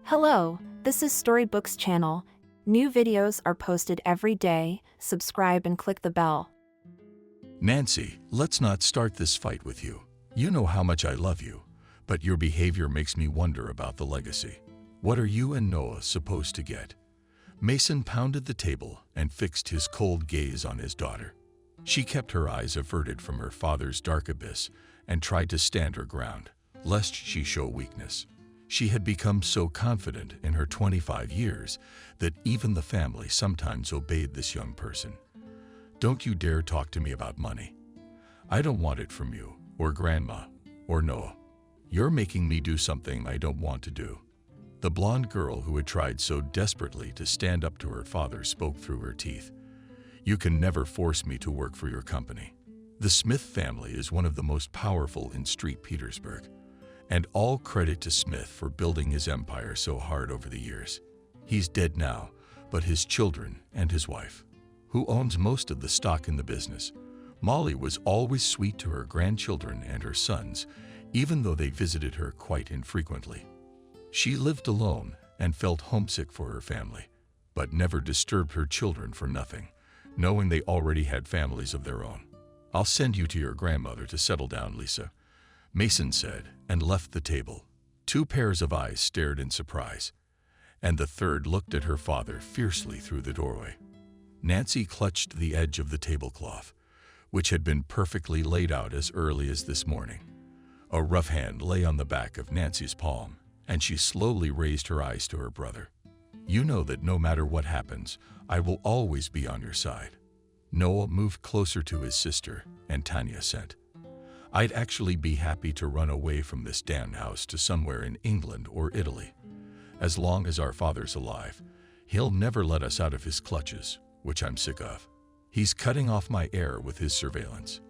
Hello, this is Storybooks channel. New videos are posted every day. Subscribe and click the bell. Nancy, let's not start this fight with you. You know how much I love you, but your behavior makes me wonder about the legacy. What are you and Noah supposed to get? Mason pounded the table and fixed his cold gaze on his daughter. She kept her eyes averted from her father's dark abyss and tried to stand her ground, lest she show weakness. She had become so confident in her 25 years that even the family sometimes obeyed this young person. Don't you dare talk to me about money. I don't want it from you, or Grandma, or Noah. You're making me do something I don't want to do. The blonde girl who had tried so desperately to stand up to her father spoke through her teeth. You can never force me to work for your company. The Smith family is one of the most powerful in Street Petersburg, and all credit to Smith for building his empire so hard over the years. He's dead now, but his children and his wife, who owns most of the stock in the business. Molly was always sweet to her grandchildren and her sons, even though they visited her quite infrequently. She lived alone and felt homesick for her family, but never disturbed her children for nothing, knowing they already had families of their own. I'll send you to your grandmother to settle down, Lisa, Mason said, and left the table. Two pairs of eyes stared in surprise, and the third looked at her father fiercely through the doorway. Nancy clutched the edge of the tablecloth, which had been perfectly laid out as early as this morning. A rough hand lay on the back of Nancy's palm, and she slowly raised her eyes to her brother. You know that no matter what happens, I will always be on your side. Noah moved closer to his sister, and Tanya said, I'd actually be happy to run away from this damn house to somewhere in England or Italy. As long as our father's alive, he'll never let us out of his clutches, which I'm sick of. He's cutting off my air with his surveillance.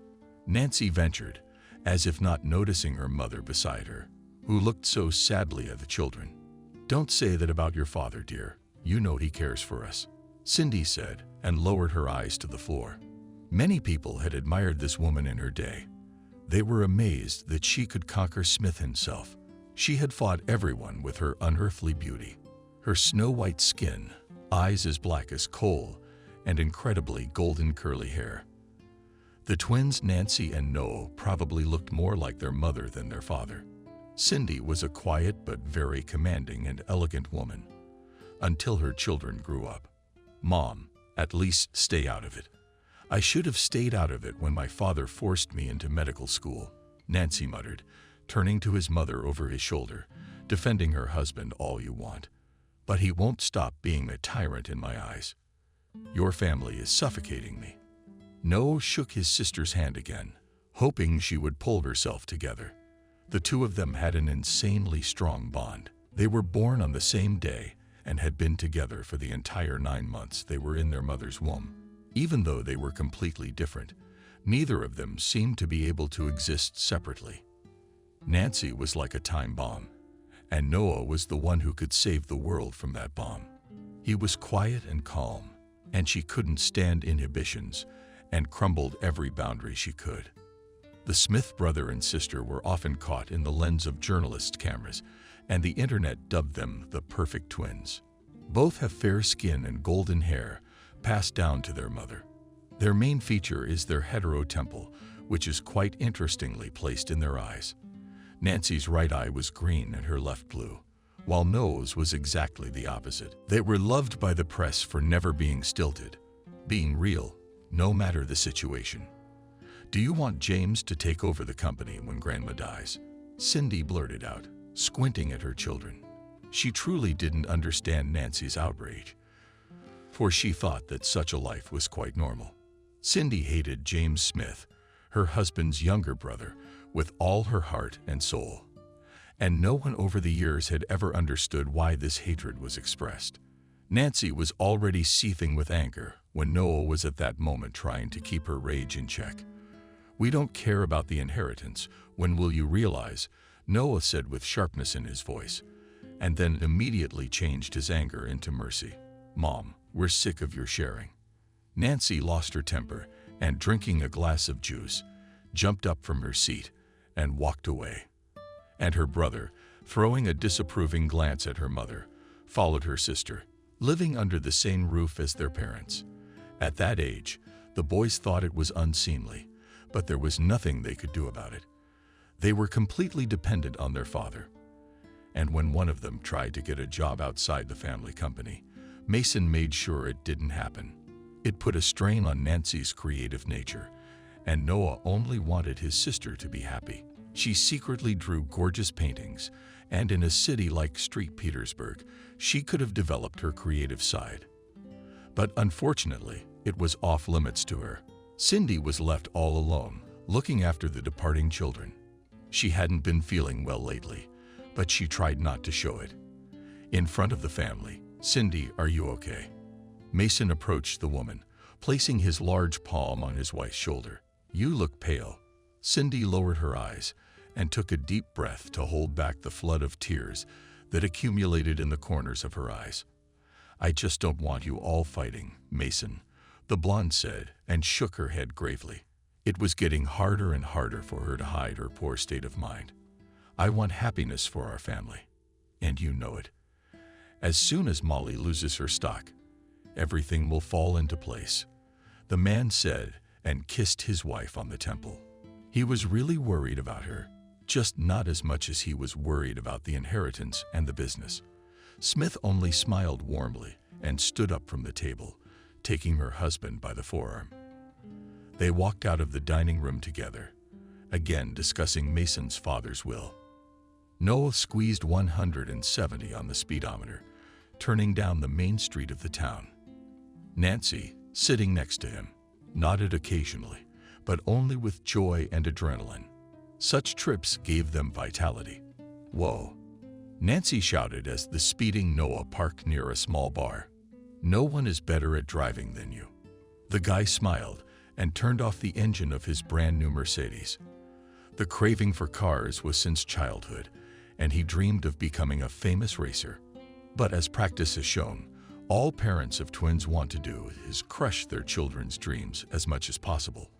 Nancy ventured, as if not noticing her mother beside her, who looked so sadly at the children. Don't say that about your father, dear. You know he cares for us, Cindy said, and lowered her eyes to the floor. Many people had admired this woman in her day. They were amazed that she could conquer Smith himself. She had fought everyone with her unearthly beauty. Her snow-white skin, eyes as black as coal, and incredibly golden curly hair. The twins Nancy and Noah probably looked more like their mother than their father. Cindy was a quiet but very commanding and elegant woman, until her children grew up. Mom, at least stay out of it. I should have stayed out of it when my father forced me into medical school, Nancy muttered, turning to his mother over his shoulder, defending her husband all you want. But he won't stop being a tyrant in my eyes. Your family is suffocating me. Noah shook his sister's hand again, hoping she would pull herself together. The two of them had an insanely strong bond. They were born on the same day and had been together for the entire 9 months they were in their mother's womb. Even though they were completely different, neither of them seemed to be able to exist separately. Nancy was like a time bomb, and Noah was the one who could save the world from that bomb. He was quiet and calm, and she couldn't stand inhibitions and crumbled every boundary she could. The Smith brother and sister were often caught in the lens of journalists' cameras, and the internet dubbed them the perfect twins. Both have fair skin and golden hair, passed down to their mother. Their main feature is their hetero temple, which is quite interestingly placed in their eyes. Nancy's right eye was green and her left blue, while Noah's was exactly the opposite. They were loved by the press for never being stilted, being real, no matter the situation. Do you want James to take over the company when Grandma dies? Cindy blurted out, squinting at her children. She truly didn't understand Nancy's outrage, for she thought that such a life was quite normal. Cindy hated James Smith, her husband's younger brother, with all her heart and soul. And no one over the years had ever understood why this hatred was expressed. Nancy was already seething with anger when Noah was at that moment trying to keep her rage in check. We don't care about the inheritance. When will you realize? Noah said with sharpness in his voice, and then immediately changed his anger into mercy. Mom, we're sick of your sharing. Nancy lost her temper and, drinking a glass of juice, jumped up from her seat and walked away. And her brother, throwing a disapproving glance at her mother, followed her sister, living under the same roof as their parents. At that age, the boys thought it was unseemly, but there was nothing they could do about it. They were completely dependent on their father. And when one of them tried to get a job outside the family company, Mason made sure it didn't happen. It put a strain on Nancy's creative nature, and Noah only wanted his sister to be happy. She secretly drew gorgeous paintings, and in a city like St. Petersburg, she could have developed her creative side. But unfortunately, it was off limits to her. Cindy was left all alone, looking after the departing children. She hadn't been feeling well lately, but she tried not to show it. In front of the family, "Cindy, are you okay?" Mason approached the woman, placing his large palm on his wife's shoulder. "You look pale." Cindy lowered her eyes and took a deep breath to hold back the flood of tears that accumulated in the corners of her eyes. "I just don't want you all fighting, Mason," the blonde said, and shook her head gravely. It was getting harder and harder for her to hide her poor state of mind. "I want happiness for our family, and you know it. As soon as Molly loses her stock, everything will fall into place," the man said, and kissed his wife on the temple. He was really worried about her, just not as much as he was worried about the inheritance and the business. Smith only smiled warmly and stood up from the table, taking her husband by the forearm. They walked out of the dining room together, again discussing Mason's father's will. Noah squeezed 170 on the speedometer, turning down the main street of the town. Nancy, sitting next to him, nodded occasionally, but only with joy and adrenaline. Such trips gave them vitality. "Whoa!" Nancy shouted as the speeding Noah parked near a small bar. "No one is better at driving than you." The guy smiled and turned off the engine of his brand new Mercedes. The craving for cars was since childhood, and he dreamed of becoming a famous racer. But as practice has shown, all parents of twins want to do is crush their children's dreams as much as possible.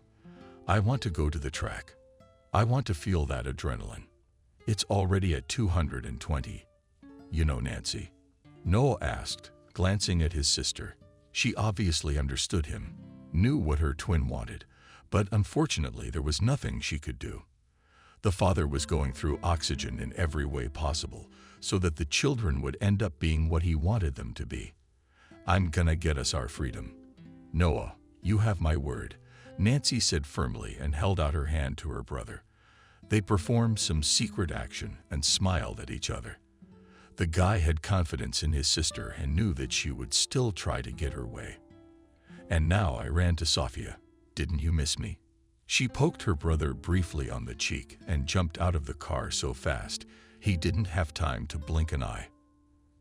"I want to go to the track. I want to feel that adrenaline. It's already at 220. You know, Nancy?" Noah asked, glancing at his sister. She obviously understood him, knew what her twin wanted, but unfortunately there was nothing she could do. The father was going through oxygen in every way possible so that the children would end up being what he wanted them to be. "I'm gonna get us our freedom. Noah, you have my word," Nancy said firmly and held out her hand to her brother. They performed some secret action and smiled at each other. The guy had confidence in his sister and knew that she would still try to get her way. "And now I ran to Sofia. Didn't you miss me?" She poked her brother briefly on the cheek and jumped out of the car so fast he didn't have time to blink an eye.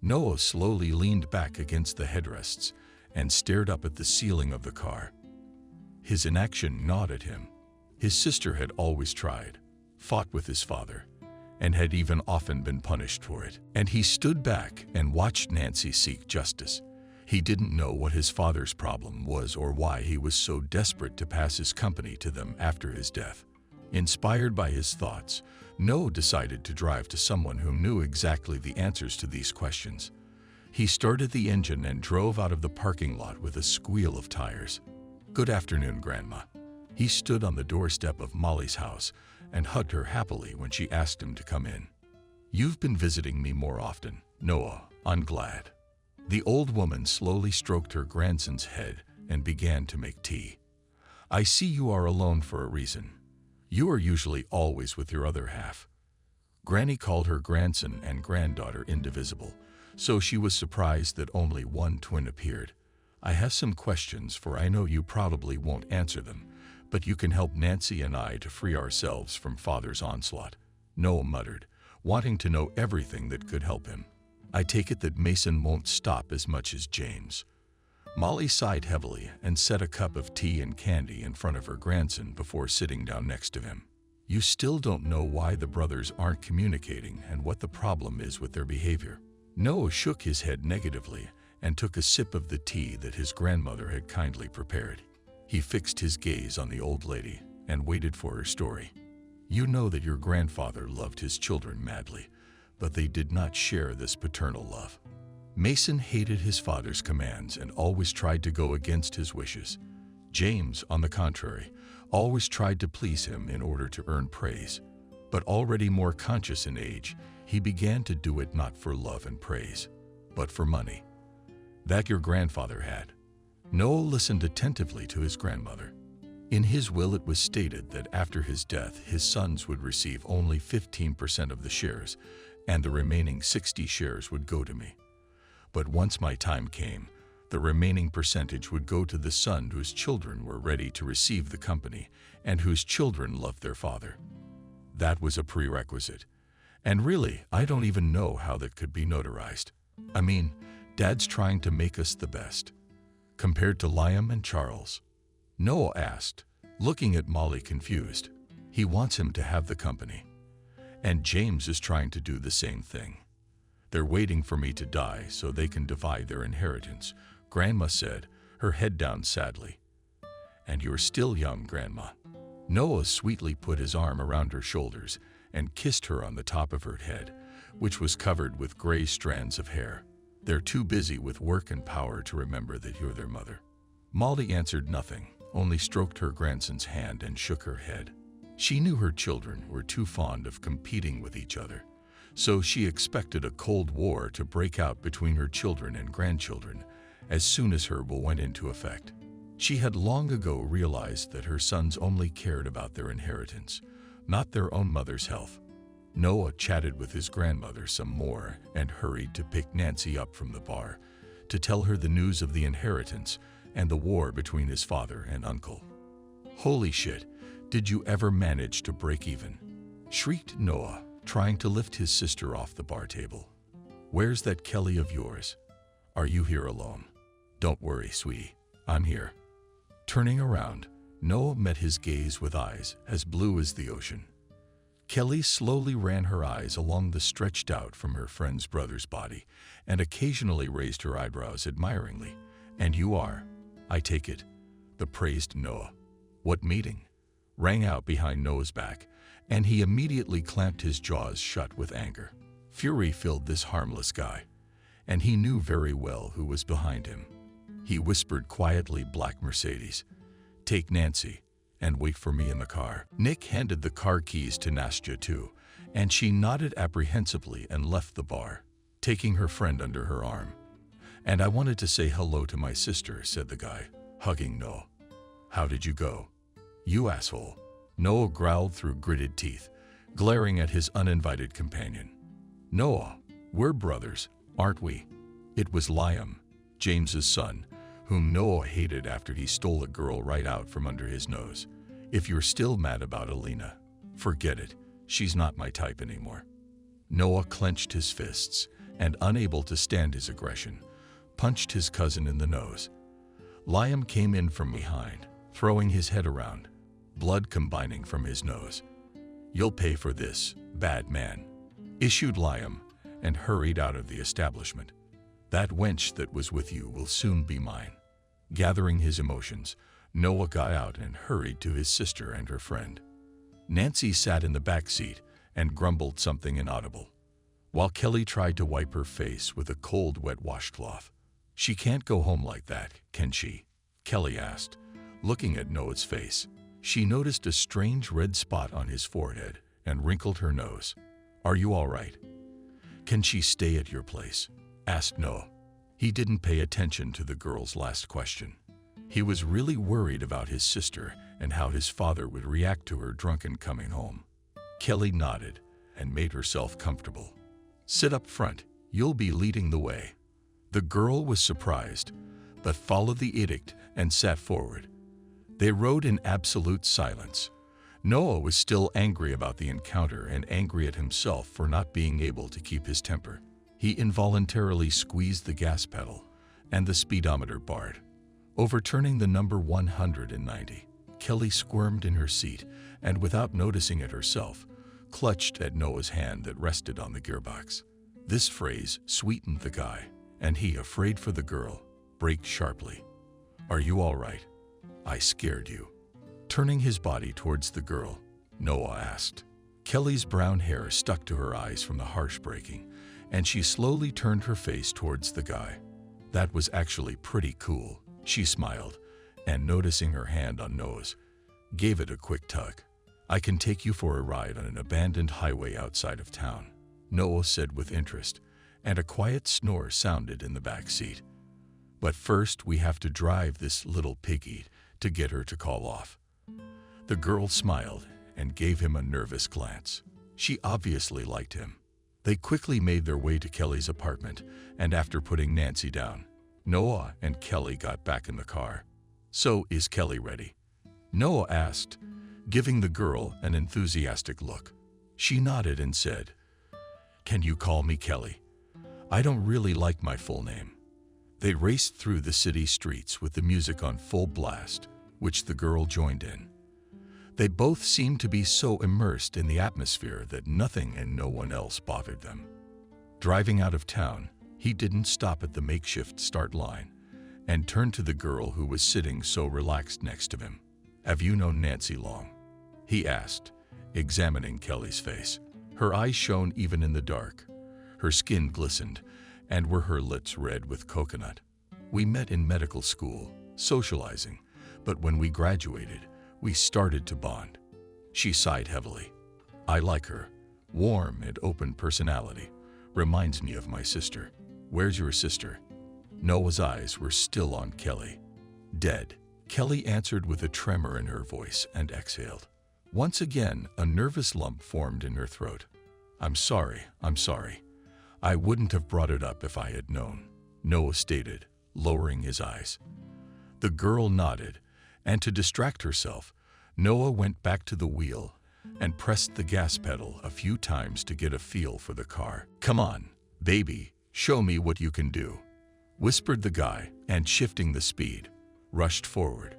Noah slowly leaned back against the headrests and stared up at the ceiling of the car. His inaction gnawed at him. His sister had always tried, fought with his father, and had even often been punished for it. And he stood back and watched Nancy seek justice. He didn't know what his father's problem was or why he was so desperate to pass his company to them after his death. Inspired by his thoughts, Noah decided to drive to someone who knew exactly the answers to these questions. He started the engine and drove out of the parking lot with a squeal of tires. "Good afternoon, Grandma." He stood on the doorstep of Molly's house and hugged her happily when she asked him to come in. "You've been visiting me more often, Noah. I'm glad." The old woman slowly stroked her grandson's head and began to make tea. "I see you are alone for a reason. You are usually always with your other half." Granny called her grandson and granddaughter indivisible, so she was surprised that only one twin appeared. "I have some questions, for I know you probably won't answer them, but you can help Nancy and I to free ourselves from Father's onslaught," Noah muttered, wanting to know everything that could help him. "I take it that Mason won't stop as much as James." Molly sighed heavily and set a cup of tea and candy in front of her grandson before sitting down next to him. "You still don't know why the brothers aren't communicating and what the problem is with their behavior." Noah shook his head negatively and took a sip of the tea that his grandmother had kindly prepared. He fixed his gaze on the old lady and waited for her story. "You know that your grandfather loved his children madly, but they did not share this paternal love. Mason hated his father's commands and always tried to go against his wishes. James, on the contrary, always tried to please him in order to earn praise. But already more conscious in age, he began to do it not for love and praise, but for money. That your grandfather had. Noah listened attentively to his grandmother. In his will it was stated that after his death, his sons would receive only 15% of the shares, and the remaining 60 shares would go to me. But once my time came, the remaining percentage would go to the son whose children were ready to receive the company and whose children loved their father. That was a prerequisite. And really, I don't even know how that could be notarized. I mean, Dad's trying to make us the best. Compared to Liam and Charles. Noah asked, looking at Molly confused. He wants him to have the company. And James is trying to do the same thing. They're waiting for me to die so they can divide their inheritance, Grandma said, her head down sadly. And you're still young, Grandma. Noah sweetly put his arm around her shoulders and kissed her on the top of her head, which was covered with gray strands of hair. They're too busy with work and power to remember that you're their mother. Molly answered nothing, only stroked her grandson's hand and shook her head. She knew her children were too fond of competing with each other, so she expected a cold war to break out between her children and grandchildren as soon as her will went into effect. She had long ago realized that her sons only cared about their inheritance, not their own mother's health. Noah chatted with his grandmother some more and hurried to pick Nancy up from the bar to tell her the news of the inheritance and the war between his father and uncle. "Holy shit, did you ever manage to break even?" shrieked Noah, trying to lift his sister off the bar table. "Where's that Kelly of yours? Are you here alone?" "Don't worry, sweetie, I'm here." Turning around, Noah met his gaze with eyes as blue as the ocean. Kelly slowly ran her eyes along the stretched out from her friend's brother's body and occasionally raised her eyebrows admiringly. "And you are, I take it," the praised Noah. "What meeting?" rang out behind Noah's back, and he immediately clamped his jaws shut with anger. Fury filled this harmless guy, and he knew very well who was behind him. He whispered quietly, "Black Mercedes. Take Nancy and wait for me in the car." Nick handed the car keys to Nastya too, and she nodded apprehensively and left the bar, taking her friend under her arm. "And I wanted to say hello to my sister," said the guy, hugging Noah. "How did you go?" "You asshole," Noah growled through gritted teeth, glaring at his uninvited companion. "Noah, we're brothers, aren't we?" It was Liam, James's son, whom Noah hated after he stole a girl right out from under his nose. "If you're still mad about Alina, forget it. She's not my type anymore." Noah clenched his fists and, unable to stand his aggression, punched his cousin in the nose. Liam came in from behind, throwing his head around, blood combining from his nose. "You'll pay for this, bad man," issued Liam, and hurried out of the establishment. "That wench that was with you will soon be mine." Gathering his emotions, Noah got out and hurried to his sister and her friend. Nancy sat in the back seat and grumbled something inaudible, while Kelly tried to wipe her face with a cold, wet washcloth. "She can't go home like that, can she?" Kelly asked, looking at Noah's face. She noticed a strange red spot on his forehead and wrinkled her nose. "Are you all right?" "Can she stay at your place?" asked Noah. He didn't pay attention to the girl's last question. He was really worried about his sister and how his father would react to her drunken coming home. Kelly nodded and made herself comfortable. "Sit up front, you'll be leading the way." The girl was surprised, but followed the edict and sat forward. They rode in absolute silence. Noah was still angry about the encounter and angry at himself for not being able to keep his temper. He involuntarily squeezed the gas pedal, and the speedometer barred, overturning the number 190. Kelly squirmed in her seat and, without noticing it herself, clutched at Noah's hand that rested on the gearbox. This phrase sweetened the guy, and he, afraid for the girl, braked sharply. "Are you all right? I scared you." Turning his body towards the girl, Noah asked. Kelly's brown hair stuck to her eyes from the harsh breaking, and she slowly turned her face towards the guy. That was actually pretty cool, she smiled, and noticing her hand on Noah's, gave it a quick tug. I can take you for a ride on an abandoned highway outside of town, Noah said with interest, and a quiet snore sounded in the back seat. But first we have to drive this little piggy to get her to call off. The girl smiled and gave him a nervous glance. She obviously liked him. They quickly made their way to Kelly's apartment, and after putting Nancy down, Noah and Kelly got back in the car. So, is Kelly ready? Noah asked, giving the girl an enthusiastic look. She nodded and said, "Can you call me Kelly? I don't really like my full name." They raced through the city streets with the music on full blast, which the girl joined in. They both seemed to be so immersed in the atmosphere that nothing and no one else bothered them. Driving out of town, he didn't stop at the makeshift start line and turned to the girl who was sitting so relaxed next to him. "Have you known Nancy long?" he asked, examining Kelly's face. Her eyes shone even in the dark. Her skin glistened, and were her lips red with coconut. "We met in medical school, socializing, but when we graduated, we started to bond." She sighed heavily. "I like her. Warm and open personality. Reminds me of my sister." "Where's your sister?" Noah's eyes were still on Kelly. "Dead," Kelly answered with a tremor in her voice and exhaled. Once again, a nervous lump formed in her throat. I'm sorry. I wouldn't have brought it up if I had known," Noah stated, lowering his eyes. The girl nodded, and to distract herself, Noah went back to the wheel and pressed the gas pedal a few times to get a feel for the car. "Come on, baby, show me what you can do," whispered the guy, and shifting the speed, rushed forward.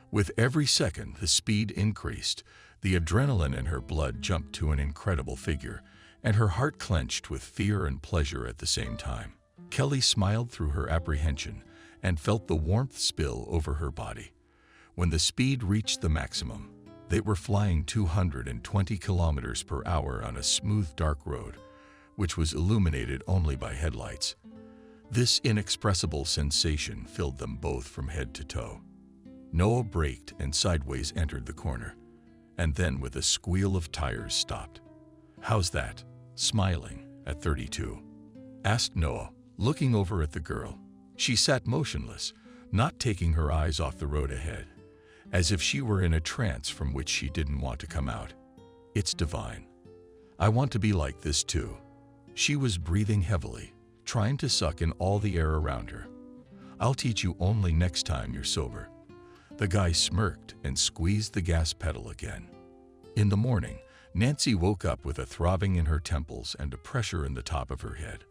With every second, the speed increased. The adrenaline in her blood jumped to an incredible figure, and her heart clenched with fear and pleasure at the same time. Kelly smiled through her apprehension and felt the warmth spill over her body. When the speed reached the maximum, they were flying 220 kilometers per hour on a smooth dark road, which was illuminated only by headlights. This inexpressible sensation filled them both from head to toe. Noah braked and sideways entered the corner, and then with a squeal of tires stopped. "How's that? Smiling at 32?" asked Noah, looking over at the girl. She sat motionless, not taking her eyes off the road ahead, as if she were in a trance from which she didn't want to come out. "It's divine. I want to be like this too." She was breathing heavily, trying to suck in all the air around her. "I'll teach you only next time you're sober." The guy smirked and squeezed the gas pedal again. In the morning, Nancy woke up with a throbbing in her temples and a pressure in the top of her head.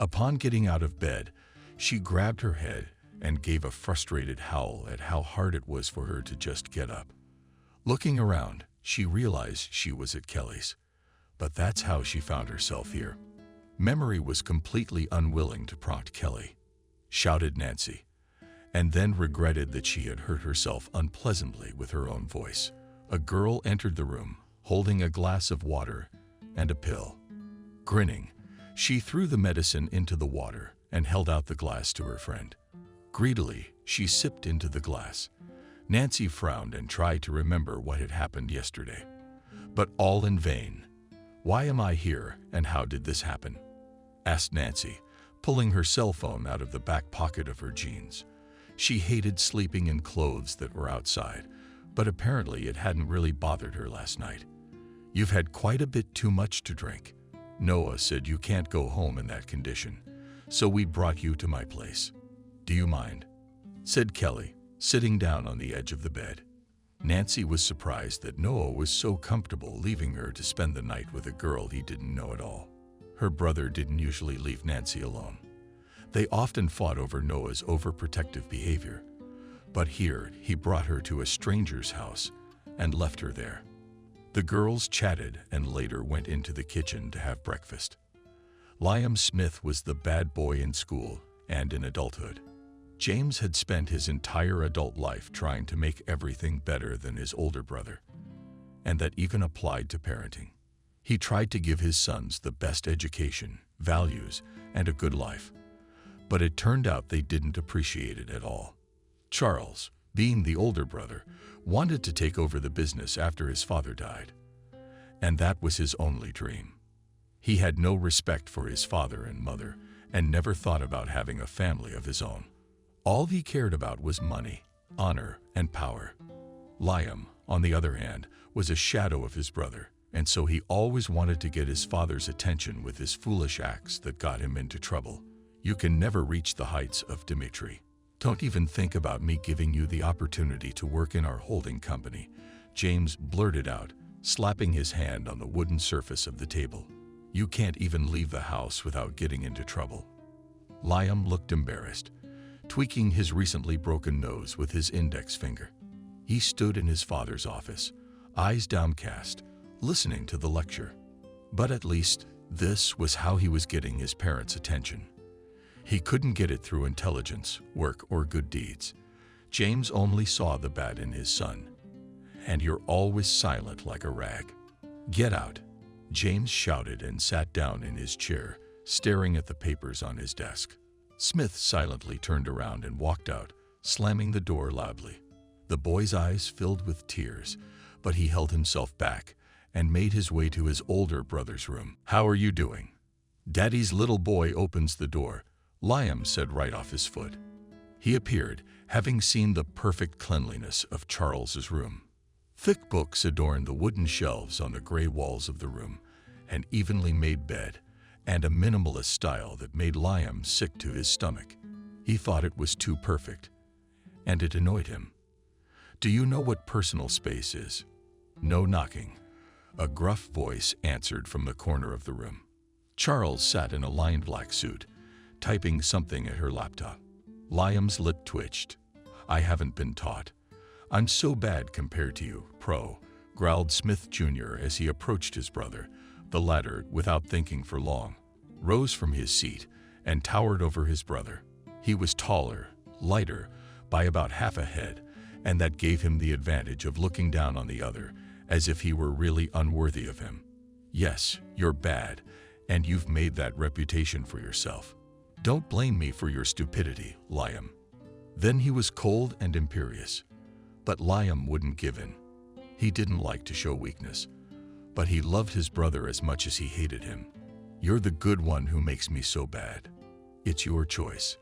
Upon getting out of bed, she grabbed her head and gave a frustrated howl at how hard it was for her to just get up. Looking around, she realized she was at Kelly's. But that's how she found herself here. Memory was completely unwilling to prompt Kelly. Shouted Nancy, and then regretted that she had hurt herself unpleasantly with her own voice. A girl entered the room, holding a glass of water and a pill. Grinning, she threw the medicine into the water and held out the glass to her friend. Greedily, she sipped into the glass. Nancy frowned and tried to remember what had happened yesterday. But all in vain. "Why am I here, and how did this happen?" asked Nancy, pulling her cell phone out of the back pocket of her jeans. She hated sleeping in clothes that were outside, but apparently it hadn't really bothered her last night. "You've had quite a bit too much to drink. Noah said you can't go home in that condition, so we brought you to my place. Do you mind?" said Kelly, sitting down on the edge of the bed. Nancy was surprised that Noah was so comfortable leaving her to spend the night with a girl he didn't know at all. Her brother didn't usually leave Nancy alone. They often fought over Noah's overprotective behavior, but here he brought her to a stranger's house and left her there. The girls chatted and later went into the kitchen to have breakfast. Liam Smith was the bad boy in school and in adulthood. James had spent his entire adult life trying to make everything better than his older brother, and that even applied to parenting. He tried to give his sons the best education, values, and a good life. But it turned out they didn't appreciate it at all. Charles, being the older brother, wanted to take over the business after his father died. And that was his only dream. He had no respect for his father and mother and never thought about having a family of his own. All he cared about was money, honor, and power. Liam, on the other hand, was a shadow of his brother, and so he always wanted to get his father's attention with his foolish acts that got him into trouble. You can never reach the heights of Dimitri. Don't even think about me giving you the opportunity to work in our holding company, James blurted out, slapping his hand on the wooden surface of the table. You can't even leave the house without getting into trouble. Liam looked embarrassed, tweaking his recently broken nose with his index finger. He stood in his father's office, eyes downcast, listening to the lecture. But at least this was how he was getting his parents' attention. He couldn't get it through intelligence, work, or good deeds. James only saw the bad in his son. And you're always silent like a rag. Get out, James shouted and sat down in his chair, staring at the papers on his desk. Smith silently turned around and walked out, slamming the door loudly. The boy's eyes filled with tears, but he held himself back and made his way to his older brother's room. How are you doing? Daddy's little boy opens the door, Liam said right off his foot. He appeared, having seen the perfect cleanliness of Charles's room. Thick books adorned the wooden shelves on the gray walls of the room, an evenly made bed, and a minimalist style that made Liam sick to his stomach. He thought it was too perfect, and it annoyed him. Do you know what personal space is? No knocking. A gruff voice answered from the corner of the room. Charles sat in a lined black suit, typing something at her laptop. Liam's lip twitched. I haven't been taught. I'm so bad compared to you, Pro, growled Smith Jr. as he approached his brother. The latter, without thinking for long, rose from his seat and towered over his brother. He was taller, lighter, by about half a head, and that gave him the advantage of looking down on the other, as if he were really unworthy of him. Yes, you're bad, and you've made that reputation for yourself. Don't blame me for your stupidity, Liam. Then he was cold and imperious. But Liam wouldn't give in. He didn't like to show weakness, but he loved his brother as much as he hated him. You're the good one who makes me so bad. It's your choice.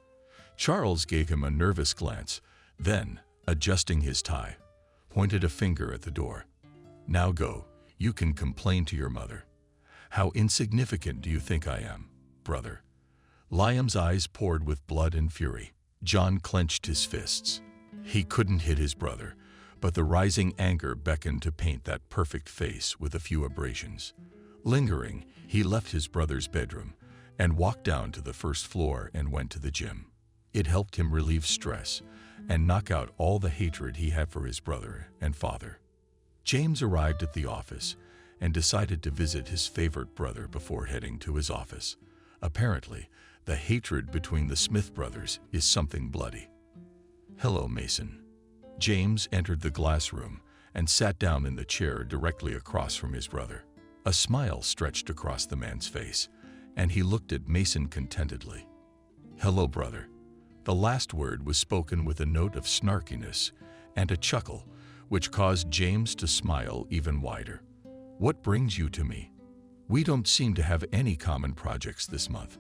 Charles gave him a nervous glance, then, adjusting his tie, pointed a finger at the door. Now go, you can complain to your mother. How insignificant do you think I am, brother? Liam's eyes poured with blood and fury. John clenched his fists. He couldn't hit his brother, but the rising anger beckoned to paint that perfect face with a few abrasions. Lingering, he left his brother's bedroom and walked down to the first floor and went to the gym. It helped him relieve stress and knock out all the hatred he had for his brother and father. James arrived at the office and decided to visit his favorite brother before heading to his office. Apparently, the hatred between the Smith brothers is something bloody. Hello, Mason. James entered the glass room and sat down in the chair directly across from his brother. A smile stretched across the man's face, and he looked at Mason contentedly. Hello, brother. The last word was spoken with a note of snarkiness and a chuckle, which caused James to smile even wider. What brings you to me? We don't seem to have any common projects this month.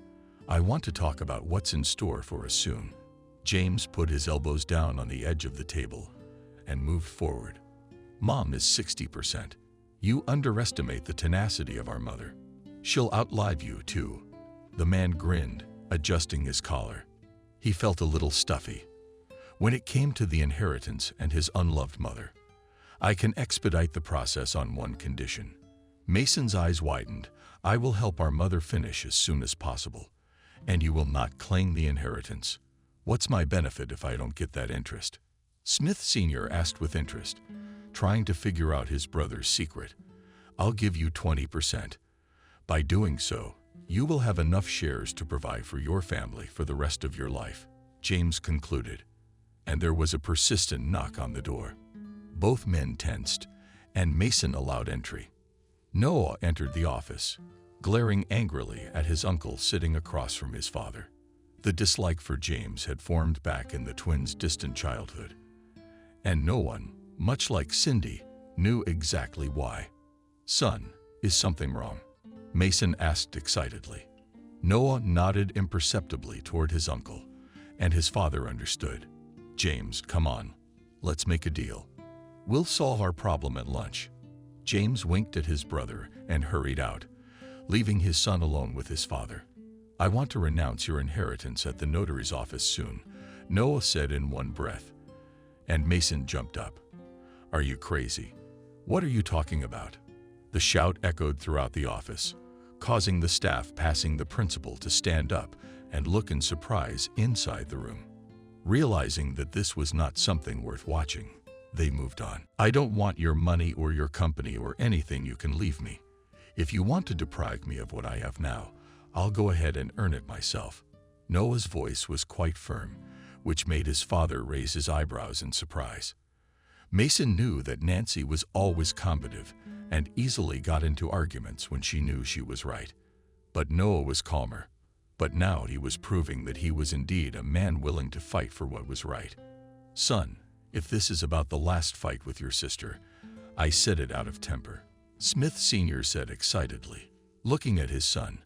I want to talk about what's in store for us soon. James put his elbows down on the edge of the table and moved forward. Mom is 60%. You underestimate the tenacity of our mother. She'll outlive you, too. The man grinned, adjusting his collar. He felt a little stuffy. When it came to the inheritance and his unloved mother, I can expedite the process on one condition. Mason's eyes widened. I will help our mother finish as soon as possible, and you will not claim the inheritance. What's my benefit if I don't get that interest? Smith Sr. asked with interest, trying to figure out his brother's secret. I'll give you 20%. By doing so, you will have enough shares to provide for your family for the rest of your life, James concluded, and there was a persistent knock on the door. Both men tensed, and Mason allowed entry. Noah entered the office, glaring angrily at his uncle sitting across from his father. The dislike for James had formed back in the twins' distant childhood, and no one, much like Cindy, knew exactly why. "Son, is something wrong?" Mason asked excitedly. Noah nodded imperceptibly toward his uncle, and his father understood. "James, come on. Let's make a deal. We'll solve our problem at lunch." James winked at his brother and hurried out, leaving his son alone with his father. "I want to renounce your inheritance at the notary's office soon," Noah said in one breath. And Mason jumped up. "Are you crazy? What are you talking about?" The shout echoed throughout the office, causing the staff passing the principal to stand up and look in surprise inside the room. Realizing that this was not something worth watching, they moved on. "I don't want your money or your company or anything. You can leave me. If you want to deprive me of what I have now, I'll go ahead and earn it myself." Noah's voice was quite firm, which made his father raise his eyebrows in surprise. Mason knew that Nancy was always combative and easily got into arguments when she knew she was right. But Noah was calmer. But now he was proving that he was indeed a man willing to fight for what was right. "Son, if this is about the last fight with your sister, I said it out of temper," Smith Sr. said excitedly, looking at his son.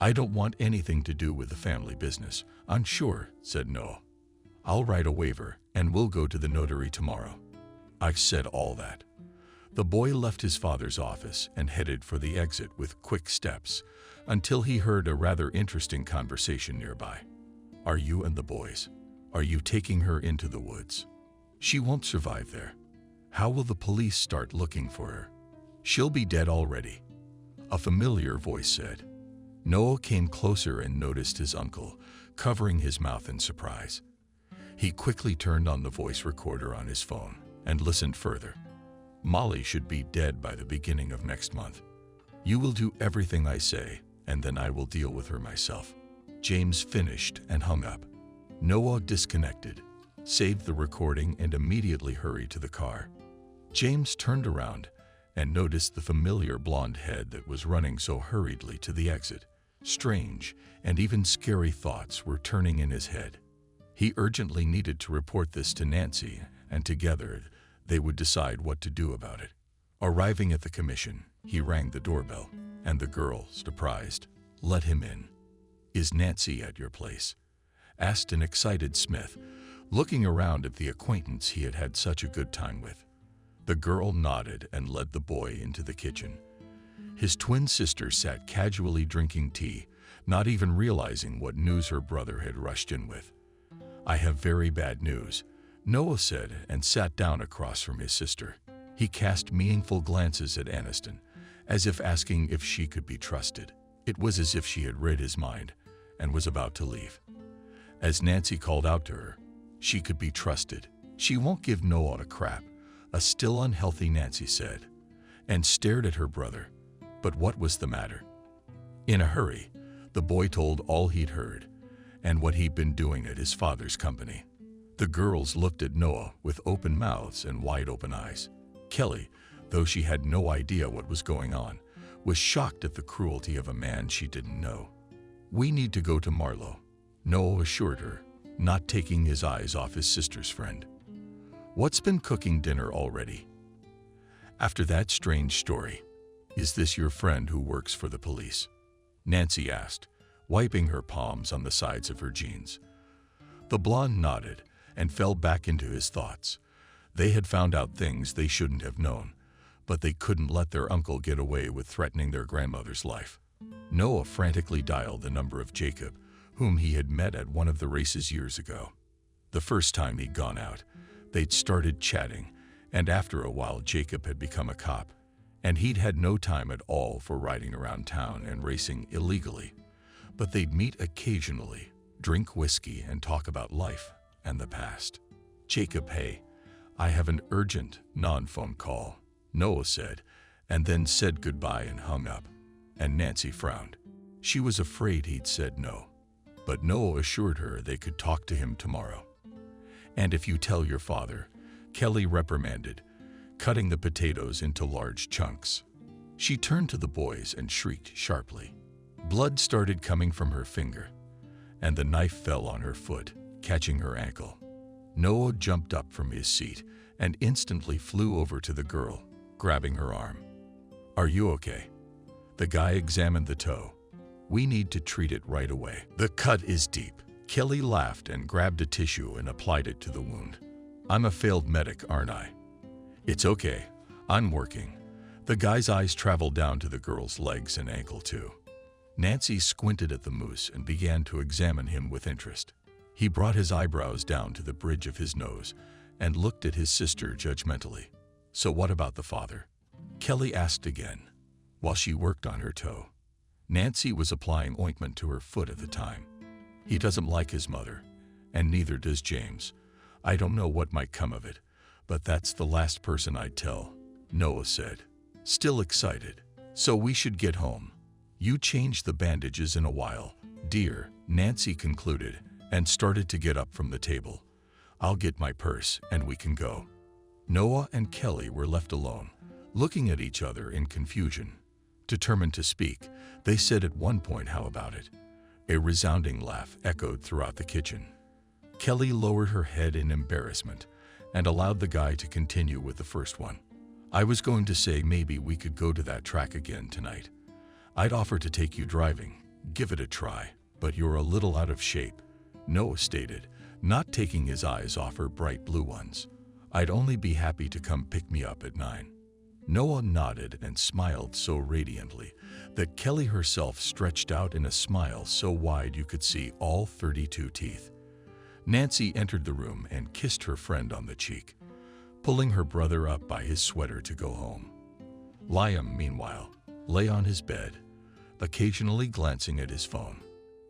"I don't want anything to do with the family business." "I'm sure," said Noah. "I'll write a waiver and we'll go to the notary tomorrow." "I've said all that." The boy left his father's office and headed for the exit with quick steps until he heard a rather interesting conversation nearby. "Are you and the boys? Are you taking her into the woods? She won't survive there. How will the police start looking for her? She'll be dead already," a familiar voice said. Noah came closer and noticed his uncle, covering his mouth in surprise. He quickly turned on the voice recorder on his phone and listened further. "Molly should be dead by the beginning of next month. You will do everything I say, and then I will deal with her myself." James finished and hung up. Noah disconnected, saved the recording, and immediately hurried to the car. James turned around and noticed the familiar blonde head that was running so hurriedly to the exit. Strange and even scary thoughts were turning in his head. He urgently needed to report this to Nancy, and together they would decide what to do about it. Arriving at the commission, he rang the doorbell, and the girl, surprised, let him in. "Is Nancy at your place?" asked an excited Smith, looking around at the acquaintance he had had such a good time with. The girl nodded and led the boy into the kitchen. His twin sister sat casually drinking tea, not even realizing what news her brother had rushed in with. "I have very bad news," Noah said, and sat down across from his sister. He cast meaningful glances at Aniston, as if asking if she could be trusted. It was as if she had read his mind and was about to leave. As Nancy called out to her, "She could be trusted. She won't give Noah a crap," a still unhealthy Nancy said, and stared at her brother. But what was the matter? In a hurry, the boy told all he'd heard and what he'd been doing at his father's company. The girls looked at Noah with open mouths and wide open eyes. Kelly, though she had no idea what was going on, was shocked at the cruelty of a man she didn't know. "We need to go to Marlowe," Noah assured her, not taking his eyes off his sister's friend. "What's been cooking dinner already?" After that strange story, "Is this your friend who works for the police?" Nancy asked, wiping her palms on the sides of her jeans. The blonde nodded and fell back into his thoughts. They had found out things they shouldn't have known, but they couldn't let their uncle get away with threatening their grandmother's life. Noah frantically dialed the number of Jacob, whom he had met at one of the races years ago. The first time he'd gone out, they'd started chatting, and after a while Jacob had become a cop, and he'd had no time at all for riding around town and racing illegally. But they'd meet occasionally, drink whiskey, and talk about life and the past. "Jacob, hey, I have an urgent non-phone call," Noah said, and then said goodbye and hung up. And Nancy frowned. She was afraid he'd said no. But Noah assured her they could talk to him tomorrow. "And if you tell your father," Kelly reprimanded, cutting the potatoes into large chunks. She turned to the boys and shrieked sharply. Blood started coming from her finger, and the knife fell on her foot, catching her ankle. Noah jumped up from his seat and instantly flew over to the girl, grabbing her arm. "Are you okay?" The guy examined the toe. "We need to treat it right away. The cut is deep." Kelly laughed and grabbed a tissue and applied it to the wound. "I'm a failed medic, aren't I?" "It's okay. I'm working." The guy's eyes traveled down to the girl's legs and ankle too. Nancy squinted at the moose and began to examine him with interest. He brought his eyebrows down to the bridge of his nose and looked at his sister judgmentally. "So what about the father?" Kelly asked again, while she worked on her toe. Nancy was applying ointment to her foot at the time. "He doesn't like his mother, and neither does James. I don't know what might come of it, but that's the last person I'd tell," Noah said, still excited. "So we should get home. You change the bandages in a while, dear," Nancy concluded, and started to get up from the table. "I'll get my purse and we can go." Noah and Kelly were left alone, looking at each other in confusion. Determined to speak, they said at one point, "How about it?" A resounding laugh echoed throughout the kitchen. Kelly lowered her head in embarrassment and allowed the guy to continue with the first one. "I was going to say maybe we could go to that track again tonight. I'd offer to take you driving, give it a try, but you're a little out of shape," Noah stated, not taking his eyes off her bright blue ones. "I'd only be happy to come pick me up at 9. Noah nodded and smiled so radiantly that Kelly herself stretched out in a smile so wide you could see all 32 teeth. Nancy entered the room and kissed her friend on the cheek, pulling her brother up by his sweater to go home. Liam, meanwhile, lay on his bed, occasionally glancing at his phone.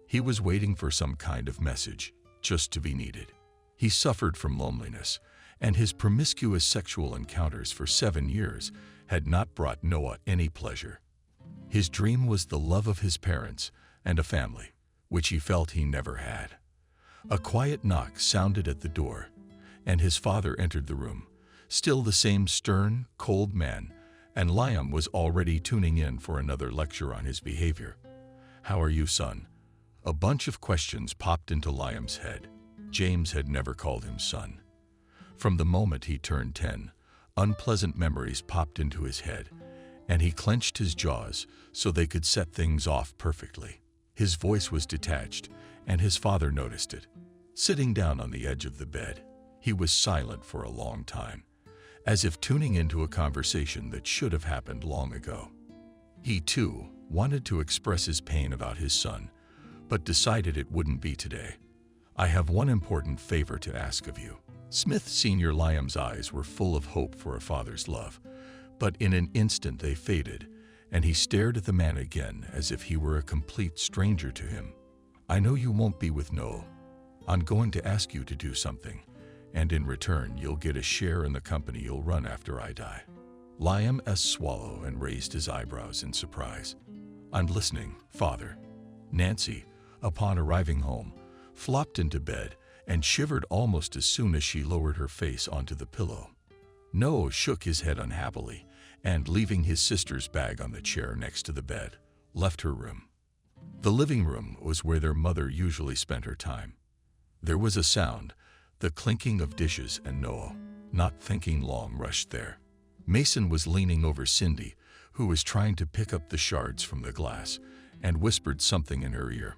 He was waiting for some kind of message, just to be needed. He suffered from loneliness, and his promiscuous sexual encounters for 7 years had not brought Noah any pleasure. His dream was the love of his parents and a family, which he felt he never had. A quiet knock sounded at the door, and his father entered the room, still the same stern, cold man, and Liam was already tuning in for another lecture on his behavior. "How are you, son?" A bunch of questions popped into Liam's head. James had never called him son. From the moment he turned 10, unpleasant memories popped into his head, and he clenched his jaws so they could set things off perfectly. His voice was detached, and his father noticed it. Sitting down on the edge of the bed, he was silent for a long time, as if tuning into a conversation that should have happened long ago. He, too, wanted to express his pain about his son, but decided it wouldn't be today. "I have one important favor to ask of you." Smith Sr. Liam's eyes were full of hope for a father's love, but in an instant they faded, and he stared at the man again as if he were a complete stranger to him. "I know you won't be with Noel. I'm going to ask you to do something, and in return you'll get a share in the company you'll run after I die." Liam swallowed and raised his eyebrows in surprise. "I'm listening, Father." Nancy, upon arriving home, flopped into bed and shivered almost as soon as she lowered her face onto the pillow. Noah shook his head unhappily and, leaving his sister's bag on the chair next to the bed, left her room. The living room was where their mother usually spent her time. There was a sound, the clinking of dishes, and Noah, not thinking long, rushed there. Mason was leaning over Cindy, who was trying to pick up the shards from the glass, and whispered something in her ear.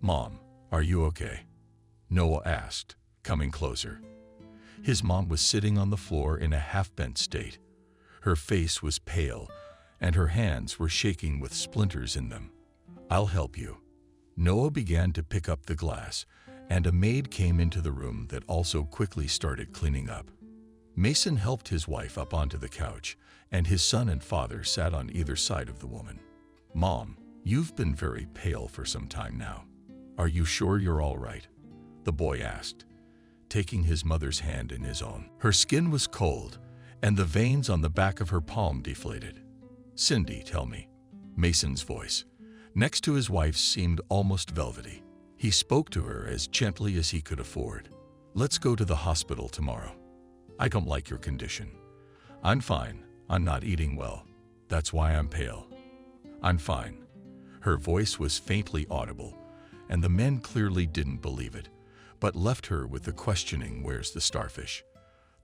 "Mom, are you okay?" Noah asked, coming closer. His mom was sitting on the floor in a half-bent state. Her face was pale, and her hands were shaking with splinters in them. "I'll help you." Noah began to pick up the glass, and a maid came into the room that also quickly started cleaning up. Mason helped his wife up onto the couch, and his son and father sat on either side of the woman. "Mom, you've been very pale for some time now. Are you sure you're all right?" the boy asked, taking his mother's hand in his own. Her skin was cold, and the veins on the back of her palm deflated. "Cindy, tell me." Mason's voice, next to his wife's, seemed almost velvety. He spoke to her as gently as he could afford. "Let's go to the hospital tomorrow. I don't like your condition." "I'm fine. I'm not eating well." That's why I'm pale. I'm fine. Her voice was faintly audible, and the men clearly didn't believe it, but left her with the questioning, "Where's the starfish?"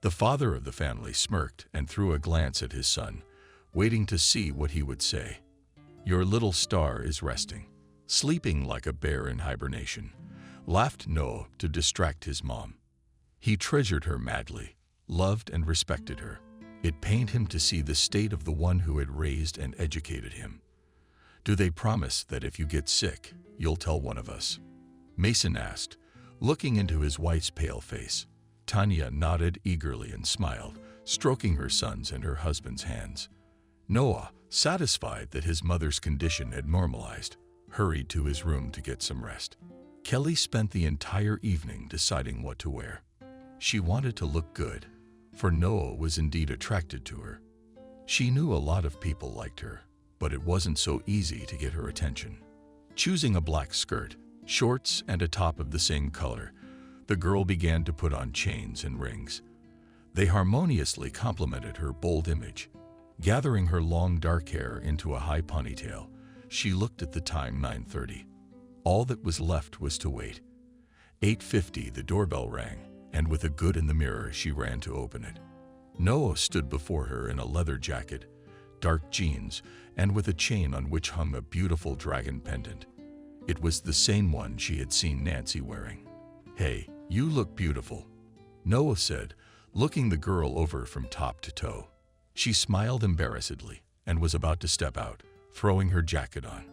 The father of the family smirked and threw a glance at his son, waiting to see what he would say. "Your little star is resting, sleeping like a bear in hibernation," laughed Noah to distract his mom. He treasured her madly, loved and respected her. It pained him to see the state of the one who had raised and educated him. "Do they promise that if you get sick, you'll tell one of us?" Mason asked, looking into his wife's pale face. Tanya nodded eagerly and smiled, stroking her son's and her husband's hands. Noah, satisfied that his mother's condition had normalized, hurried to his room to get some rest. Kelly spent the entire evening deciding what to wear. She wanted to look good, for Noah was indeed attracted to her. She knew a lot of people liked her, but it wasn't so easy to get her attention. Choosing a black skirt, shorts, and a top of the same color, the girl began to put on chains and rings. They harmoniously complemented her bold image. Gathering her long dark hair into a high ponytail, she looked at the time, 9:30. All that was left was to wait. 8:50 the doorbell rang, and with a good in the mirror she ran to open it. Noah stood before her in a leather jacket, dark jeans, and with a chain on which hung a beautiful dragon pendant. It was the same one she had seen Nancy wearing. "Hey, you look beautiful," Noah said, looking the girl over from top to toe. She smiled embarrassedly and was about to step out, throwing her jacket on.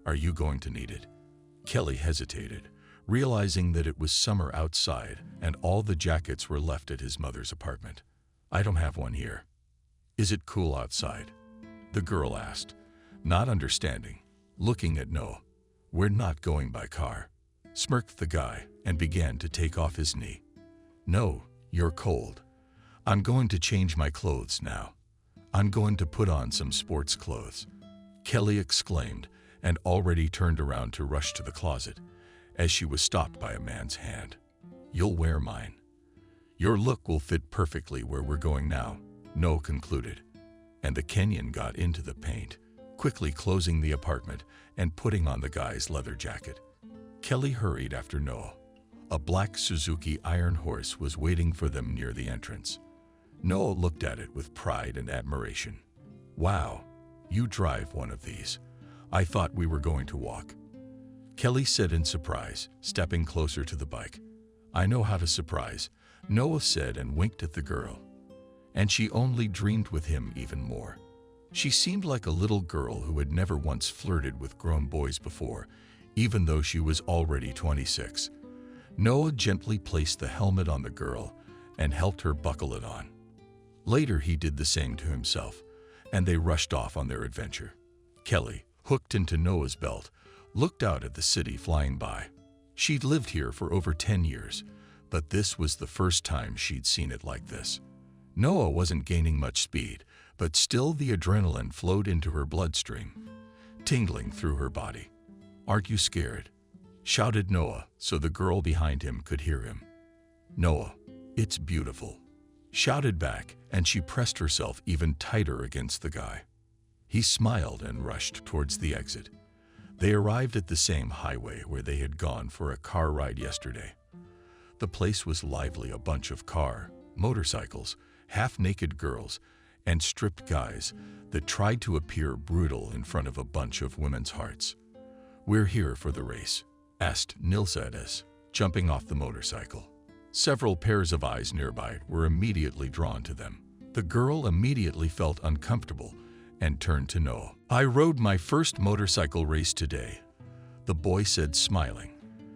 "Are you going to need it?" Kelly hesitated, realizing that it was summer outside and all the jackets were left at his mother's apartment. "I don't have one here." "Is it cool outside?" the girl asked, not understanding, looking at Noah. "We're not going by car," smirked the guy and began to take off his knee. "No, you're cold. I'm going to change my clothes now. I'm going to put on some sports clothes," Kelly exclaimed, and already turned around to rush to the closet, as she was stopped by a man's hand. "You'll wear mine. Your look will fit perfectly where we're going now," Noah concluded, and the Kenyan got into the paint, quickly closing the apartment and putting on the guy's leather jacket. Kelly hurried after Noah. A black Suzuki Iron Horse was waiting for them near the entrance. Noah looked at it with pride and admiration. "Wow, you drive one of these. I thought we were going to walk," Kelly said in surprise, stepping closer to the bike. "I know how to surprise," Noah said and winked at the girl. And she only dreamed with him even more. She seemed like a little girl who had never once flirted with grown boys before, even though she was already 26. Noah gently placed the helmet on the girl and helped her buckle it on. Later he did the same to himself, and they rushed off on their adventure. Kelly, hooked into Noah's belt, looked out at the city flying by. She'd lived here for over 10 years, but this was the first time she'd seen it like this. Noah wasn't gaining much speed, but still the adrenaline flowed into her bloodstream, tingling through her body. "Aren't you scared?" shouted Noah so the girl behind him could hear him. Noah, "It's beautiful," shouted back, and she pressed herself even tighter against the guy. He smiled and rushed towards the exit. They arrived at the same highway where they had gone for a car ride yesterday. The place was lively, a bunch of motorcycles, half-naked girls, and stripped guys that tried to appear brutal in front of a bunch of women's hearts. "We're here for the race," asked Nilsades, jumping off the motorcycle. Several pairs of eyes nearby were immediately drawn to them. The girl immediately felt uncomfortable and turned to Noah. "I rode my first motorcycle race today," the boy said, smiling.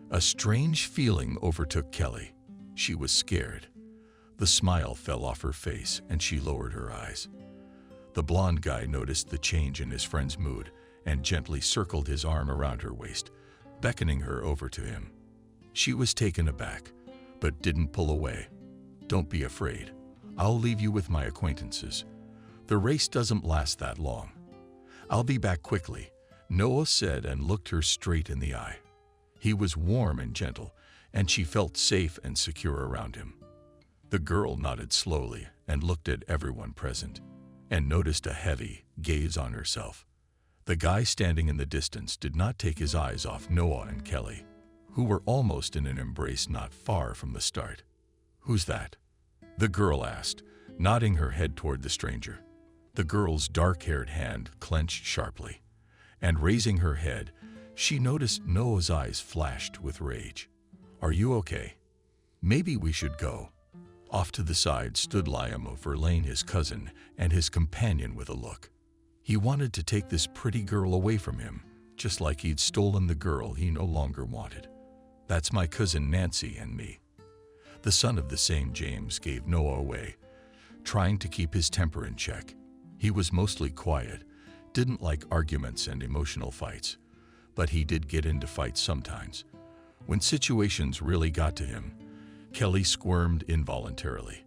A strange feeling overtook Kelly. She was scared. The smile fell off her face and she lowered her eyes. The blonde guy noticed the change in his friend's mood and gently circled his arm around her waist, beckoning her over to him. She was taken aback, but didn't pull away. "Don't be afraid. I'll leave you with my acquaintances. The race doesn't last that long. I'll be back quickly," Noah said and looked her straight in the eye. He was warm and gentle, and she felt safe and secure around him. The girl nodded slowly and looked at everyone present. and noticed a heavy gaze on herself. The guy standing in the distance did not take his eyes off Noah and Kelly, who were almost in an embrace not far from the start. "Who's that?" the girl asked, nodding her head toward the stranger. The girl's dark-haired hand clenched sharply, and raising her head, she noticed Noah's eyes flashed with rage. "Are you okay? Maybe we should go." Off to the side stood Liam Verlaine, his cousin, and his companion with a look. He wanted to take this pretty girl away from him, just like he'd stolen the girl he no longer wanted. "That's my cousin Nancy and me." The son of the same James gave Noah away, trying to keep his temper in check. He was mostly quiet, didn't like arguments and emotional fights, but he did get into fights sometimes. When situations really got to him, Kelly squirmed involuntarily,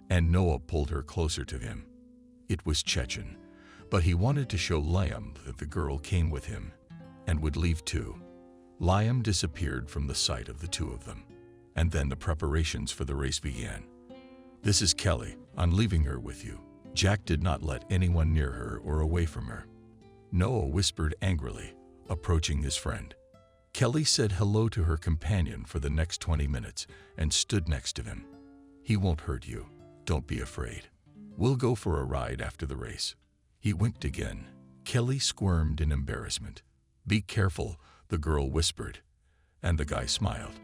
and Noah pulled her closer to him. It was Chechen, but he wanted to show Liam that the girl came with him and would leave too. Liam disappeared from the sight of the two of them, and then the preparations for the race began. "This is Kelly. I'm leaving her with you." Jack did not let anyone near her or away from her. Noah whispered angrily, approaching his friend. Kelly said hello to her companion for the next 20 minutes and stood next to him. "He won't hurt you. Don't be afraid. We'll go for a ride after the race." He winked again. Kelly squirmed in embarrassment. "Be careful," the girl whispered, and the guy smiled.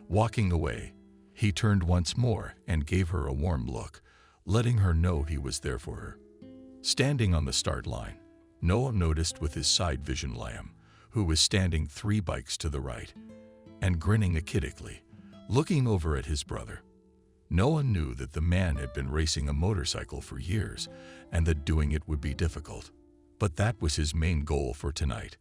Walking away, he turned once more and gave her a warm look, letting her know he was there for her. Standing on the start line, Noah noticed with his side vision Liam, who was standing 3 bikes to the right, and grinning achidically, looking over at his brother. Noah knew that the man had been racing a motorcycle for years and that doing it would be difficult, but that was his main goal for tonight.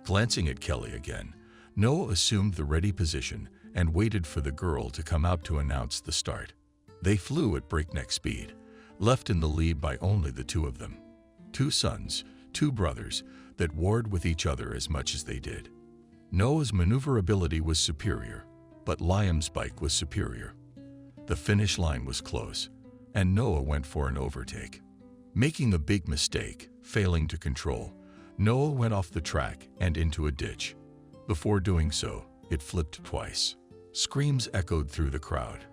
Glancing at Kelly again, Noah assumed the ready position and waited for the girl to come out to announce the start. They flew at breakneck speed, left in the lead by only the two of them. 2 sons, 2 brothers, that warred with each other as much as they did. Noah's maneuverability was superior, but Liam's bike was superior. The finish line was close, and Noah went for an overtake. Making a big mistake, failing to control, Noah went off the track and into a ditch. Before doing so, it flipped twice. Screams echoed through the crowd,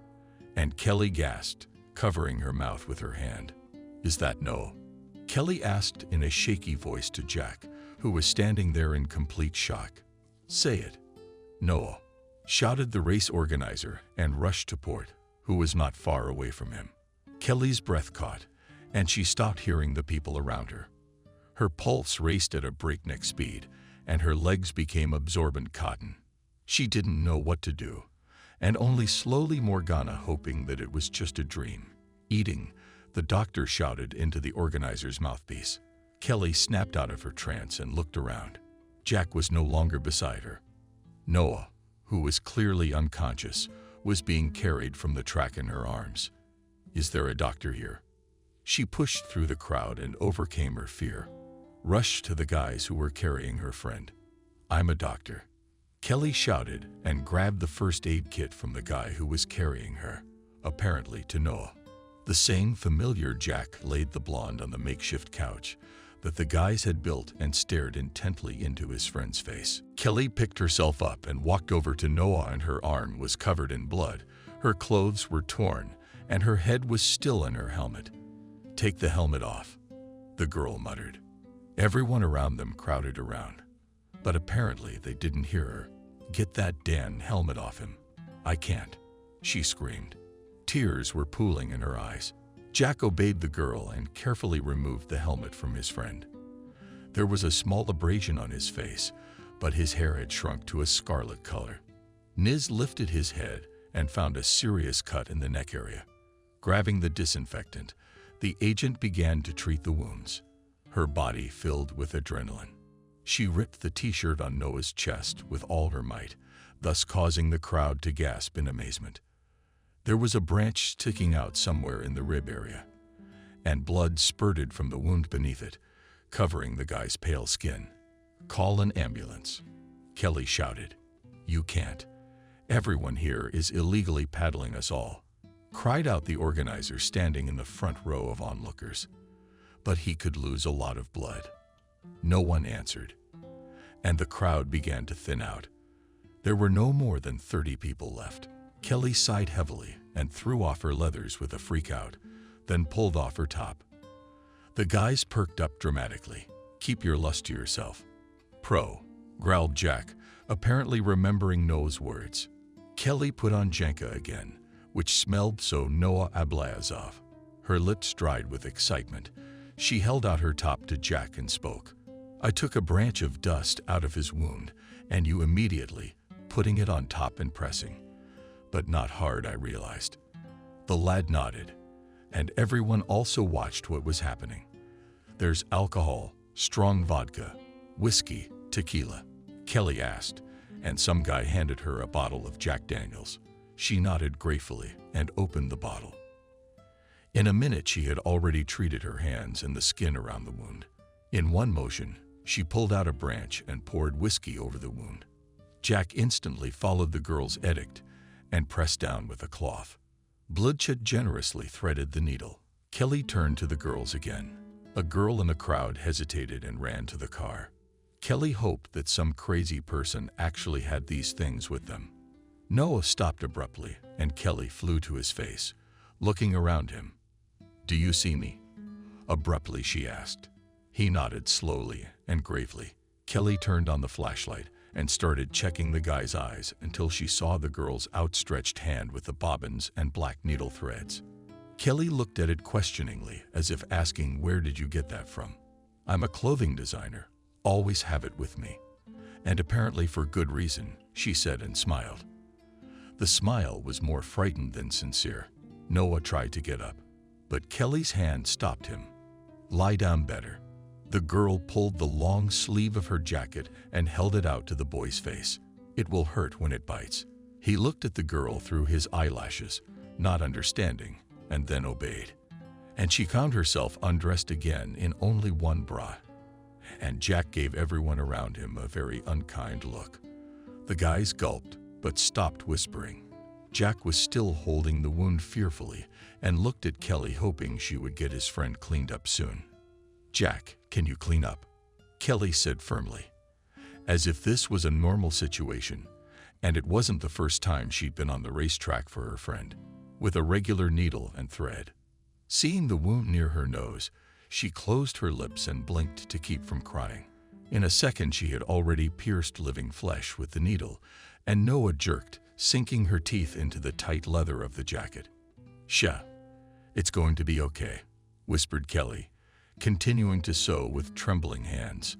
and Kelly gasped, covering her mouth with her hand. "Is that Noah?" Kelly asked in a shaky voice to Jack, who was standing there in complete shock. "Say it." "Noah," shouted the race organizer and rushed to Port, who was not far away from him. Kelly's breath caught, and she stopped hearing the people around her. Her pulse raced at a breakneck speed, and her legs became absorbent cotton. She didn't know what to do, and only slowly Morgana hoping that it was just a dream. "Eating," the doctor shouted into the organizer's mouthpiece. Kelly snapped out of her trance and looked around. Jack was no longer beside her. Noah, who was clearly unconscious, was being carried from the track in her arms. "Is there a doctor here?" She pushed through the crowd and overcame her fear, rushed to the guys who were carrying her friend. "I'm a doctor," Kelly shouted and grabbed the first aid kit from the guy who was carrying her, apparently to Noah. The same familiar Jack laid the blonde on the makeshift couch that the guys had built and stared intently into his friend's face. Kelly picked herself up and walked over to Noah, and her arm was covered in blood. Her clothes were torn, and her head was still in her helmet. "Take the helmet off," the girl muttered. Everyone around them crowded around, but apparently they didn't hear her. "Get that damn helmet off him." "I can't," she screamed. Tears were pooling in her eyes. Jack obeyed the girl and carefully removed the helmet from his friend. There was a small abrasion on his face, but his hair had shrunk to a scarlet color. Niz lifted his head and found a serious cut in the neck area. Grabbing the disinfectant, the agent began to treat the wounds, her body filled with adrenaline. She ripped the t-shirt on Noah's chest with all her might, thus causing the crowd to gasp in amazement. There was a branch sticking out somewhere in the rib area, and blood spurted from the wound beneath it, covering the guy's pale skin. "Call an ambulance," Kelly shouted. "You can't. Everyone here is illegally paddling us all," cried out the organizer standing in the front row of onlookers. but he could lose a lot of blood. No one answered, and the crowd began to thin out. There were no more than 30 people left. Kelly sighed heavily and threw off her leathers with a freak out, then pulled off her top. The guys perked up dramatically. "Keep your lust to yourself." "Pro," growled Jack, apparently remembering Noah's words. Kelly put on Jenka again, which smelled so Noah Ablyazov. Her lips dried with excitement. She held out her top to Jack and spoke. "I took a branch of dust out of his wound, and you immediately, putting it on top and pressing. But not hard, I realized." The lad nodded, and everyone also watched what was happening. "There's alcohol, strong vodka, whiskey, tequila?" Kelly asked, and some guy handed her a bottle of Jack Daniels. She nodded gratefully and opened the bottle. In a minute, she had already treated her hands and the skin around the wound. In one motion, she pulled out a branch and poured whiskey over the wound. Jack instantly followed the girl's edict and pressed down with a cloth. Bloodshed generously threaded the needle. Kelly turned to the girls again. A girl in the crowd hesitated and ran to the car. Kelly hoped that some crazy person actually had these things with them. Noah stopped abruptly, and Kelly flew to his face, looking around him. "Do you see me?" Abruptly, she asked. He nodded slowly and gravely. Kelly turned on the flashlight and started checking the guy's eyes until she saw the girl's outstretched hand with the bobbins and black needle threads. Kelly looked at it questioningly, as if asking, "Where did you get that from?" "I'm a clothing designer. Always have it with me. And apparently for good reason," she said and smiled. The smile was more frightened than sincere. Noah tried to get up, but Kelly's hand stopped him. "Lie down better." The girl pulled the long sleeve of her jacket and held it out to the boy's face. "It will hurt when it bites." He looked at the girl through his eyelashes, not understanding, and then obeyed. And she found herself undressed again in only one bra. And Jack gave everyone around him a very unkind look. The guys gulped, but stopped whispering. Jack was still holding the wound fearfully and looked at Kelly, hoping she would get his friend cleaned up soon. "Jack, can you clean up?" Kelly said firmly, as if this was a normal situation, and it wasn't the first time she'd been on the racetrack for her friend, with a regular needle and thread. Seeing the wound near her nose, she closed her lips and blinked to keep from crying. In a second, she had already pierced living flesh with the needle, and Noah jerked, sinking her teeth into the tight leather of the jacket. "Sha, it's going to be okay," whispered Kelly, continuing to sew with trembling hands.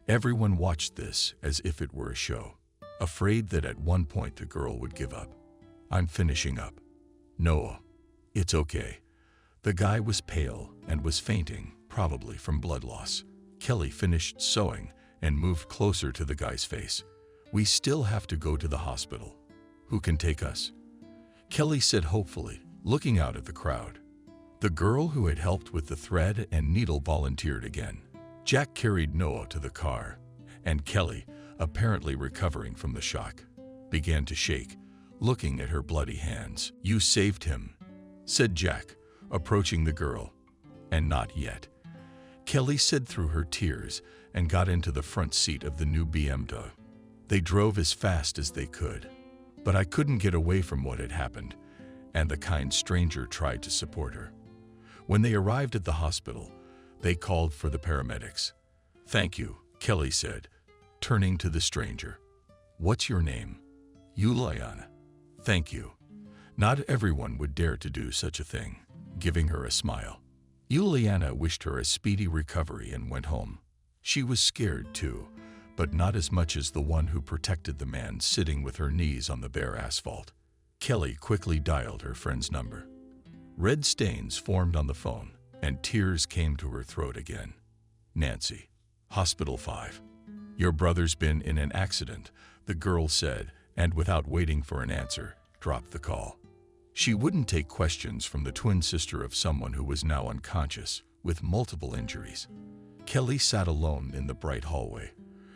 Everyone watched this as if it were a show, afraid that at one point the girl would give up. "I'm finishing up." "Noah, it's okay." The guy was pale and was fainting, probably from blood loss. Kelly finished sewing and moved closer to the guy's face. "We still have to go to the hospital. Who can take us?" Kelly said hopefully, looking out at the crowd. The girl who had helped with the thread and needle volunteered again. Jack carried Noah to the car, and Kelly, apparently recovering from the shock, began to shake, looking at her bloody hands. "You saved him," said Jack, approaching the girl. "And not yet," Kelly said through her tears, and got into the front seat of the new BMW. They drove as fast as they could, but I couldn't get away from what had happened, and the kind stranger tried to support her. When they arrived at the hospital, they called for the paramedics. "Thank you," Kelly said, turning to the stranger. "What's your name?" "Yuliana." "Thank you." Not everyone would dare to do such a thing, giving her a smile. Yuliana wished her a speedy recovery and went home. She was scared too, but not as much as the one who protected the man sitting with her knees on the bare asphalt. Kelly quickly dialed her friend's number. Red stains formed on the phone, and tears came to her throat again. "Nancy, Hospital 5. Your brother's been in an accident," the girl said, and without waiting for an answer, dropped the call. She wouldn't take questions from the twin sister of someone who was now unconscious, with multiple injuries. Kelly sat alone in the bright hallway,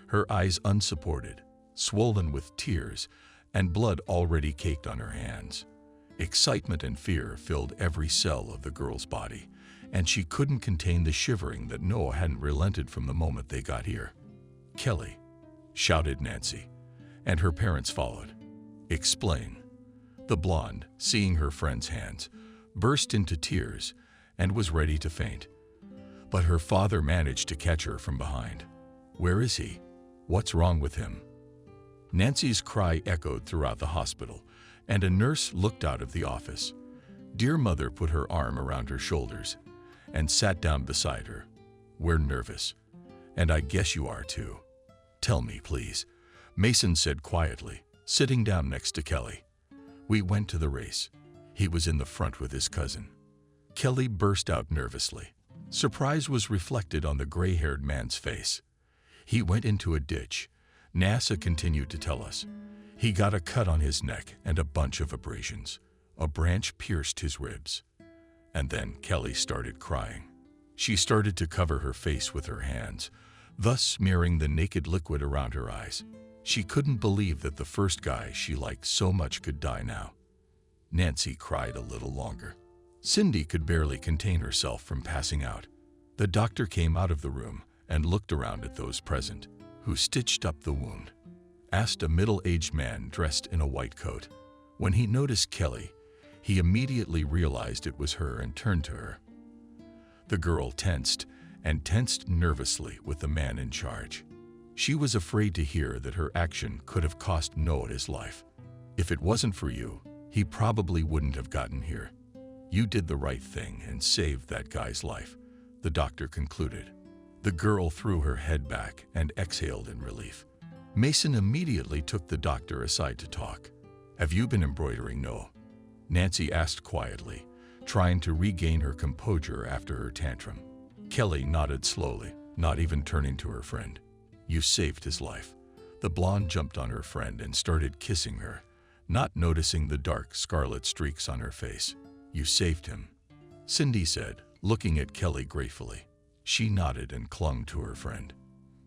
her eyes unsupported, swollen with tears, and blood already caked on her hands. Excitement and fear filled every cell of the girl's body, and she couldn't contain the shivering that Noah hadn't relented from the moment they got here. "Kelly," shouted Nancy, and her parents followed. "Explain." The blonde, seeing her friend's hands, burst into tears and was ready to faint. But her father managed to catch her from behind. "Where is he? What's wrong with him?" Nancy's cry echoed throughout the hospital, and a nurse looked out of the office. Dear Mother put her arm around her shoulders and sat down beside her. "We're nervous, and I guess you are too. Tell me, please," Mason said quietly, sitting down next to Kelly. "We went to the race. He was in the front with his cousin." Kelly burst out nervously. Surprise was reflected on the gray-haired man's face. "He went into a ditch," NASA continued to tell us. "He got a cut on his neck and a bunch of abrasions. A branch pierced his ribs." And then Kelly started crying. She started to cover her face with her hands, thus smearing the naked liquid around her eyes. She couldn't believe that the first guy she liked so much could die now. Nancy cried a little longer. Cindy could barely contain herself from passing out. The doctor came out of the room and looked around at those present. "Who stitched up the wound?" asked a middle-aged man dressed in a white coat. When he noticed Kelly, he immediately realized it was her and turned to her. The girl tensed nervously with the man in charge. She was afraid to hear that her action could have cost Noah his life. "If it wasn't for you, he probably wouldn't have gotten here. You did the right thing and saved that guy's life," the doctor concluded. The girl threw her head back and exhaled in relief. Mason immediately took the doctor aside to talk. "Have you been embroidering, Noah?" Nancy asked quietly, trying to regain her composure after her tantrum. Kelly nodded slowly, not even turning to her friend. "You saved his life." The blonde jumped on her friend and started kissing her, not noticing the dark scarlet streaks on her face. "You saved him," Cindy said, looking at Kelly gratefully. She nodded and clung to her friend.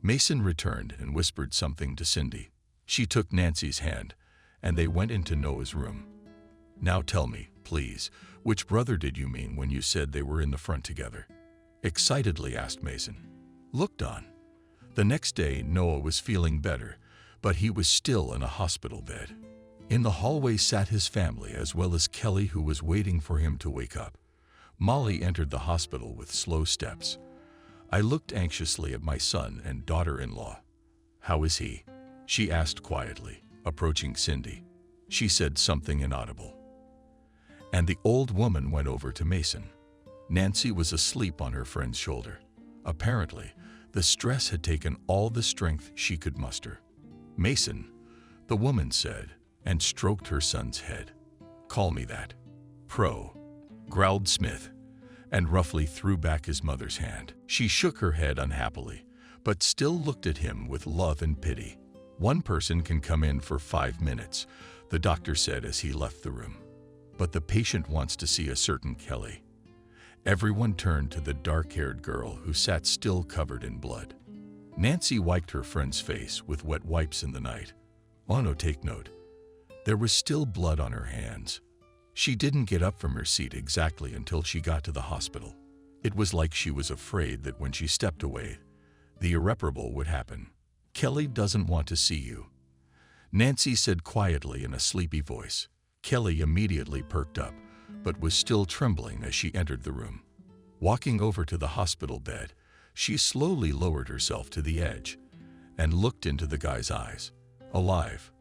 Mason returned and whispered something to Cindy. She took Nancy's hand, and they went into Noah's room. "Now tell me, please, which brother did you mean when you said they were in the front together?" excitedly asked Mason. Looked on. The next day, Noah was feeling better, but he was still in a hospital bed. In the hallway sat his family as well as Kelly, who was waiting for him to wake up. Molly entered the hospital with slow steps. I looked anxiously at my son and daughter-in-law. "How is he?" she asked quietly, approaching Cindy. She said something inaudible. And the old woman went over to Mason. Nancy was asleep on her friend's shoulder. Apparently, the stress had taken all the strength she could muster. "Mason," the woman said, and stroked her son's head. "Call me that." "Pro," growled Smith, and roughly threw back his mother's hand. She shook her head unhappily, but still looked at him with love and pity. "One person can come in for 5 minutes, the doctor said as he left the room. "But the patient wants to see a certain Kelly." Everyone turned to the dark-haired girl who sat still covered in blood. Nancy wiped her friend's face with wet wipes in the night. "Oh no, take note." There was still blood on her hands. She didn't get up from her seat exactly until she got to the hospital. It was like she was afraid that when she stepped away, the irreparable would happen. "Kelly doesn't want to see you," Nancy said quietly in a sleepy voice. Kelly immediately perked up, but was still trembling as she entered the room. Walking over to the hospital bed, she slowly lowered herself to the edge and looked into the guy's eyes. "Alive."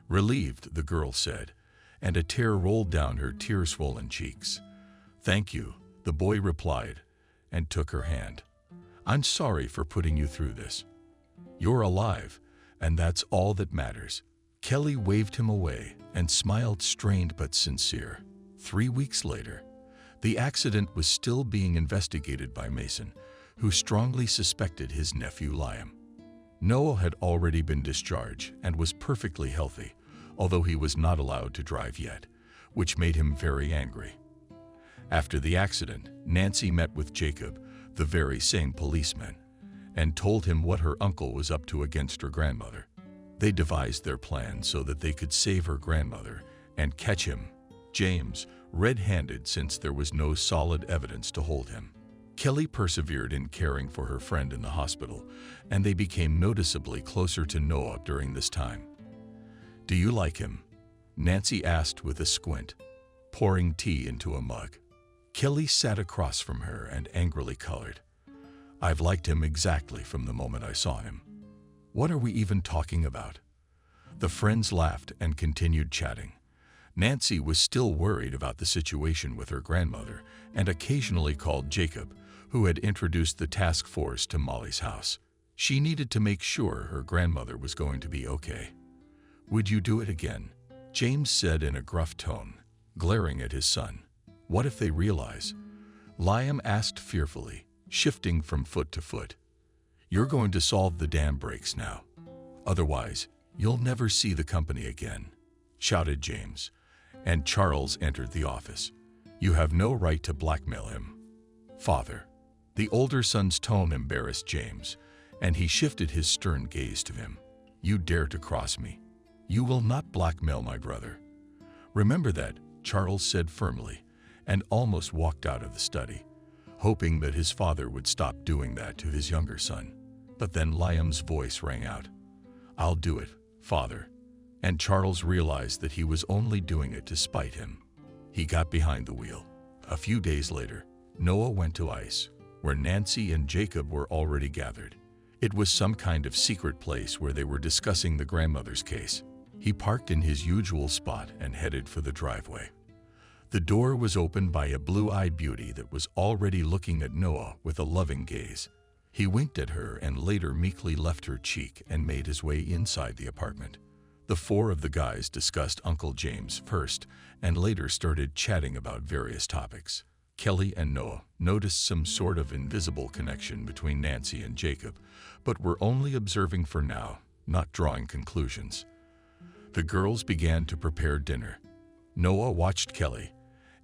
"Relieved," the girl said, and a tear rolled down her tear-swollen cheeks. "Thank you," the boy replied, and took her hand. "I'm sorry for putting you through this. You're alive, and that's all that matters." Kelly waved him away and smiled, strained but sincere. 3 weeks later, the accident was still being investigated by Mason, who strongly suspected his nephew Liam. Noah had already been discharged and was perfectly healthy, although he was not allowed to drive yet, which made him very angry. After the accident, Nancy met with Jacob, the very same policeman, and told him what her uncle was up to against her grandmother. They devised their plan so that they could save her grandmother and catch him. James, red-handed since there was no solid evidence to hold him. Kelly persevered in caring for her friend in the hospital, and they became noticeably closer to Noah during this time. "Do you like him?" Nancy asked with a squint, pouring tea into a mug. Kelly sat across from her and angrily colored. "I've liked him exactly from the moment I saw him. What are we even talking about?" The friends laughed and continued chatting. Nancy was still worried about the situation with her grandmother and occasionally called Jacob, who had introduced the task force to Molly's house. She needed to make sure her grandmother was going to be okay. "Would you do it again?" James said in a gruff tone, glaring at his son. "What if they realize?" Liam asked fearfully, shifting from foot to foot. "You're going to solve the dam breaks now. Otherwise, you'll never see the company again," shouted James, and Charles entered the office. "You have no right to blackmail him." "Father." The older son's tone embarrassed James, and he shifted his stern gaze to him. "You dare to cross me. You will not blackmail my brother. Remember that," Charles said firmly, and almost walked out of the study, hoping that his father would stop doing that to his younger son. But then Liam's voice rang out. "I'll do it, Father." And Charles realized that he was only doing it to spite him. He got behind the wheel. A few days later, Noah went to ICE, where Nancy and Jacob were already gathered. It was some kind of secret place where they were discussing the grandmother's case. He parked in his usual spot and headed for the driveway. The door was opened by a blue-eyed beauty that was already looking at Noah with a loving gaze. He winked at her and later meekly left her cheek and made his way inside the apartment. The four of the guys discussed Uncle James first and later started chatting about various topics. Kelly and Noah noticed some sort of invisible connection between Nancy and Jacob, but were only observing for now, not drawing conclusions. The girls began to prepare dinner. Noah watched Kelly,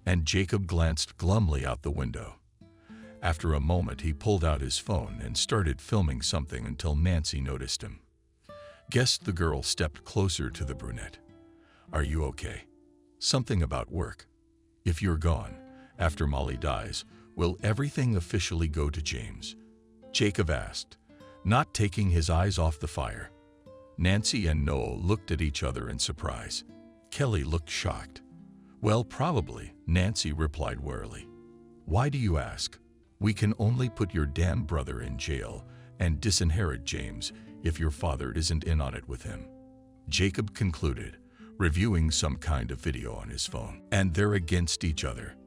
and Jacob glanced glumly out the window. After a moment, he pulled out his phone and started filming something until Nancy noticed him. Guessed the girl stepped closer to the brunette. "Are you okay? Something about work? If you're gone, after Molly dies, will everything officially go to James?" Jacob asked, not taking his eyes off the fire. Nancy and Noah looked at each other in surprise. Kelly looked shocked. "Well, probably," Nancy replied warily. "Why do you ask? We can only put your damn brother in jail and disinherit James if your father isn't in on it with him," Jacob concluded, reviewing some kind of video on his phone. "And they're against each other.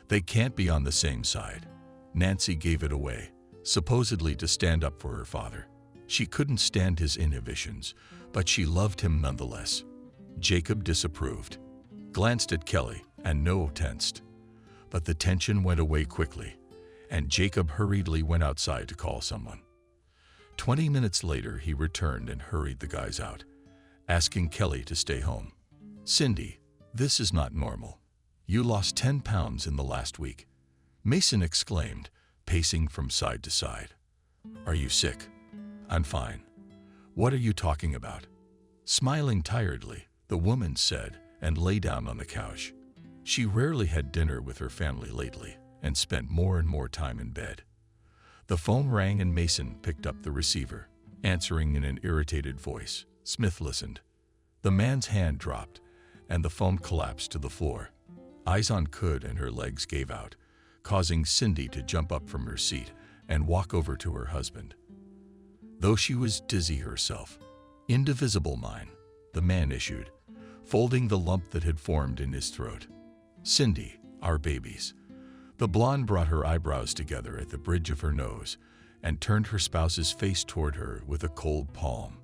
They can't be on the same side." Nancy gave it away, supposedly to stand up for her father. She couldn't stand his inhibitions, but she loved him nonetheless. Jacob disapproved, glanced at Kelly, and Noah tensed. But the tension went away quickly, and Jacob hurriedly went outside to call someone. 20 minutes later, he returned and hurried the guys out, asking Kelly to stay home. "Cindy, this is not normal. You lost 10 pounds in the last week," Mason exclaimed, pacing from side to side. "Are you sick?" "I'm fine." "What are you talking about?" Smiling tiredly, the woman said, and lay down on the couch. She rarely had dinner with her family lately and spent more and more time in bed. The phone rang and Mason picked up the receiver, answering in an irritated voice. Smith listened. The man's hand dropped, and the phone collapsed to the floor. Eyes on Kud and her legs gave out, causing Cindy to jump up from her seat and walk over to her husband. Though she was dizzy herself, "Indivisible mine," the man issued, folding the lump that had formed in his throat. "Cindy, our babies." The blonde brought her eyebrows together at the bridge of her nose and turned her spouse's face toward her with a cold palm.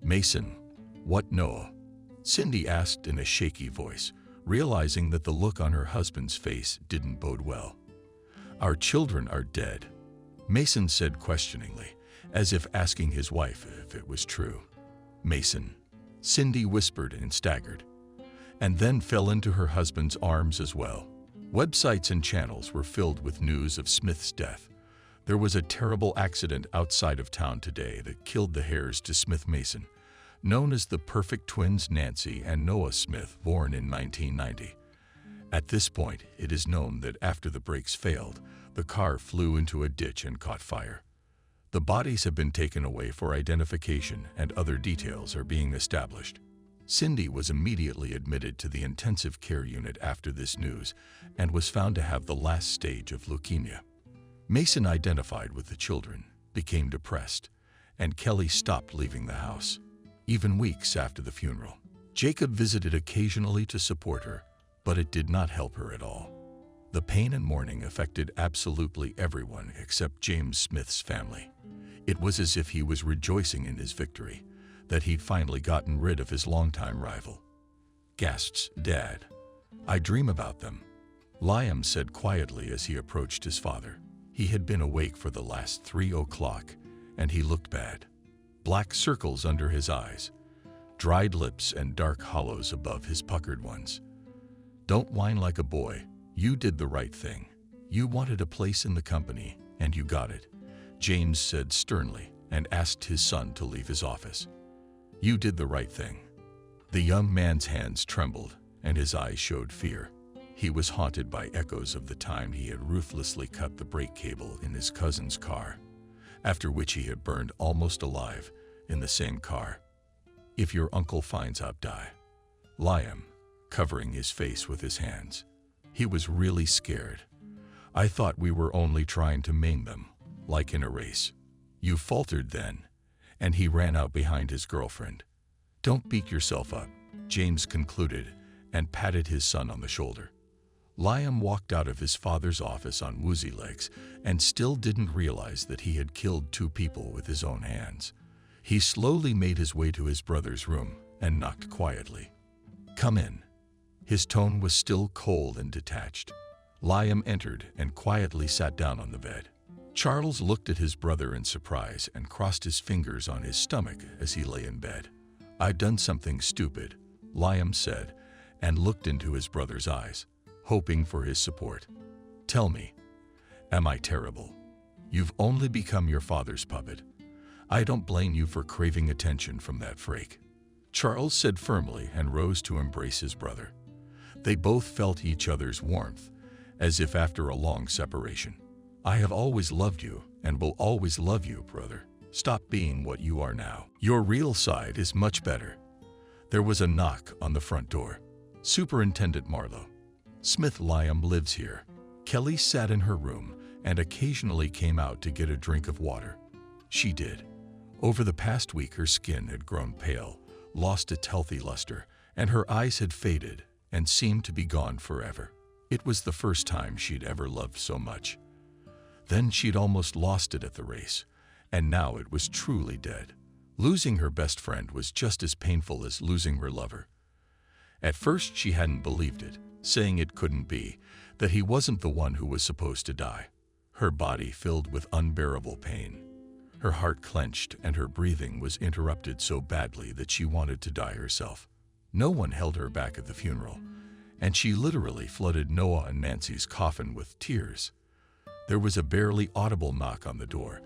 "Mason, what Noah?" Cindy asked in a shaky voice, realizing that the look on her husband's face didn't bode well. "Our children are dead," Mason said questioningly, as if asking his wife if it was true. "Mason," Cindy whispered and staggered, and then fell into her husband's arms as well. Websites and channels were filled with news of Smith's death. There was a terrible accident outside of town today that killed the heirs to Smith Mason, known as the perfect twins Nancy and Noah Smith, born in 1990. At this point, it is known that after the brakes failed, the car flew into a ditch and caught fire. The bodies have been taken away for identification and other details are being established. Cindy was immediately admitted to the intensive care unit after this news and was found to have the last stage of leukemia. Mason, identified with the children, became depressed, and Kelly stopped leaving the house. Even weeks after the funeral, Jacob visited occasionally to support her, but it did not help her at all. The pain and mourning affected absolutely everyone except James Smith's family. It was as if he was rejoicing in his victory, that he'd finally gotten rid of his longtime rival. Gasps, "Dad, I dream about them," Liam said quietly as he approached his father. He had been awake for the last 3 o'clock, and he looked bad. Black circles under his eyes, dried lips and dark hollows above his puckered ones. "Don't whine like a boy. You did the right thing. You wanted a place in the company, and you got it," James said sternly and asked his son to leave his office. "You did the right thing." The young man's hands trembled and his eyes showed fear. He was haunted by echoes of the time he had ruthlessly cut the brake cable in his cousin's car, after which he had burned almost alive in the same car. "If your uncle finds out, die." Liam, covering his face with his hands. He was really scared. "I thought we were only trying to maim them, like in a race." "You faltered then," and he ran out behind his girlfriend. "Don't beat yourself up," James concluded and patted his son on the shoulder. Liam walked out of his father's office on woozy legs and still didn't realize that he had killed 2 people with his own hands. He slowly made his way to his brother's room and knocked quietly. "Come in." His tone was still cold and detached. Liam entered and quietly sat down on the bed. Charles looked at his brother in surprise and crossed his fingers on his stomach as he lay in bed. "I've done something stupid," Liam said, and looked into his brother's eyes, hoping for his support. "Tell me, am I terrible? You've only become your father's puppet. I don't blame you for craving attention from that freak," Charles said firmly and rose to embrace his brother. They both felt each other's warmth, as if after a long separation. "I have always loved you and will always love you, brother. Stop being what you are now. Your real side is much better." There was a knock on the front door. "Superintendent Marlowe." "Smith Liam lives here." Kelly sat in her room and occasionally came out to get a drink of water. She did. Over the past week, her skin had grown pale, lost its healthy luster, and her eyes had faded and seemed to be gone forever. It was the first time she'd ever loved so much. Then she'd almost lost it at the race, and now it was truly dead. Losing her best friend was just as painful as losing her lover. At first she hadn't believed it, saying it couldn't be, that he wasn't the one who was supposed to die. Her body filled with unbearable pain. Her heart clenched and her breathing was interrupted so badly that she wanted to die herself. No one held her back at the funeral, and she literally flooded Noah and Nancy's coffin with tears. There was a barely audible knock on the door,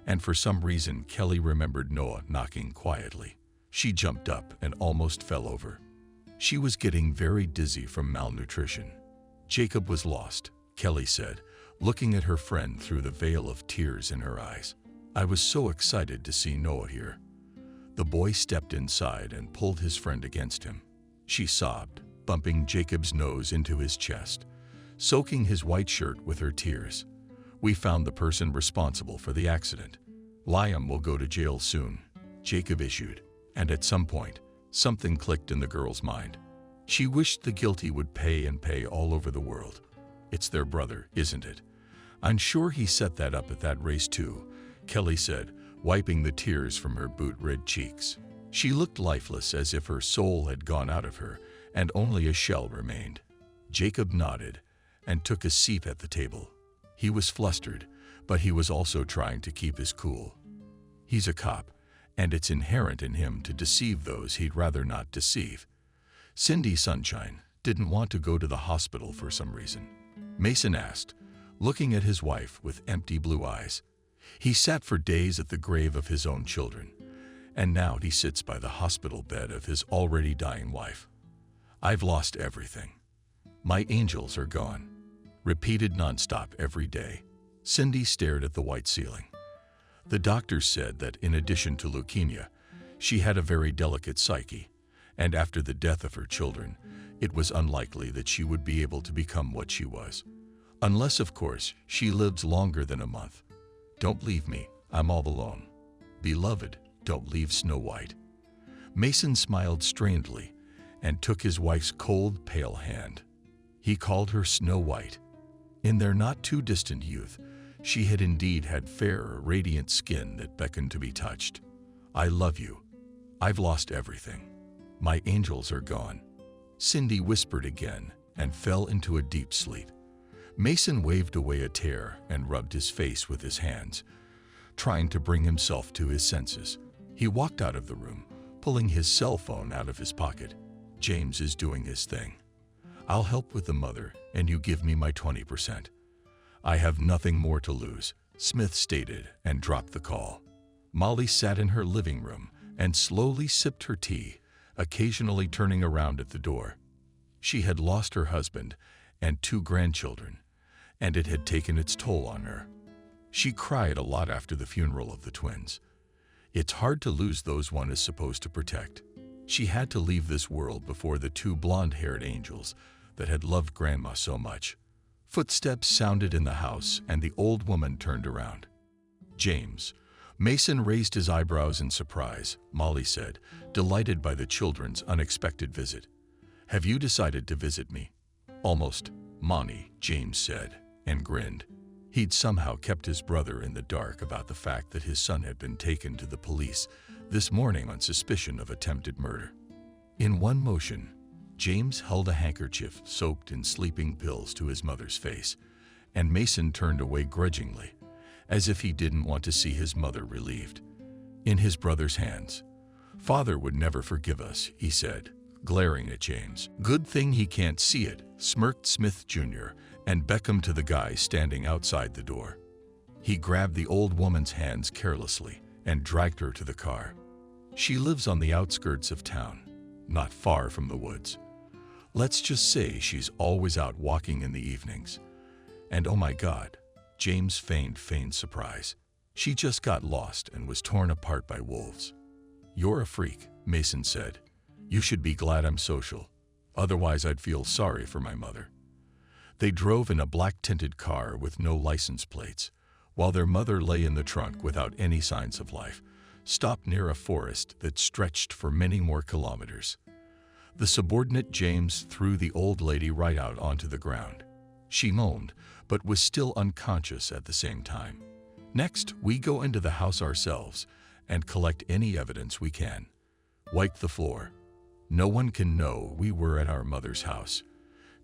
and for some reason Kelly remembered Noah knocking quietly. She jumped up and almost fell over. She was getting very dizzy from malnutrition. "Jacob was lost," Kelly said, looking at her friend through the veil of tears in her eyes. "I was so excited to see Noah here." The boy stepped inside and pulled his friend against him. She sobbed, bumping Jacob's nose into his chest, soaking his white shirt with her tears. "We found the person responsible for the accident. Liam will go to jail soon," Jacob issued, and at some point, something clicked in the girl's mind. She wished the guilty would pay and pay all over the world. "It's their brother, isn't it? I'm sure he set that up at that race too," Kelly said, wiping the tears from her boot-red cheeks. She looked lifeless, as if her soul had gone out of her and only a shell remained. Jacob nodded and took a seat at the table. He was flustered, but he was also trying to keep his cool. He's a cop, and it's inherent in him to deceive those he'd rather not deceive. Cindy Sunshine didn't want to go to the hospital for some reason, Mason asked, looking at his wife with empty blue eyes. He sat for days at the grave of his own children, and now he sits by the hospital bed of his already dying wife. "I've lost everything." My angels are gone. Repeated nonstop every day. Cindy stared at the white ceiling. The doctors said that in addition to leukemia, she had a very delicate psyche, and after the death of her children, it was unlikely that she would be able to become what she was. Unless, of course, she lives longer than a month. Don't leave me, I'm all alone. Beloved, don't leave Snow White. Mason smiled strangely and took his wife's cold, pale hand. He called her Snow White. In their not-too-distant youth, she had indeed had fair, radiant skin that beckoned to be touched. I love you. I've lost everything. My angels are gone. Cindy whispered again and fell into a deep sleep. Mason waved away a tear and rubbed his face with his hands, trying to bring himself to his senses. He walked out of the room, pulling his cell phone out of his pocket. James is doing his thing. I'll help with the mother, and you give me my 20%. I have nothing more to lose, Smith stated and dropped the call. Molly sat in her living room and slowly sipped her tea, occasionally turning around at the door. She had lost her husband and 2 grandchildren, and it had taken its toll on her. She cried a lot after the funeral of the twins. It's hard to lose those one is supposed to protect. She had to leave this world before the 2 blonde-haired angels that had loved Grandma so much. Footsteps sounded in the house, and the old woman turned around. James. Mason raised his eyebrows in surprise, Molly said, delighted by the children's unexpected visit. Have you decided to visit me? Almost, Monty, James said, and grinned. He'd somehow kept his brother in the dark about the fact that his son had been taken to the police this morning on suspicion of attempted murder. In one motion, James held a handkerchief soaked in sleeping pills to his mother's face, and Mason turned away grudgingly, as if he didn't want to see his mother relieved. In his brother's hands, Father would never forgive us, he said, glaring at James. Good thing he can't see it, smirked Smith Jr. and beckoned to the guy standing outside the door. He grabbed the old woman's hands carelessly and dragged her to the car. She lives on the outskirts of town, not far from the woods. Let's just say she's always out walking in the evenings. And oh my God, James feigned surprise. She just got lost and was torn apart by wolves. You're a freak, Mason said. You should be glad I'm social. Otherwise I'd feel sorry for my mother. They drove in a black-tinted car with no license plates, while their mother lay in the trunk without any signs of life, stopped near a forest that stretched for many more kilometers. The subordinate James threw the old lady right out onto the ground. She moaned, but was still unconscious at the same time. Next, we go into the house ourselves and collect any evidence we can. Wipe the floor. No one can know we were at our mother's house,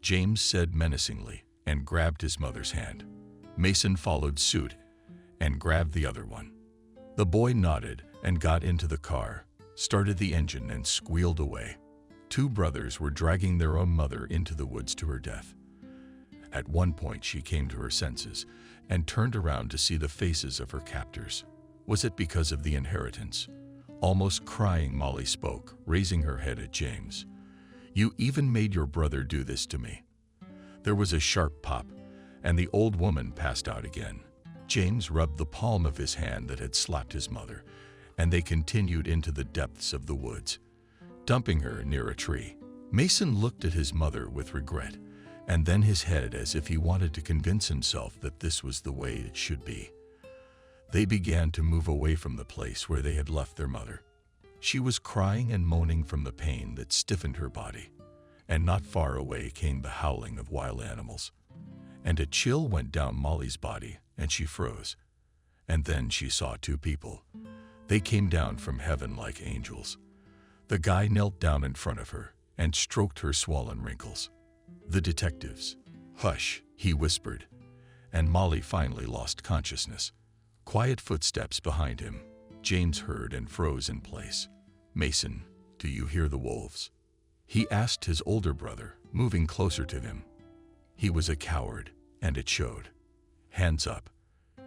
James said menacingly and grabbed his mother's hand. Mason followed suit and grabbed the other one. The boy nodded and got into the car, started the engine and squealed away. 2 brothers were dragging their own mother into the woods to her death. At one point she came to her senses and turned around to see the faces of her captors. Was it because of the inheritance? Almost crying, Molly spoke, raising her head at James. You even made your brother do this to me. There was a sharp pop, and the old woman passed out again. James rubbed the palm of his hand that had slapped his mother, and they continued into the depths of the woods, dumping her near a tree. Mason looked at his mother with regret, and then his head as if he wanted to convince himself that this was the way it should be. They began to move away from the place where they had left their mother. She was crying and moaning from the pain that stiffened her body, and not far away came the howling of wild animals. And a chill went down Molly's body, and she froze. And then she saw 2 people. They came down from heaven like angels. The guy knelt down in front of her and stroked her swollen wrinkles. The detectives. Hush, he whispered, and Molly finally lost consciousness. Quiet footsteps behind him. James heard and froze in place. Mason, do you hear the wolves? He asked his older brother, moving closer to him. He was a coward, and it showed. Hands up.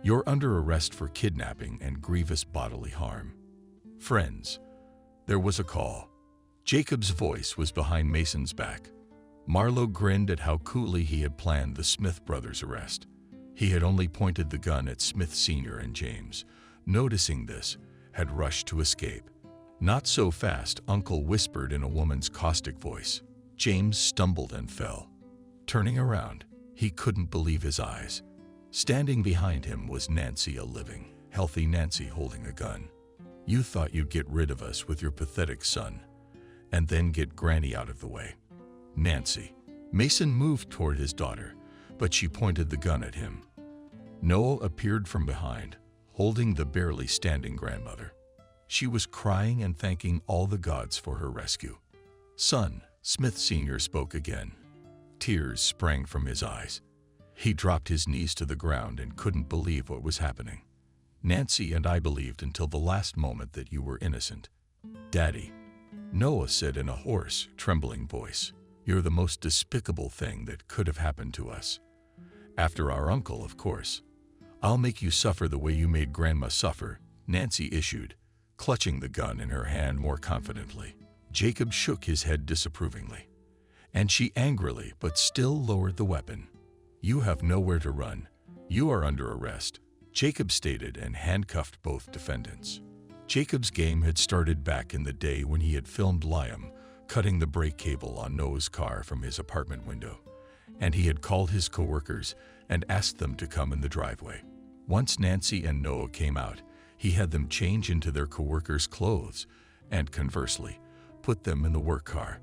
You're under arrest for kidnapping and grievous bodily harm. Friends. There was a call. Jacob's voice was behind Mason's back. Marlowe grinned at how coolly he had planned the Smith brothers' arrest. He had only pointed the gun at Smith Sr. and James, noticing this, had rushed to escape. "Not so fast," Uncle whispered in a woman's caustic voice. James stumbled and fell. Turning around, he couldn't believe his eyes. Standing behind him was Nancy, a living, healthy Nancy holding a gun. "You thought you'd get rid of us with your pathetic son, and then get Granny out of the way." Nancy. Mason moved toward his daughter, but she pointed the gun at him. Noah appeared from behind, holding the barely standing grandmother. She was crying and thanking all the gods for her rescue. "Son," Smith Sr. spoke again. Tears sprang from his eyes. He dropped his knees to the ground and couldn't believe what was happening. "Nancy and I believed until the last moment that you were innocent." "Daddy," Noah said in a hoarse, trembling voice, "you're the most despicable thing that could have happened to us. After our uncle, of course. I'll make you suffer the way you made Grandma suffer," Nancy issued, clutching the gun in her hand more confidently. Jacob shook his head disapprovingly, and she angrily but still lowered the weapon. "You have nowhere to run. You are under arrest," Jacob stated and handcuffed both defendants. Jacob's game had started back in the day when he had filmed Liam cutting the brake cable on Noah's car from his apartment window, and he had called his coworkers and asked them to come in the driveway. Once Nancy and Noah came out, he had them change into their coworkers' clothes and, conversely, put them in the work car.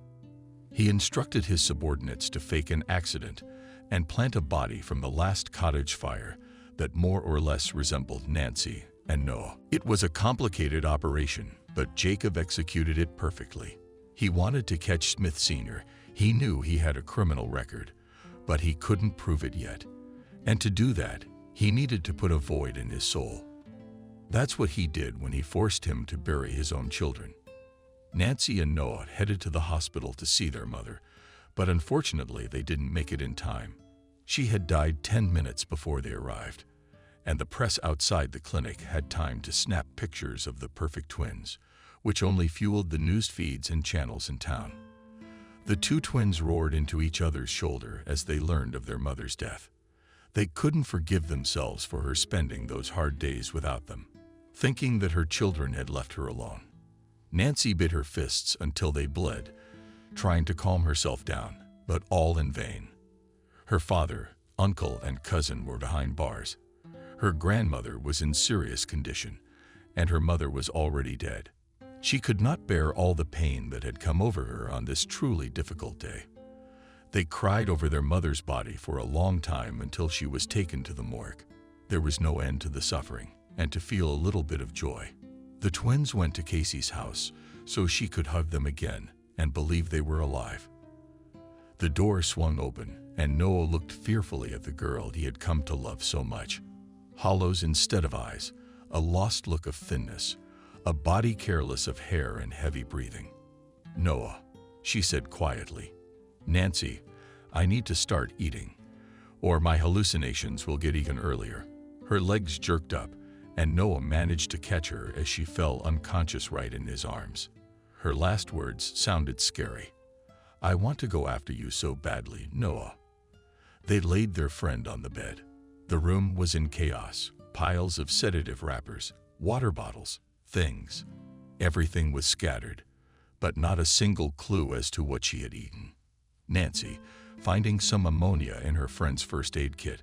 He instructed his subordinates to fake an accident and plant a body from the last cottage fire that more or less resembled Nancy and Noah. It was a complicated operation, but Jacob executed it perfectly. He wanted to catch Smith Sr. He knew he had a criminal record, but he couldn't prove it yet. And to do that, he needed to put a void in his soul. That's what he did when he forced him to bury his own children. Nancy and Noah headed to the hospital to see their mother, but unfortunately they didn't make it in time. She had died 10 minutes before they arrived, and the press outside the clinic had time to snap pictures of the perfect twins, which only fueled the news feeds and channels in town. The two twins roared into each other's shoulder as they learned of their mother's death. They couldn't forgive themselves for her spending those hard days without them, thinking that her children had left her alone. Nancy bit her fists until they bled, trying to calm herself down, but all in vain. Her father, uncle, and cousin were behind bars. Her grandmother was in serious condition, and her mother was already dead. She could not bear all the pain that had come over her on this truly difficult day. They cried over their mother's body for a long time until she was taken to the morgue. There was no end to the suffering, and to feel a little bit of joy, the twins went to Casey's house so she could hug them again and believe they were alive. The door swung open, and Noah looked fearfully at the girl he had come to love so much. Hollows instead of eyes, a lost look of thinness, a body careless of hair and heavy breathing. "Noah," she said quietly. "Nancy, I need to start eating, or my hallucinations will get even earlier." Her legs jerked up, and Noah managed to catch her as she fell unconscious right in his arms. Her last words sounded scary. "I want to go after you so badly, Noah." They laid their friend on the bed. The room was in chaos, piles of sedative wrappers, water bottles, things. Everything was scattered, but not a single clue as to what she had eaten. Nancy, finding some ammonia in her friend's first aid kit,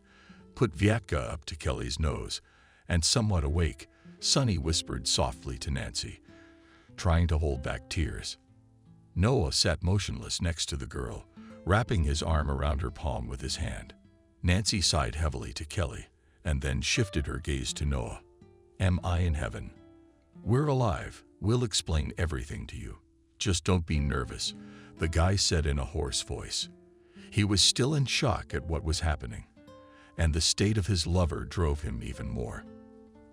put Vyatka up to Kelly's nose, and somewhat awake, Sonny whispered softly to Nancy, trying to hold back tears. Noah sat motionless next to the girl, wrapping his arm around her palm with his hand. Nancy sighed heavily to Kelly, and then shifted her gaze to Noah. "Am I in heaven?" "We're alive. We'll explain everything to you. Just don't be nervous," the guy said in a hoarse voice. He was still in shock at what was happening, and the state of his lover drove him even more.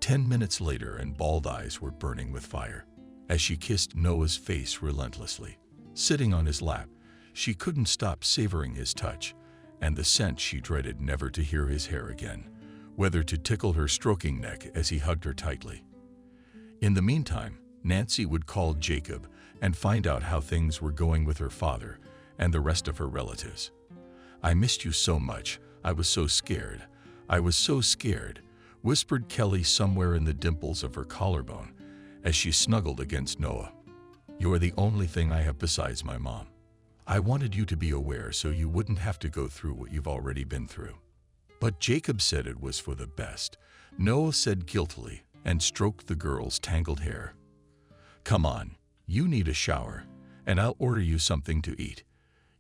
10 minutes later, and Bald Eyes were burning with fire. As she kissed Noah's face relentlessly, sitting on his lap, she couldn't stop savoring his touch and the scent she dreaded never to hear his hair again, whether to tickle her stroking neck as he hugged her tightly. In the meantime, Nancy would call Jacob and find out how things were going with her father and the rest of her relatives. "I missed you so much. I was so scared. I was so scared," whispered Kelly somewhere in the dimples of her collarbone as she snuggled against Noah. "You are the only thing I have besides my mom. I wanted you to be aware so you wouldn't have to go through what you've already been through." But Jacob said it was for the best, Noah said guiltily and stroked the girl's tangled hair. "Come on, you need a shower, and I'll order you something to eat.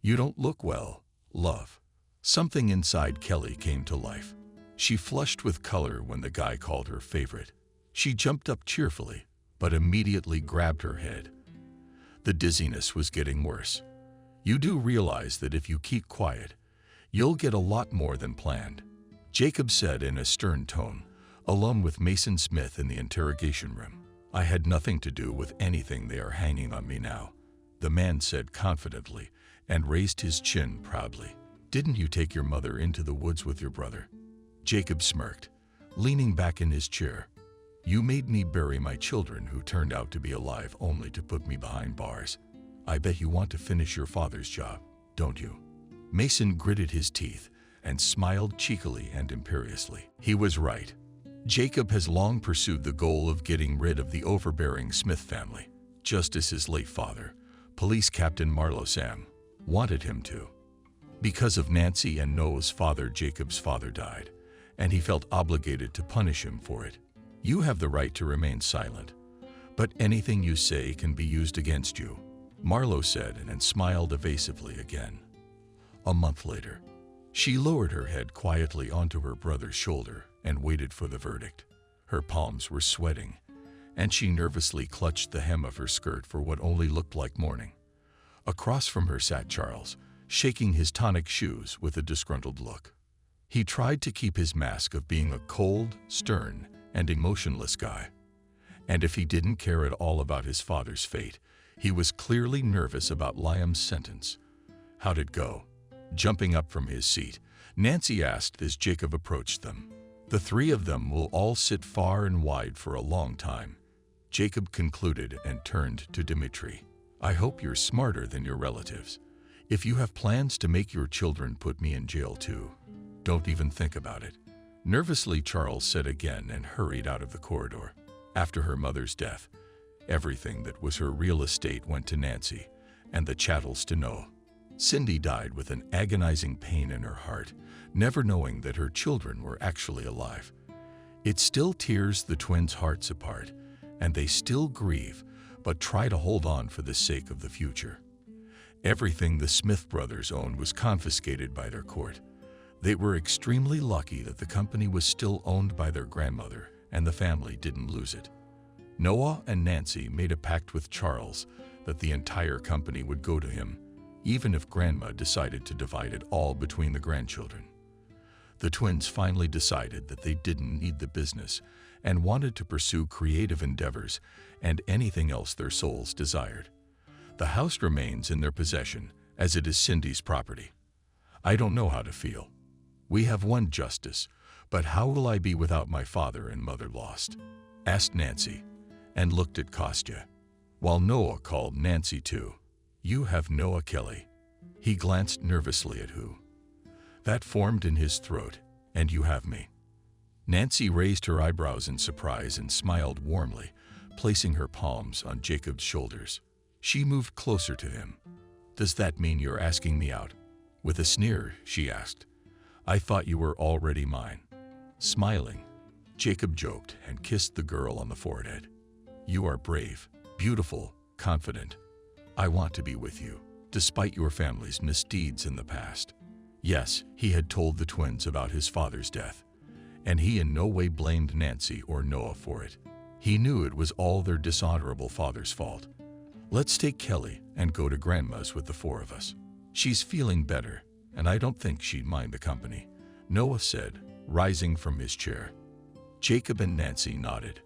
You don't look well, love." Something inside Kelly came to life. She flushed with color when the guy called her favorite. She jumped up cheerfully, but immediately grabbed her head. The dizziness was getting worse. "You do realize that if you keep quiet, you'll get a lot more than planned," Jacob said in a stern tone, alone with Mason Smith in the interrogation room. "I had nothing to do with anything they are hanging on me now," the man said confidently and raised his chin proudly. "Didn't you take your mother into the woods with your brother?" Jacob smirked, leaning back in his chair. "You made me bury my children who turned out to be alive only to put me behind bars. I bet you want to finish your father's job, don't you?" Mason gritted his teeth and smiled cheekily and imperiously. He was right. Jacob has long pursued the goal of getting rid of the overbearing Smith family, just as his late father, Police Captain Marlo Sam, wanted him to. Because of Nancy and Noah's father, Jacob's father died, and he felt obligated to punish him for it. "You have the right to remain silent, but anything you say can be used against you," Marlo said and smiled evasively again. A month later, she lowered her head quietly onto her brother's shoulder and waited for the verdict. Her palms were sweating, and she nervously clutched the hem of her skirt for what only looked like morning. Across from her sat Charles, shaking his tonic shoes with a disgruntled look. He tried to keep his mask of being a cold, stern, and emotionless guy. And if he didn't care at all about his father's fate, he was clearly nervous about Liam's sentence. "How'd it go?" Jumping up from his seat, Nancy asked as Jacob approached them. "The three of them will all sit far and wide for a long time," Jacob concluded and turned to Dimitri. "I hope you're smarter than your relatives. If you have plans to make your children put me in jail too, don't even think about it," nervously Charles said again and hurried out of the corridor. After her mother's death, everything that was her real estate went to Nancy, and the chattels to Noah. Cindy died with an agonizing pain in her heart, never knowing that her children were actually alive. It still tears the twins' hearts apart, and they still grieve, but try to hold on for the sake of the future. Everything the Smith brothers owned was confiscated by their court. They were extremely lucky that the company was still owned by their grandmother, and the family didn't lose it. Noah and Nancy made a pact with Charles that the entire company would go to him, even if Grandma decided to divide it all between the grandchildren. The twins finally decided that they didn't need the business and wanted to pursue creative endeavors and anything else their souls desired. The house remains in their possession, as it is Cindy's property. "I don't know how to feel. We have won justice, but how will I be without my father and mother lost?" asked Nancy, and looked at Kostya, while Noah called Nancy too. "You have Noah Kelly." He glanced nervously at who. That formed in his throat, "And you have me." Nancy raised her eyebrows in surprise and smiled warmly, placing her palms on Jacob's shoulders. She moved closer to him. "Does that mean you're asking me out?" With a sneer, she asked. "I thought you were already mine." Smiling, Jacob joked and kissed the girl on the forehead. "You are brave, beautiful, confident. I want to be with you, despite your family's misdeeds in the past." Yes, he had told the twins about his father's death, and he in no way blamed Nancy or Noah for it. He knew it was all their dishonorable father's fault. "Let's take Kelly and go to Grandma's with the four of us. She's feeling better, and I don't think she'd mind the company," Noah said, rising from his chair. Jacob and Nancy nodded.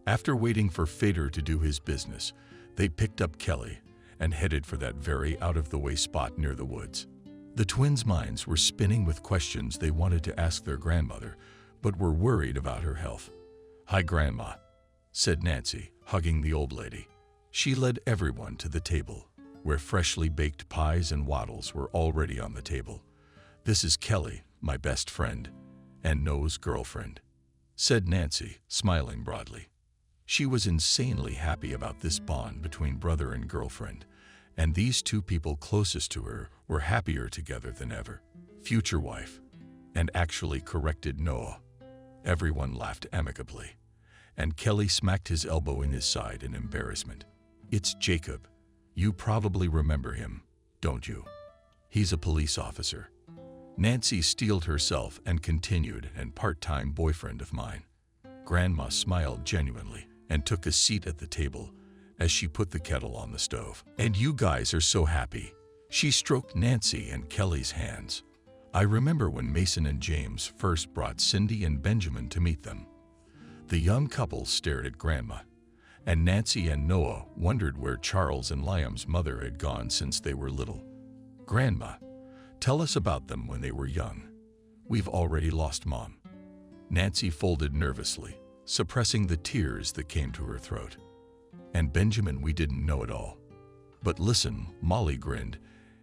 After waiting for Fader to do his business, they picked up Kelly and headed for that very out-of-the-way spot near the woods. The twins' minds were spinning with questions they wanted to ask their grandmother, but were worried about her health. "Hi, Grandma," said Nancy, hugging the old lady. She led everyone to the table. where freshly baked pies and waddles were already on the table. "This is Kelly, my best friend, and Noah's girlfriend," said Nancy, smiling broadly. She was insanely happy about this bond between brother and girlfriend, and these two people closest to her were happier together than ever. "Future wife," and actually corrected Noah. Everyone laughed amicably, and Kelly smacked his elbow in his side in embarrassment. "It's Jacob. You probably remember him, don't you? He's a police officer." Nancy steeled herself and continued, "And part-time boyfriend of mine." Grandma smiled genuinely and took a seat at the table as she put the kettle on the stove. "And you guys are so happy." She stroked Nancy and Kelly's hands. "I remember when Mason and James first brought Cindy and Benjamin to meet them." The young couple stared at Grandma, and Nancy and Noah wondered where Charles and Liam's mother had gone since they were little. "Grandma, tell us about them when they were young. We've already lost Mom." Nancy folded nervously, suppressing the tears that came to her throat. "And Benjamin, we didn't know at all. But listen," Molly grinned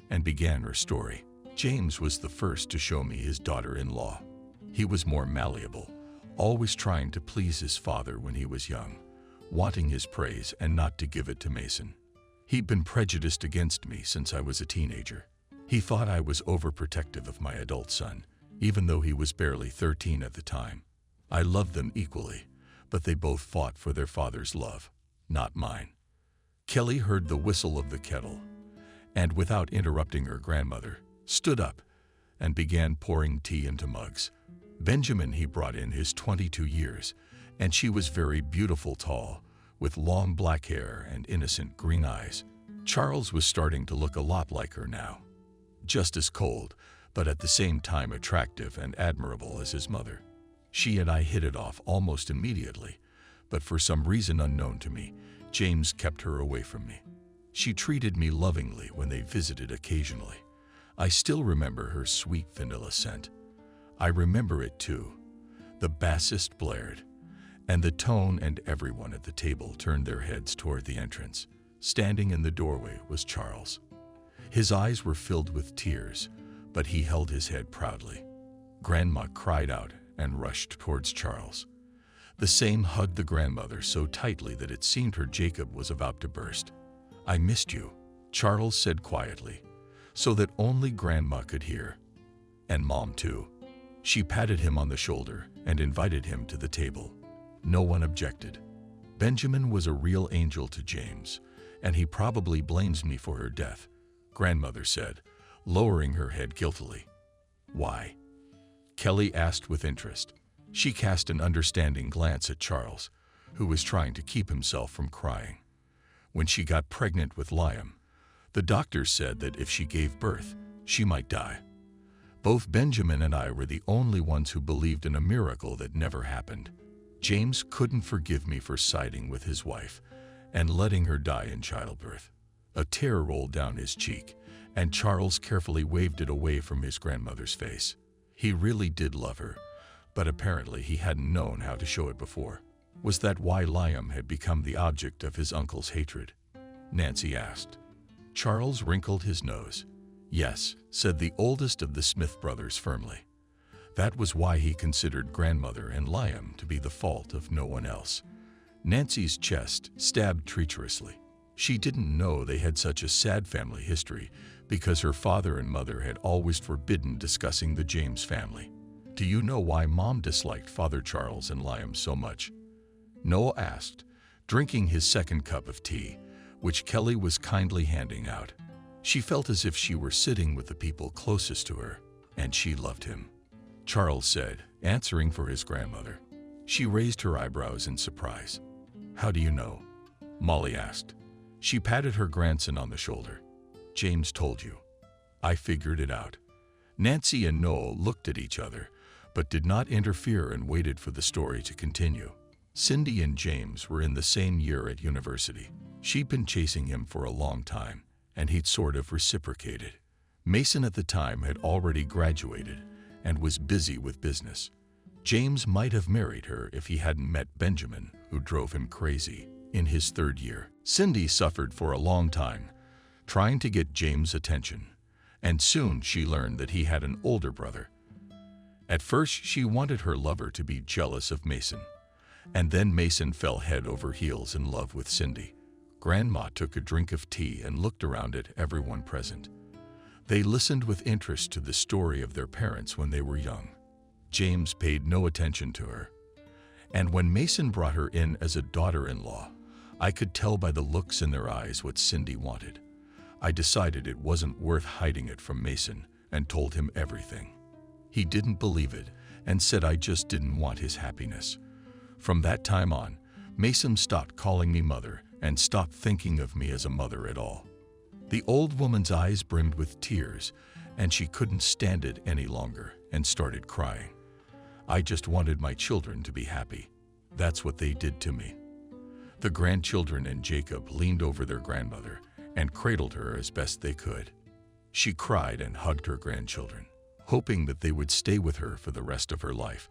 and began her story. "James was the first to show me his daughter-in-law. He was more malleable, always trying to please his father when he was young, wanting his praise and not to give it to Mason. He'd been prejudiced against me since I was a teenager. He thought I was overprotective of my adult son, even though he was barely 13 at the time. I loved them equally, but they both fought for their father's love, not mine." Kelly heard the whistle of the kettle, and without interrupting her grandmother, stood up and began pouring tea into mugs. Benjamin, he brought in his 22 years, and she was very beautiful, tall, with long black hair and innocent green eyes. Charles was starting to look a lot like her now, just as cold, but at the same time attractive and admirable as his mother. She and I hit it off almost immediately, but for some reason unknown to me, James kept her away from me. She treated me lovingly when they visited occasionally. I still remember her sweet vanilla scent. I remember it too. The bassist blared, and the tone, and everyone at the table turned their heads toward the entrance. Standing in the doorway was Charles. His eyes were filled with tears, but he held his head proudly. Grandma cried out and rushed towards Charles. The same hugged the grandmother so tightly that it seemed her Jacob was about to burst. "I missed you," Charles said quietly, so that only Grandma could hear. "And Mom too." She patted him on the shoulder and invited him to the table. No one objected. "Benjamin was a real angel to James, and he probably blames me for her death," Grandmother said, lowering her head guiltily. "Why?" Kelly asked with interest. She cast an understanding glance at Charles, who was trying to keep himself from crying. "When she got pregnant with Liam, the doctors said that if she gave birth, she might die. Both Benjamin and I were the only ones who believed in a miracle that never happened. James couldn't forgive me for siding with his wife and letting her die in childbirth." A tear rolled down his cheek, and Charles carefully waved it away from his grandmother's face. He really did love her, but apparently he hadn't known how to show it before. "Was that why Liam had become the object of his uncle's hatred?" Nancy asked. Charles wrinkled his nose. "Yes," said the oldest of the Smith brothers firmly. "That was why he considered Grandmother and Liam to be the fault of no one else." Nancy's chest stabbed treacherously. She didn't know they had such a sad family history because her father and mother had always forbidden discussing the James family. "Do you know why Mom disliked Father Charles and Liam so much?" Noah asked, drinking his second cup of tea, which Kelly was kindly handing out. She felt as if she were sitting with the people closest to her, and she loved him. Charles said, answering for his grandmother. She raised her eyebrows in surprise. "How do you know?" Molly asked. She patted her grandson on the shoulder. "James told you." "I figured it out." Nancy and Noel looked at each other, but did not interfere and waited for the story to continue. Cindy and James were in the same year at university. She'd been chasing him for a long time, and he'd sort of reciprocated. Mason at the time had already graduated and was busy with business. James might have married her if he hadn't met Benjamin, who drove him crazy, in his third year. Cindy suffered for a long time, trying to get James' attention, and soon she learned that he had an older brother. At first, she wanted her lover to be jealous of Mason, and then Mason fell head over heels in love with Cindy. Grandma took a drink of tea and looked around at everyone present. They listened with interest to the story of their parents when they were young. James paid no attention to her, and when Mason brought her in as a daughter-in-law, I could tell by the looks in their eyes what Cindy wanted. I decided it wasn't worth hiding it from Mason and told him everything. He didn't believe it and said I just didn't want his happiness. From that time on, Mason stopped calling me mother and stopped thinking of me as a mother at all. The old woman's eyes brimmed with tears, and she couldn't stand it any longer and started crying. I just wanted my children to be happy. That's what they did to me. The grandchildren and Jacob leaned over their grandmother and cradled her as best they could. She cried and hugged her grandchildren, hoping that they would stay with her for the rest of her life,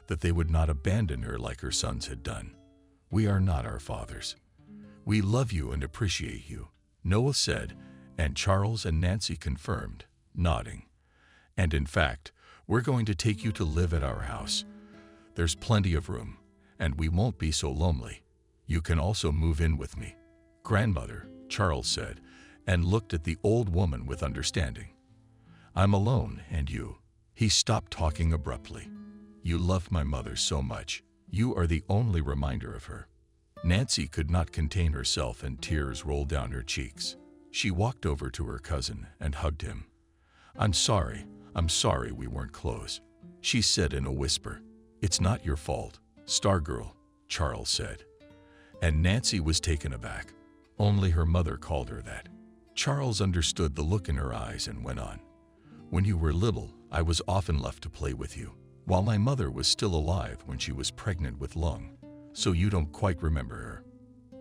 that they would not abandon her like her sons had done. We are not our fathers. We love you and appreciate you, Noah said, and Charles and Nancy confirmed, nodding. And in fact, we're going to take you to live at our house. There's plenty of room, and we won't be so lonely. You can also move in with me, Grandmother, Charles said, and looked at the old woman with understanding. I'm alone, and you. He stopped talking abruptly. You love my mother so much. You are the only reminder of her. Nancy could not contain herself and tears rolled down her cheeks. She walked over to her cousin and hugged him. I'm sorry we weren't close, she said in a whisper. It's not your fault, Stargirl, Charles said. And Nancy was taken aback. Only her mother called her that. Charles understood the look in her eyes and went on. When you were little, I was often left to play with you, while my mother was still alive when she was pregnant with Lung, so you don't quite remember her.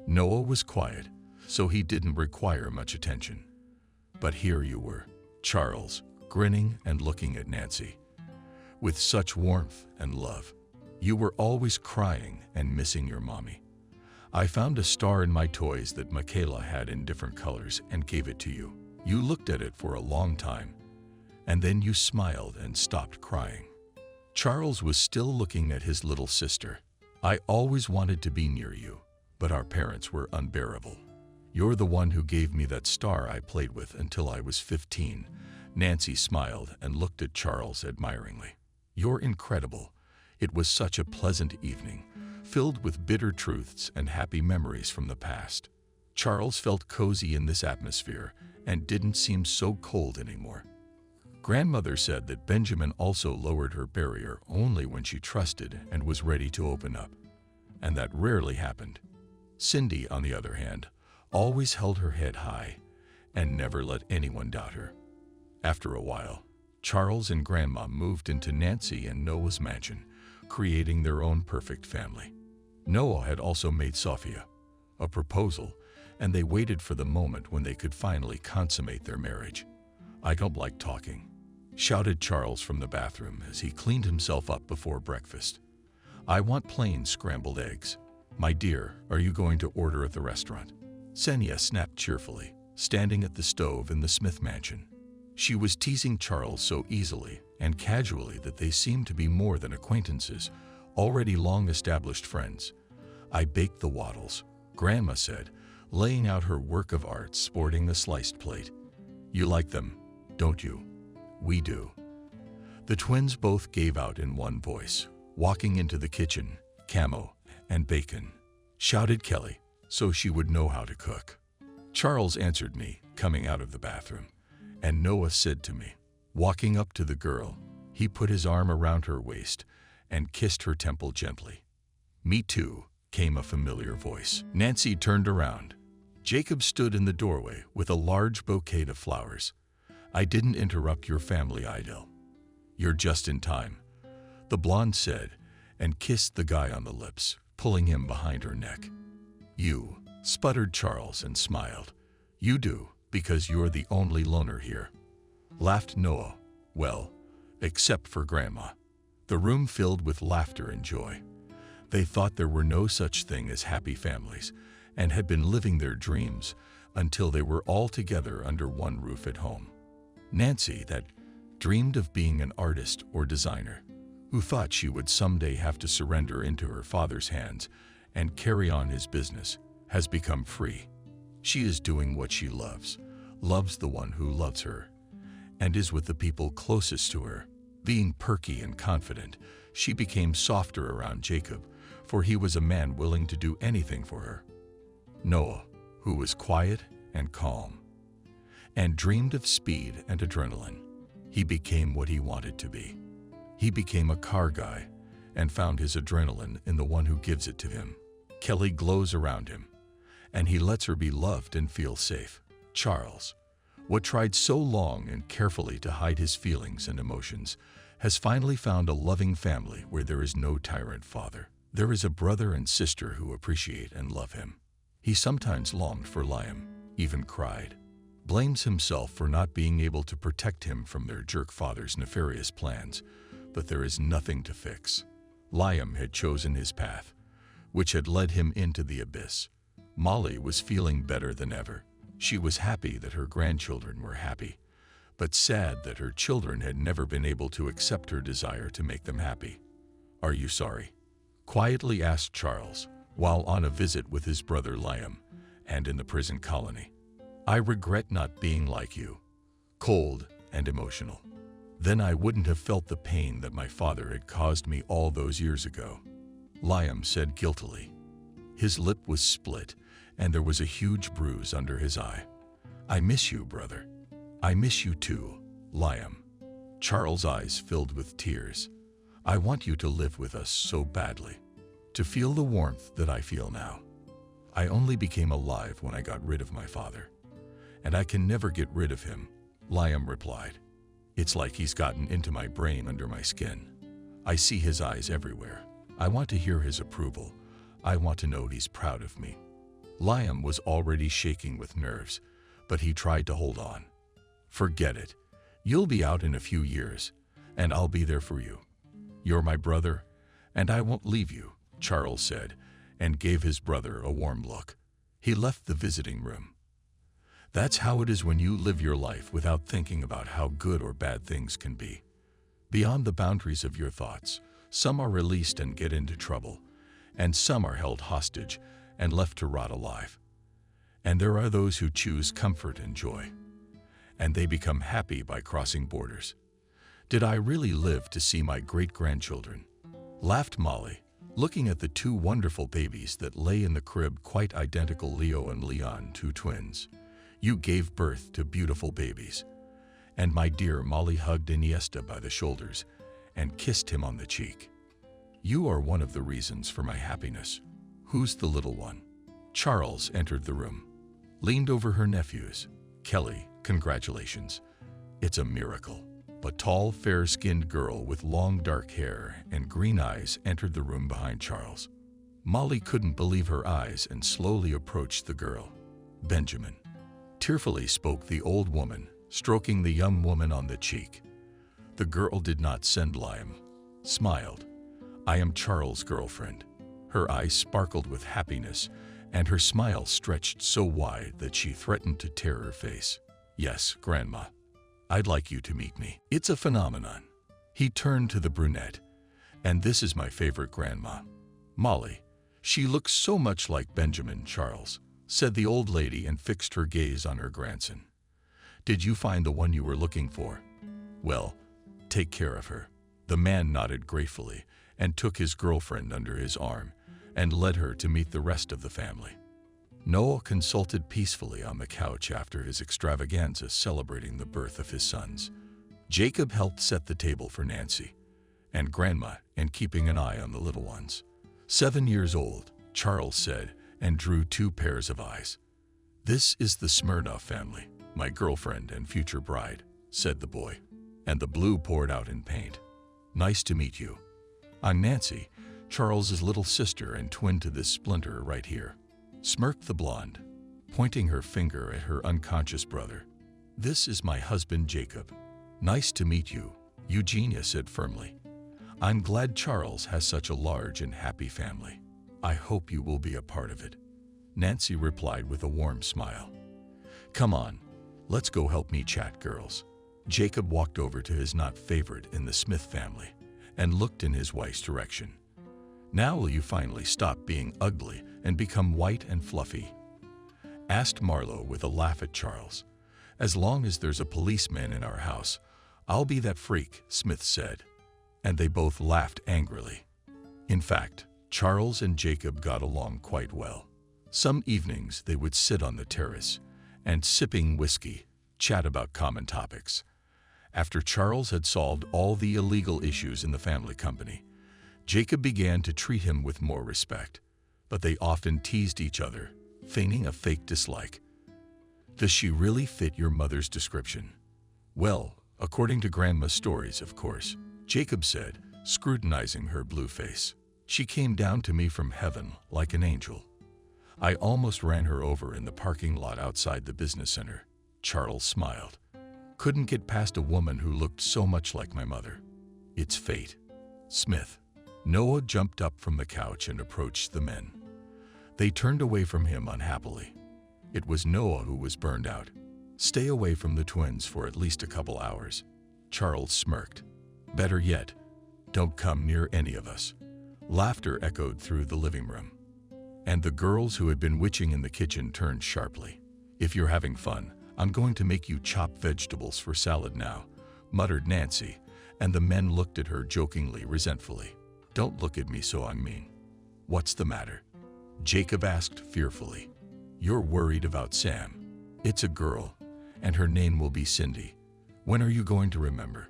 Noah was quiet, so he didn't require much attention. But here you were, Charles, grinning and looking at Nancy. With such warmth and love. You were always crying and missing your mommy. I found a star in my toys that Michaela had in different colors and gave it to you. You looked at it for a long time, and then you smiled and stopped crying. Charles was still looking at his little sister. I always wanted to be near you, but our parents were unbearable. You're the one who gave me that star I played with until I was 15. Nancy smiled and looked at Charles admiringly. You're incredible. It was such a pleasant evening, filled with bitter truths and happy memories from the past. Charles felt cozy in this atmosphere and didn't seem so cold anymore. Grandmother said that Benjamin also lowered her barrier only when she trusted and was ready to open up, and that rarely happened. Cindy, on the other hand, always held her head high and never let anyone doubt her. After a while, Charles and Grandma moved into Nancy and Noah's mansion, creating their own perfect family. Noah had also made Sophia a proposal, and they waited for the moment when they could finally consummate their marriage. I don't like talking, shouted Charles from the bathroom as he cleaned himself up before breakfast. I want plain scrambled eggs. My dear, are you going to order at the restaurant? Senya snapped cheerfully, standing at the stove in the Smith mansion. She was teasing Charles so easily and casually that they seemed to be more than acquaintances, already long-established friends. I baked the waddles, Grandma said, laying out her work of art sporting a sliced plate. You like them, don't you? We do. The twins both gave out in one voice, walking into the kitchen, camo and bacon, shouted Kelly, so she would know how to cook. Charles answered me, coming out of the bathroom, and Noah said to me, walking up to the girl, he put his arm around her waist and kissed her temple gently. Me too, came a familiar voice. Nancy turned around. Jacob stood in the doorway with a large bouquet of flowers. I didn't interrupt your family idyll. You're just in time, the blonde said, and kissed the guy on the lips, pulling him behind her neck. You, sputtered Charles and smiled. You do, because you're the only loner here. Laughed Noah. Well, except for Grandma. The room filled with laughter and joy. They thought there were no such thing as happy families and had been living their dreams, until they were all together under one roof at home. Nancy, that dreamed of being an artist or designer, who thought she would someday have to surrender into her father's hands and carry on his business, has become free. She is doing what she loves the one who loves her, and is with the people closest to her. Being perky and confident, she became softer around Jacob, for he was a man willing to do anything for her. Noah, who was quiet and calm, and dreamed of speed and adrenaline, he became what he wanted to be. He became a car guy and found his adrenaline in the one who gives it to him. Kelly glows around him, and he lets her be loved and feel safe. Charles, what tried so long and carefully to hide his feelings and emotions, has finally found a loving family where there is no tyrant father. There is a brother and sister who appreciate and love him. He sometimes longed for Liam, even cried, blames himself for not being able to protect him from their jerk father's nefarious plans, but there is nothing to fix. Liam had chosen his path, which had led him into the abyss. Molly was feeling better than ever. She was happy that her grandchildren were happy, but sad that her children had never been able to accept her desire to make them happy. "Are you sorry?" quietly asked Charles, while on a visit with his brother Liam and in the prison colony. "I regret not being like you, cold and emotional. Then I wouldn't have felt the pain that my father had caused me all those years ago," Liam said guiltily. His lip was split, and there was a huge bruise under his eye. "I miss you, brother." "I miss you too, Liam." Charles' eyes filled with tears. "I want you to live with us so badly, to feel the warmth that I feel now. I only became alive when I got rid of my father, and I can never get rid of him," Liam replied. "It's like he's gotten into my brain under my skin. I see his eyes everywhere. I want to hear his approval. I want to know he's proud of me." Liam was already shaking with nerves, but he tried to hold on. "Forget it. You'll be out in a few years, and I'll be there for you. You're my brother, and I won't leave you," Charles said, and gave his brother a warm look. He left the visiting room. That's how it is when you live your life without thinking about how good or bad things can be. Beyond the boundaries of your thoughts, some are released and get into trouble, and some are held hostage and left to rot alive. And there are those who choose comfort and joy, and they become happy by crossing borders. "Did I really live to see my great-grandchildren?" laughed Molly, looking at the two wonderful babies that lay in the crib, quite identical, Leo and Leon, two twins. "You gave birth to beautiful babies." And my dear Molly hugged Iniesta by the shoulders and kissed him on the cheek. "You are one of the reasons for my happiness." "Who's the little one?" Charles entered the room, leaned over her nephews. "Kelly, congratulations. It's a miracle." A tall, fair-skinned girl with long dark hair and green eyes entered the room behind Charles. Molly couldn't believe her eyes and slowly approached the girl. "Benjamin," tearfully spoke the old woman, stroking the young woman on the cheek. The girl did not send Liam, smiled. "I am Charles' girlfriend." Her eyes sparkled with happiness, and her smile stretched so wide that she threatened to tear her face. "Yes, Grandma. I'd like you to meet me. It's a phenomenon." He turned to the brunette. "And this is my favorite grandma, Molly. She looks so much like Benjamin, Charles," said the old lady and fixed her gaze on her grandson. "Did you find the one you were looking for? Well, take care of her." The man nodded gratefully and took his girlfriend under his arm and led her to meet the rest of the family. Noah consulted peacefully on the couch after his extravaganza celebrating the birth of his sons. Jacob helped set the table for Nancy and Grandma and keeping an eye on the little ones. 7 years old, Charles said, and drew 2 pairs of eyes. "This is the Smirnoff family, my girlfriend and future bride," said the boy, and the blue poured out in paint. "Nice to meet you. I'm Nancy, Charles's little sister and twin to this splinter right here," smirked the blonde, pointing her finger at her unconscious brother. "This is my husband Jacob." "Nice to meet you," Eugenia said firmly. "I'm glad Charles has such a large and happy family. I hope you will be a part of it," Nancy replied with a warm smile. Come on, let's go help me chat, girls. Jacob walked over to his not favorite in the Smith family and looked in his wife's direction. Now will you finally stop being ugly and become white and fluffy? Asked Marlo with a laugh at Charles. As long as there's a policeman in our house, I'll be that freak, Smith said. And they both laughed angrily. In fact, Charles and Jacob got along quite well. Some evenings they would sit on the terrace and, sipping whiskey, chat about common topics. After Charles had solved all the illegal issues in the family company, Jacob began to treat him with more respect, but they often teased each other, feigning a fake dislike. Does she really fit your mother's description? Well, according to Grandma's stories, of course, Jacob said, scrutinizing her blue face. She came down to me from heaven like an angel. I almost ran her over in the parking lot outside the business center. Charles smiled. Couldn't get past a woman who looked so much like my mother. It's fate. Smith. Noah jumped up from the couch and approached the men. They turned away from him unhappily. It was Noah who was burned out. Stay away from the twins for at least a couple hours. Charles smirked. Better yet, don't come near any of us. Laughter echoed through the living room. And the girls who had been witching in the kitchen turned sharply. If you're having fun, I'm going to make you chop vegetables for salad now, muttered Nancy, and the men looked at her jokingly, resentfully. Don't look at me so I'm mean. What's the matter? Jacob asked fearfully. You're worried about Sam. It's a girl, and her name will be Cindy. When are you going to remember?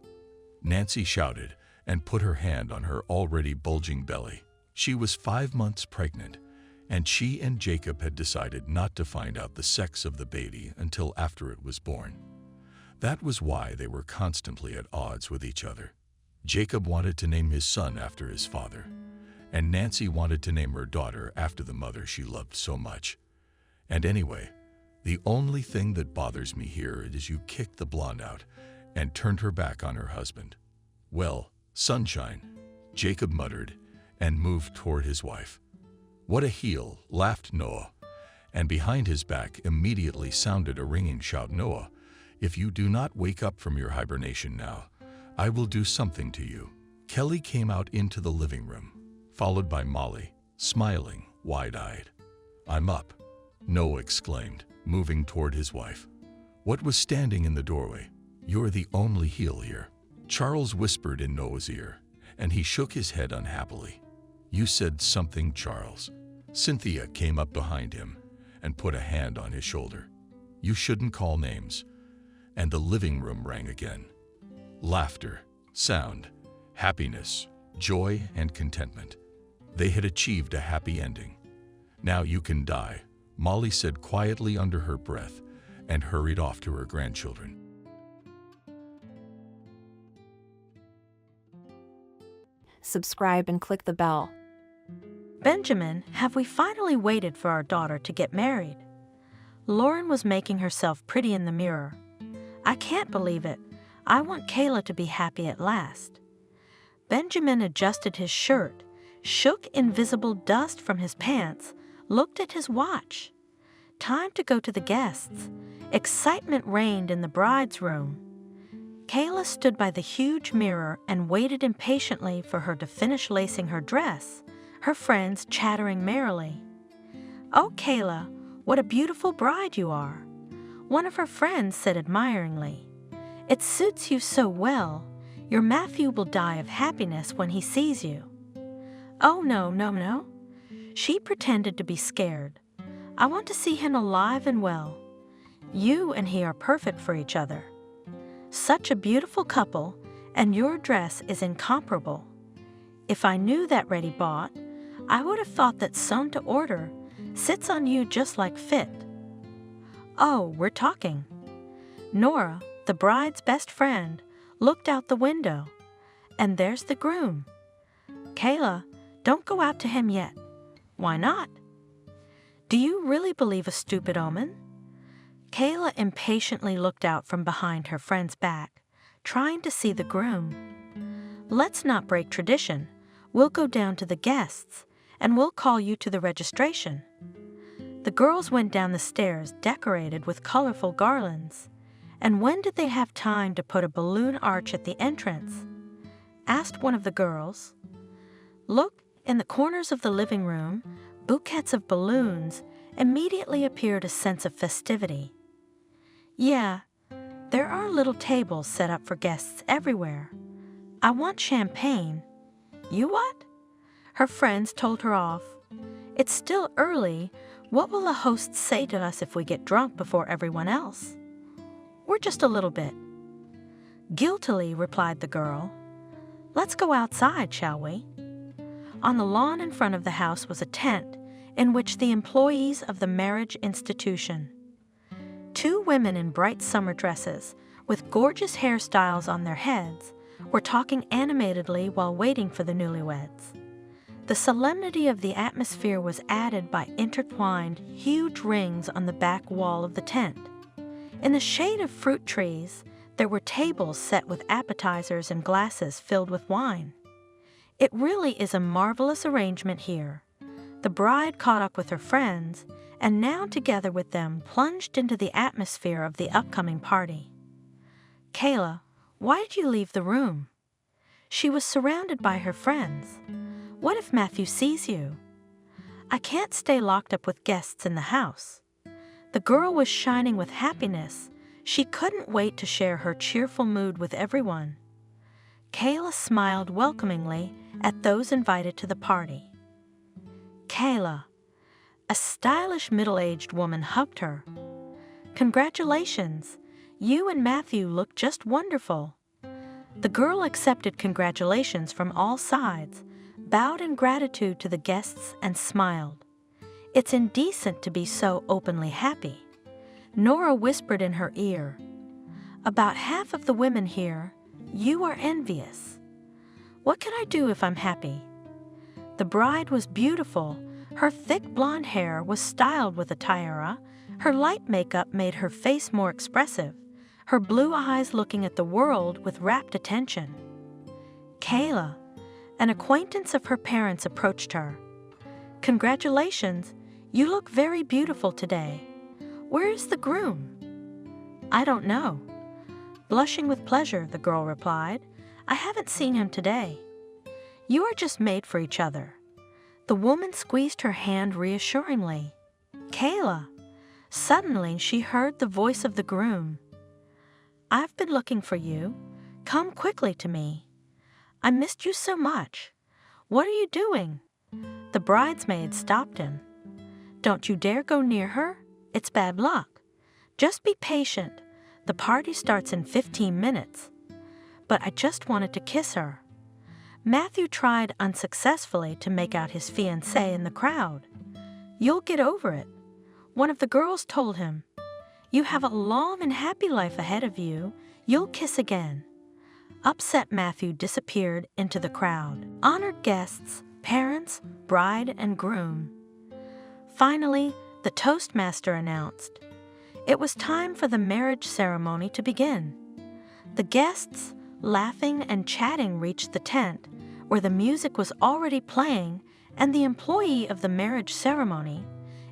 Nancy shouted and put her hand on her already bulging belly. She was 5 months pregnant, and she and Jacob had decided not to find out the sex of the baby until after it was born. That was why they were constantly at odds with each other. Jacob wanted to name his son after his father, and Nancy wanted to name her daughter after the mother she loved so much. And anyway, the only thing that bothers me here is you kicked the blonde out and turned her back on her husband. Well, sunshine, Jacob muttered and moved toward his wife. What a heel, laughed Noah, and behind his back immediately sounded a ringing shout. Noah, if you do not wake up from your hibernation now, I will do something to you. Kelly came out into the living room, followed by Molly, smiling, wide-eyed. I'm up, Noah exclaimed, moving toward his wife. What was standing in the doorway? You're the only heel here. Charles whispered in Noah's ear, and he shook his head unhappily. You said something, Charles. Cynthia came up behind him and put a hand on his shoulder. You shouldn't call names. And the living room rang again. Laughter, sound, happiness, joy, and contentment. They had achieved a happy ending. Now you can die, Molly said quietly under her breath and hurried off to her grandchildren. Subscribe and click the bell. Benjamin, have we finally waited for our daughter to get married? Lauren was making herself pretty in the mirror. I can't believe it. I want Kayla to be happy at last. Benjamin adjusted his shirt, shook invisible dust from his pants, looked at his watch. Time to go to the guests. Excitement reigned in the bride's room. Kayla stood by the huge mirror and waited impatiently for her to finish lacing her dress, her friends chattering merrily. "Oh, Kayla, what a beautiful bride you are," one of her friends said admiringly. "It suits you so well. Your Matthew will die of happiness when he sees you." "Oh, no. She pretended to be scared. I want to see him alive and well. You and he are perfect for each other. Such a beautiful couple, and your dress is incomparable. If I knew that ready bought, I would have thought that sewn to order sits on you just like fit." "Oh, we're talking." Nora, the bride's best friend, looked out the window. "And there's the groom." "Kayla, don't go out to him yet." "Why not?" "Do you really believe a stupid omen?" Kayla impatiently looked out from behind her friend's back, trying to see the groom. "Let's not break tradition. We'll go down to the guests, and we'll call you to the registration." The girls went down the stairs decorated with colorful garlands. And when did they have time to put a balloon arch at the entrance? Asked one of the girls. Look, in the corners of the living room, bouquets of balloons immediately appeared a sense of festivity. Yeah, there are little tables set up for guests everywhere. I want champagne. You what? Her friends told her off. It's still early. What will the hosts say to us if we get drunk before everyone else? We're just a little bit. Guiltily replied the girl. Let's go outside, shall we? On the lawn in front of the house was a tent in which the employees of the marriage institution. 2 women in bright summer dresses with gorgeous hairstyles on their heads were talking animatedly while waiting for the newlyweds. The solemnity of the atmosphere was added by intertwined, huge rings on the back wall of the tent. In the shade of fruit trees, there were tables set with appetizers and glasses filled with wine. It really is a marvelous arrangement here. The bride caught up with her friends, and now together with them plunged into the atmosphere of the upcoming party. Kayla, why did you leave the room? She was surrounded by her friends. What if Matthew sees you? I can't stay locked up with guests in the house. The girl was shining with happiness. She couldn't wait to share her cheerful mood with everyone. Kayla smiled welcomingly at those invited to the party. Kayla, a stylish middle-aged woman, hugged her. Congratulations! You and Matthew look just wonderful. The girl accepted congratulations from all sides, bowed in gratitude to the guests, and smiled. It's indecent to be so openly happy. Nora whispered in her ear. About half of the women here, you are envious. What can I do if I'm happy? The bride was beautiful. Her thick blonde hair was styled with a tiara. Her light makeup made her face more expressive, her blue eyes looking at the world with rapt attention. Kayla, an acquaintance of her parents, approached her. Congratulations, you look very beautiful today. Where is the groom? I don't know. Blushing with pleasure, the girl replied. I haven't seen him today. You are just made for each other. The woman squeezed her hand reassuringly. Kayla. Suddenly she heard the voice of the groom. I've been looking for you. Come quickly to me. I missed you so much. What are you doing? The bridesmaid stopped him. Don't you dare go near her. It's bad luck. Just be patient. The party starts in 15 minutes. But I just wanted to kiss her. Matthew tried unsuccessfully to make out his fiancée in the crowd. You'll get over it. One of the girls told him. You have a long and happy life ahead of you. You'll kiss again. Upset Matthew disappeared into the crowd. Honored guests, parents, bride, and groom. Finally, the toastmaster announced. It was time for the marriage ceremony to begin. The guests, laughing and chatting, reached the tent, where the music was already playing, and the employee of the marriage ceremony,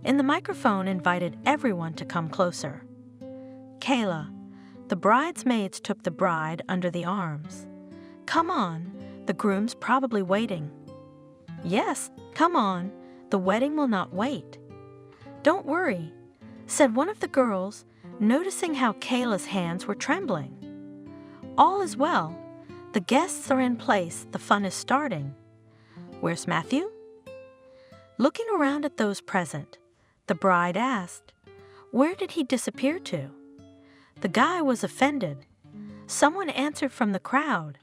in the microphone, invited everyone to come closer. Kayla, the bridesmaids took the bride under the arms. Come on, the groom's probably waiting. Yes, come on, the wedding will not wait. Don't worry, said one of the girls, noticing how Kayla's hands were trembling. All is well. The guests are in place. The fun is starting. Where's Matthew? Looking around at those present, the bride asked, where did he disappear to? The guy was offended. Someone answered from the crowd.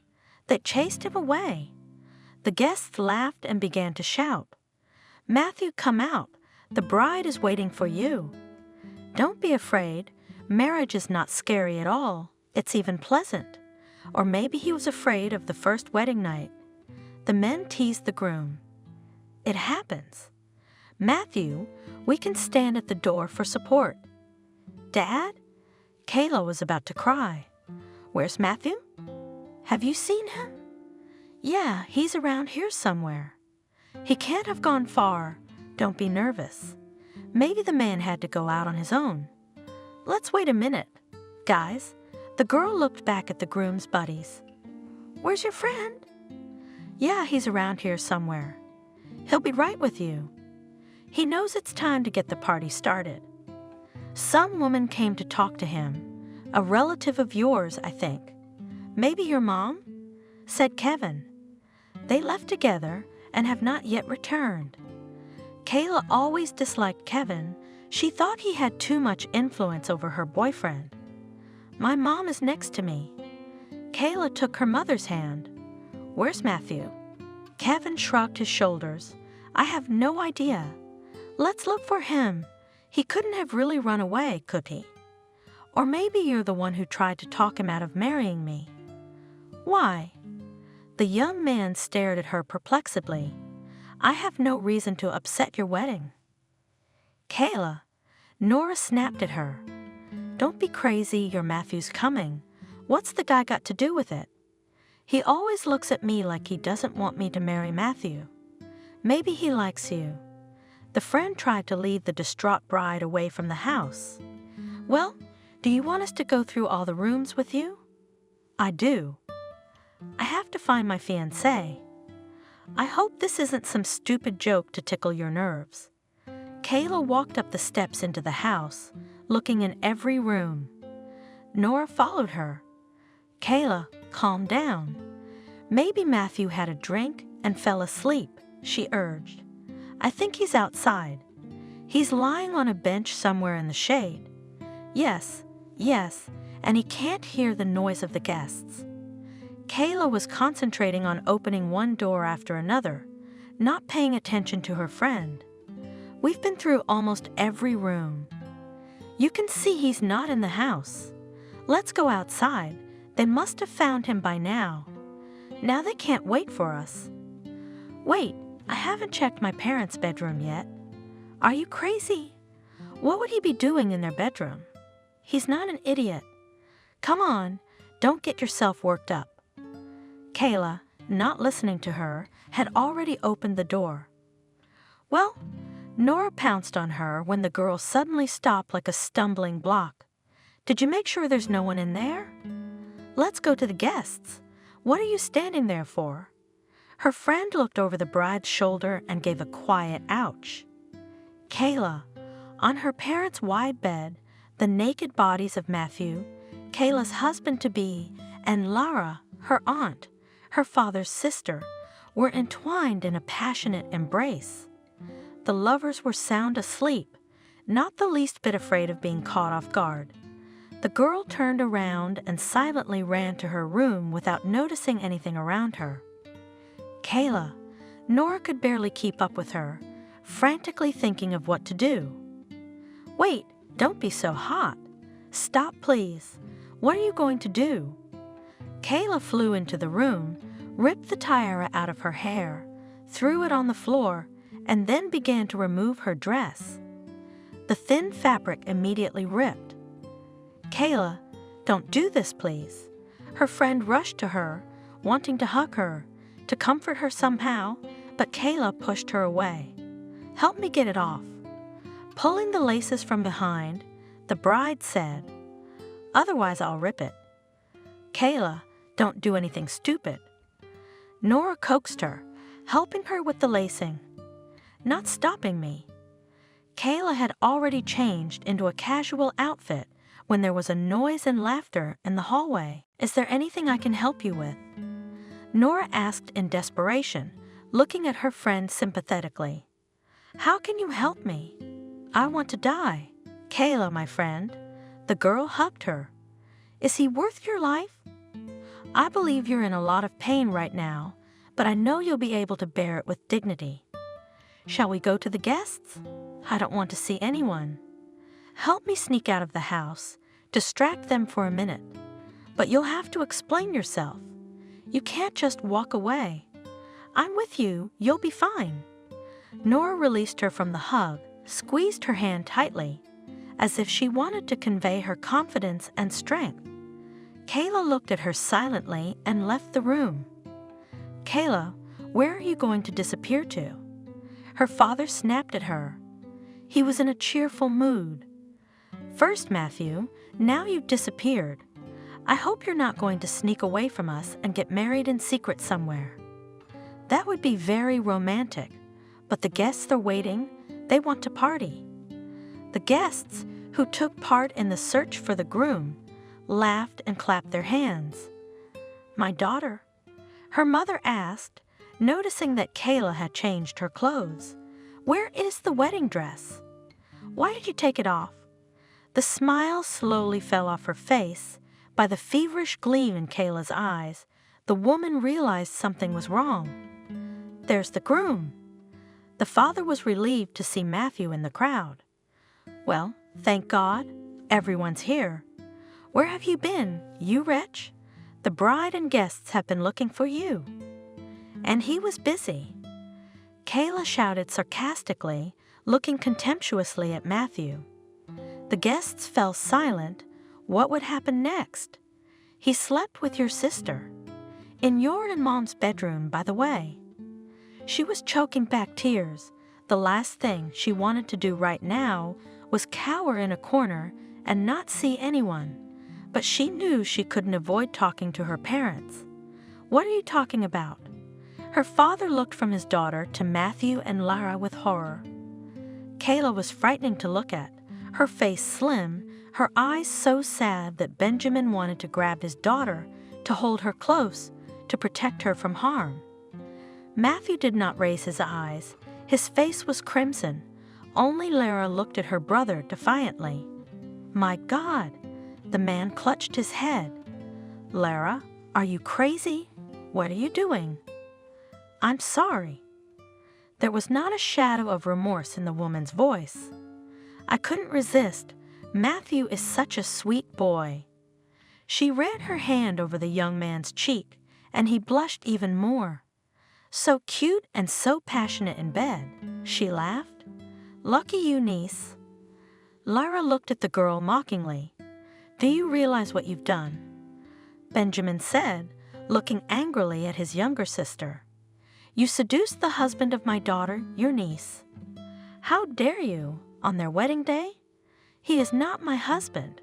They chased him away. The guests laughed and began to shout. Matthew, come out. The bride is waiting for you. Don't be afraid. Marriage is not scary at all. It's even pleasant. Or maybe he was afraid of the first wedding night. The men teased the groom. It happens. Matthew, we can stand at the door for support. Dad? Kayla was about to cry. Where's Matthew? Have you seen him? Yeah, he's around here somewhere. He can't have gone far. Don't be nervous. Maybe the man had to go out on his own. Let's wait a minute. Guys, the girl looked back at the groom's buddies. Where's your friend? Yeah, he's around here somewhere. He'll be right with you. He knows it's time to get the party started. Some woman came to talk to him. A relative of yours, I think. Maybe your mom? Said Kevin. They left together and have not yet returned. Kayla always disliked Kevin. She thought he had too much influence over her boyfriend. My mom is next to me. Kayla took her mother's hand. Where's Matthew? Kevin shrugged his shoulders. I have no idea. Let's look for him. He couldn't have really run away, could he? Or maybe you're the one who tried to talk him out of marrying me. Why? The young man stared at her perplexedly. I have no reason to upset your wedding. Kayla, Nora snapped at her. Don't be crazy, your Matthew's coming. What's the guy got to do with it? He always looks at me like he doesn't want me to marry Matthew. Maybe he likes you. The friend tried to lead the distraught bride away from the house. Well, do you want us to go through all the rooms with you? I do. I have to find my fiancé. I hope this isn't some stupid joke to tickle your nerves. Kayla walked up the steps into the house, looking in every room. Nora followed her. Kayla, calm down. Maybe Matthew had a drink and fell asleep, she urged. I think he's outside. He's lying on a bench somewhere in the shade. Yes, and he can't hear the noise of the guests. Kayla was concentrating on opening one door after another, not paying attention to her friend. We've been through almost every room. You can see he's not in the house. Let's go outside. They must have found him by now. Now they can't wait for us. Wait, I haven't checked my parents' bedroom yet. Are you crazy? What would he be doing in their bedroom? He's not an idiot. Come on, don't get yourself worked up. Kayla, not listening to her, had already opened the door. Well, Nora pounced on her when the girl suddenly stopped like a stumbling block. Did you make sure there's no one in there? Let's go to the guests. What are you standing there for? Her friend looked over the bride's shoulder and gave a quiet ouch. Kayla, on her parents' wide bed, the naked bodies of Matthew, Kayla's husband-to-be, and Lara, her aunt, her father's sister, were entwined in a passionate embrace. The lovers were sound asleep, not the least bit afraid of being caught off guard. The girl turned around and silently ran to her room without noticing anything around her. Kayla, Nora could barely keep up with her, frantically thinking of what to do. Wait, don't be so hot. Stop, please. What are you going to do? Kayla flew into the room, ripped the tiara out of her hair, threw it on the floor, and then began to remove her dress. The thin fabric immediately ripped. Kayla, don't do this, please. Her friend rushed to her, wanting to hug her, to comfort her somehow, but Kayla pushed her away. Help me get it off. Pulling the laces from behind, the bride said, Otherwise I'll rip it. Kayla, don't do anything stupid. Nora coaxed her, helping her with the lacing. Not stopping me. Kayla had already changed into a casual outfit when there was a noise and laughter in the hallway. Is there anything I can help you with? Nora asked in desperation, looking at her friend sympathetically. How can you help me? I want to die. Kayla, my friend. The girl hugged her. Is he worth your life? I believe you're in a lot of pain right now, but I know you'll be able to bear it with dignity. Shall we go to the guests? I don't want to see anyone. Help me sneak out of the house, distract them for a minute. But you'll have to explain yourself. You can't just walk away. I'm with you, you'll be fine. Nora released her from the hug, squeezed her hand tightly, as if she wanted to convey her confidence and strength. Kayla looked at her silently and left the room. Kayla, where are you going to disappear to? Her father snapped at her. He was in a cheerful mood. "First, Matthew, now you've disappeared. I hope you're not going to sneak away from us and get married in secret somewhere. That would be very romantic, but the guests are waiting. They want to party." The guests, who took part in the search for the groom, laughed and clapped their hands. "My daughter," her mother asked, noticing that Kayla had changed her clothes. "Where is the wedding dress? Why did you take it off?" The smile slowly fell off her face. By the feverish gleam in Kayla's eyes, the woman realized something was wrong. "There's the groom." The father was relieved to see Matthew in the crowd. "Well, thank God, everyone's here. Where have you been, you wretch? The bride and guests have been looking for you." And he was busy. Kayla shouted sarcastically, looking contemptuously at Matthew. The guests fell silent. What would happen next? "He slept with your sister. In your and Mom's bedroom, by the way." She was choking back tears. The last thing she wanted to do right now was cower in a corner and not see anyone, but she knew she couldn't avoid talking to her parents. "What are you talking about?" Her father looked from his daughter to Matthew and Lara with horror. Kayla was frightening to look at, her face slim, her eyes so sad that Benjamin wanted to grab his daughter to hold her close to protect her from harm. Matthew did not raise his eyes. His face was crimson. Only Lara looked at her brother defiantly. "My God!" The man clutched his head. "Lara, are you crazy? What are you doing?" "I'm sorry." There was not a shadow of remorse in the woman's voice. "I couldn't resist. Matthew is such a sweet boy." She ran her hand over the young man's cheek, and he blushed even more. "So cute and so passionate in bed," she laughed. "Lucky you, niece." Lara looked at the girl mockingly. "Do you realize what you've done?" Benjamin said, looking angrily at his younger sister. "You seduced the husband of my daughter, your niece. How dare you, on their wedding day? He is not my husband,"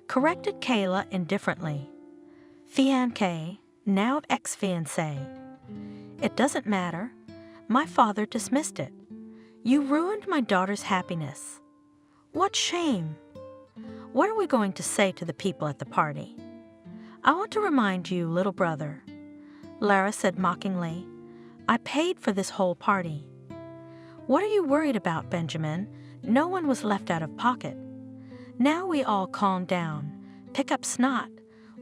corrected Kayla indifferently. "Fiancé, now ex-fiancé. It doesn't matter. My father dismissed it. You ruined my daughter's happiness. What shame! What are we going to say to the people at the party?" "I want to remind you, little brother," Lara said mockingly, "I paid for this whole party." "What are you worried about, Benjamin? No one was left out of pocket." Now we all calm down, pick up snot,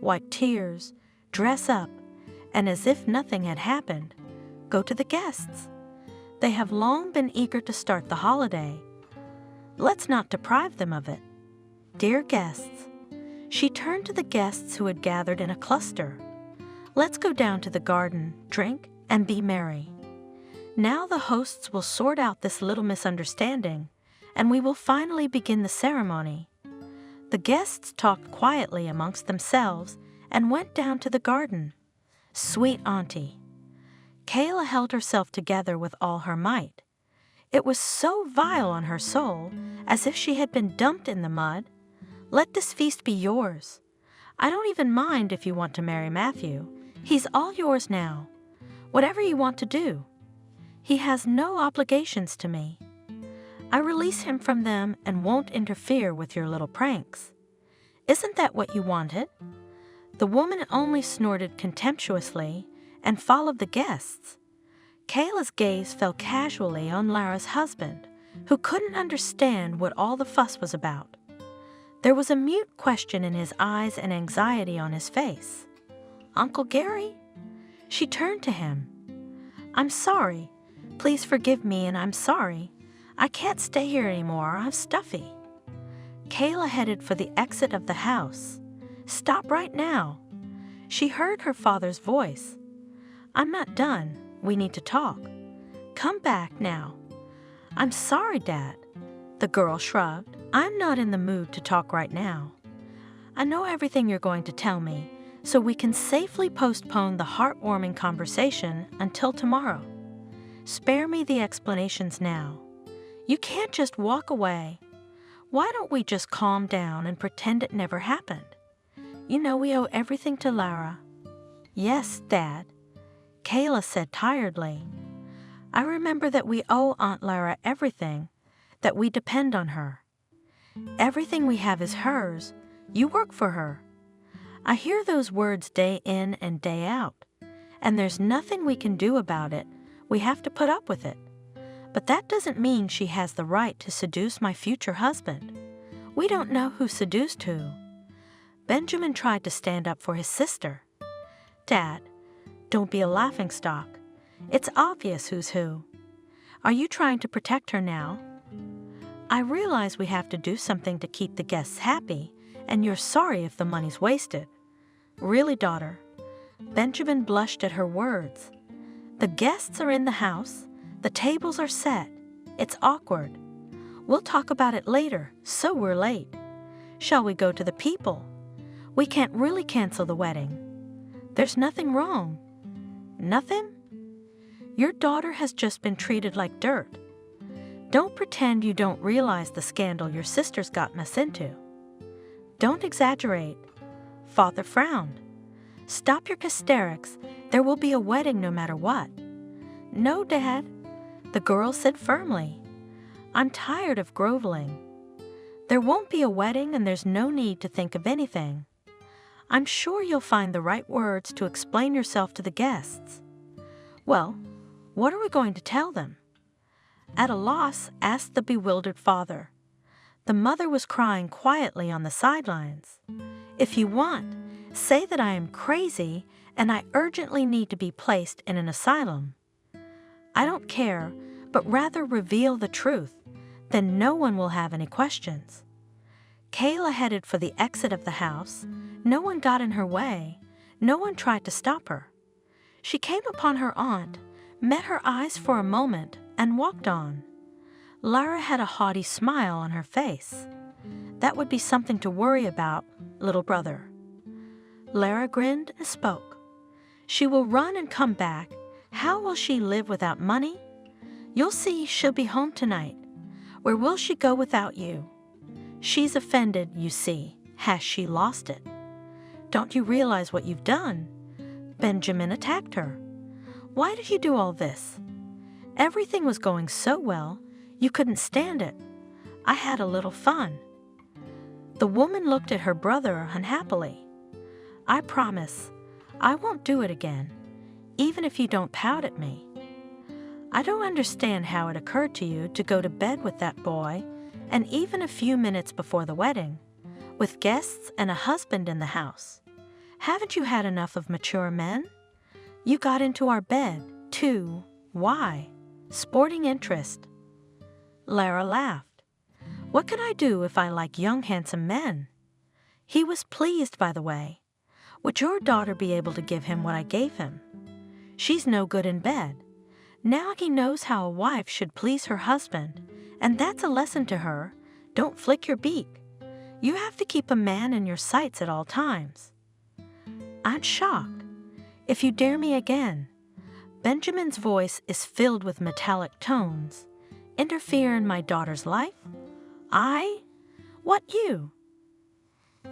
wipe tears, dress up, and as if nothing had happened, go to the guests. They have long been eager to start the holiday. Let's not deprive them of it. Dear guests, she turned to the guests who had gathered in a cluster. Let's go down to the garden, drink, and be merry. Now the hosts will sort out this little misunderstanding, and we will finally begin the ceremony. The guests talked quietly amongst themselves and went down to the garden. Sweet auntie. Kayla held herself together with all her might. It was so vile on her soul, as if she had been dumped in the mud. Let this feast be yours. I don't even mind if you want to marry Matthew. He's all yours now. Whatever you want to do. He has no obligations to me. I release him from them and won't interfere with your little pranks. Isn't that what you wanted? The woman only snorted contemptuously and followed the guests. Kayla's gaze fell casually on Lara's husband, who couldn't understand what all the fuss was about. There was a mute question in his eyes and anxiety on his face. "Uncle Gary?" She turned to him. "I'm sorry. Please forgive me, and I'm sorry. I can't stay here anymore. I'm stuffy." Kayla headed for the exit of the house. "Stop right now." She heard her father's voice. "I'm not done. We need to talk. Come back now." "I'm sorry, Dad." The girl shrugged. "I'm not in the mood to talk right now. I know everything you're going to tell me, so we can safely postpone the heartwarming conversation until tomorrow. Spare me the explanations now. You can't just walk away. Why don't we just calm down and pretend it never happened? You know we owe everything to Lara." "Yes, Dad," Kayla said tiredly. "I remember that we owe Aunt Lara everything, that we depend on her. Everything we have is hers. You work for her." I hear those words day in and day out, and there's nothing we can do about it. We have to put up with it. But that doesn't mean she has the right to seduce my future husband. We don't know who seduced who. Benjamin tried to stand up for his sister. "Dad, don't be a laughingstock. It's obvious who's who. Are you trying to protect her now? I realize we have to do something to keep the guests happy, and you're sorry if the money's wasted." "Really, daughter?" Benjamin blushed at her words. "The guests are in the house. The tables are set. It's awkward. We'll talk about it later, so we're late. Shall we go to the people? We can't really cancel the wedding. There's nothing wrong." "Nothing?" "Your daughter has just been treated like dirt. Don't pretend you don't realize the scandal your sister's gotten us into. Don't exaggerate." Father frowned. "Stop your hysterics. There will be a wedding no matter what." "No, Dad," the girl said firmly. "I'm tired of groveling. There won't be a wedding and there's no need to think of anything. I'm sure you'll find the right words to explain yourself to the guests." "Well, what are we going to tell them?" At a loss, asked the bewildered father. The mother was crying quietly on the sidelines. "If you want, say that I am crazy and I urgently need to be placed in an asylum. I don't care, but rather reveal the truth. Then no one will have any questions." Kayla headed for the exit of the house. No one got in her way. No one tried to stop her. She came upon her aunt, met her eyes for a moment, and walked on. Lara had a haughty smile on her face. "That would be something to worry about, little brother." Lara grinned and spoke. "She will run and come back. How will she live without money? You'll see she'll be home tonight. Where will she go without you? She's offended, you see. Has she lost it? Don't you realize what you've done? Benjamin attacked her. Why did you do all this? Everything was going so well, you couldn't stand it. I had a little fun." The woman looked at her brother unhappily. "I promise, I won't do it again, even if you don't pout at me. I don't understand how it occurred to you to go to bed with that boy, and even a few minutes before the wedding, with guests and a husband in the house. Haven't you had enough of mature men? You got into our bed, too. Why? Sporting interest." Lara laughed. "What can I do if I like young, handsome men?" He was pleased, by the way. "Would your daughter be able to give him what I gave him? She's no good in bed. Now he knows how a wife should please her husband, and that's a lesson to her. Don't flick your beak. You have to keep a man in your sights at all times." "I'm shocked. If you dare me again," Benjamin's voice is filled with metallic tones, "interfere in my daughter's life? I? What you?"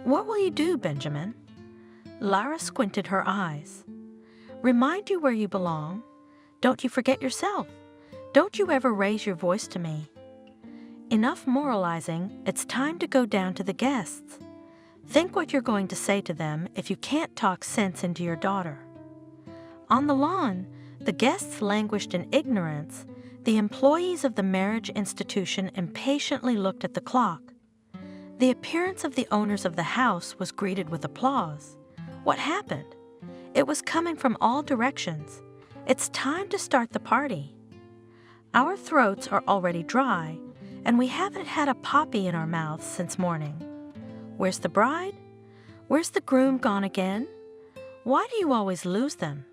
"What will you do, Benjamin?" Lara squinted her eyes. "Remind you where you belong. Don't you forget yourself. Don't you ever raise your voice to me. Enough moralizing, it's time to go down to the guests. Think what you're going to say to them if you can't talk sense into your daughter." On the lawn, the guests languished in ignorance. The employees of the marriage institution impatiently looked at the clock. The appearance of the owners of the house was greeted with applause. What happened? It was coming from all directions. It's time to start the party. Our throats are already dry, and we haven't had a poppy in our mouths since morning. Where's the bride? Where's the groom gone again? Why do you always lose them?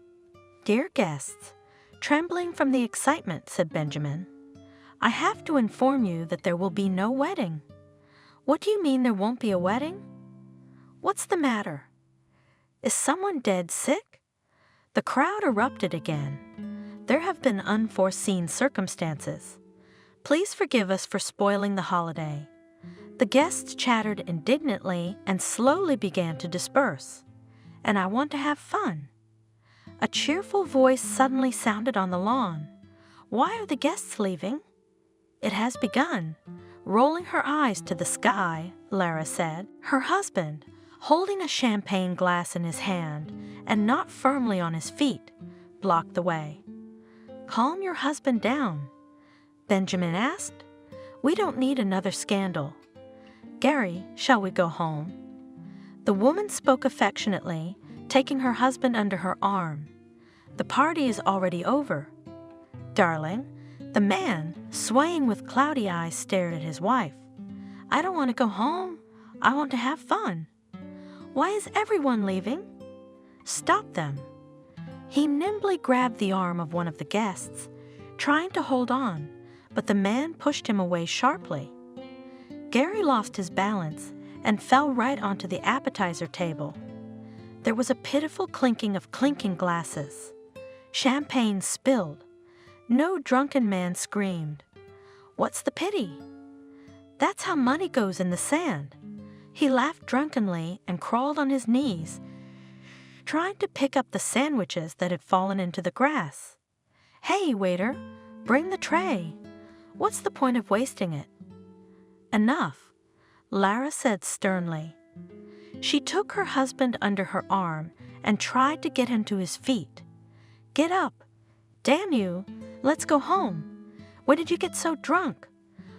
"Dear guests," trembling from the excitement, said Benjamin, "I have to inform you that there will be no wedding." "What do you mean there won't be a wedding?" "What's the matter? Is someone dead sick?" The crowd erupted again. There have been unforeseen circumstances. Please forgive us for spoiling the holiday." The guests chattered indignantly and slowly began to disperse. "And I want to have fun." A cheerful voice suddenly sounded on the lawn. "Why are the guests leaving?" "It has begun." Rolling her eyes to the sky, Lara said. Her husband, holding a champagne glass in his hand and not firmly on his feet, blocked the way. "Calm your husband down," Benjamin asked. "We don't need another scandal. Gary, shall we go home?" The woman spoke affectionately, taking her husband under her arm. "The party is already over." "Darling," the man, swaying with cloudy eyes, stared at his wife. "I don't want to go home. I want to have fun." "Why is everyone leaving?" "Stop them." He nimbly grabbed the arm of one of the guests, trying to hold on, but the man pushed him away sharply. Gary lost his balance and fell right onto the appetizer table. There was a pitiful clinking of clinking glasses. Champagne spilled. No drunken man screamed. "What's the pity?" "That's how money goes in the sand." He laughed drunkenly and crawled on his knees, trying to pick up the sandwiches that had fallen into the grass. "Hey, waiter, bring the tray. What's the point of wasting it?" "Enough," Lara said sternly. She took her husband under her arm and tried to get him to his feet. "Get up. Damn you, let's go home. When did you get so drunk?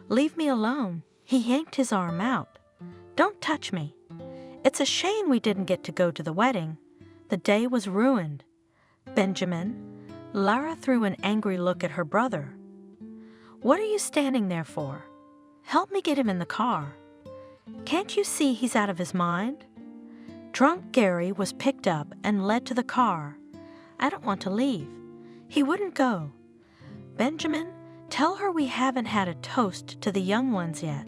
Leave me alone." He yanked his arm out. "Don't touch me. It's a shame we didn't get to go to the wedding. The day was ruined." "Benjamin," Lara threw an angry look at her brother. "What are you standing there for? Help me get him in the car. Can't you see he's out of his mind?" Drunk Gary was picked up and led to the car. "I don't want to leave." He wouldn't go. "Benjamin, tell her we haven't had a toast to the young ones yet."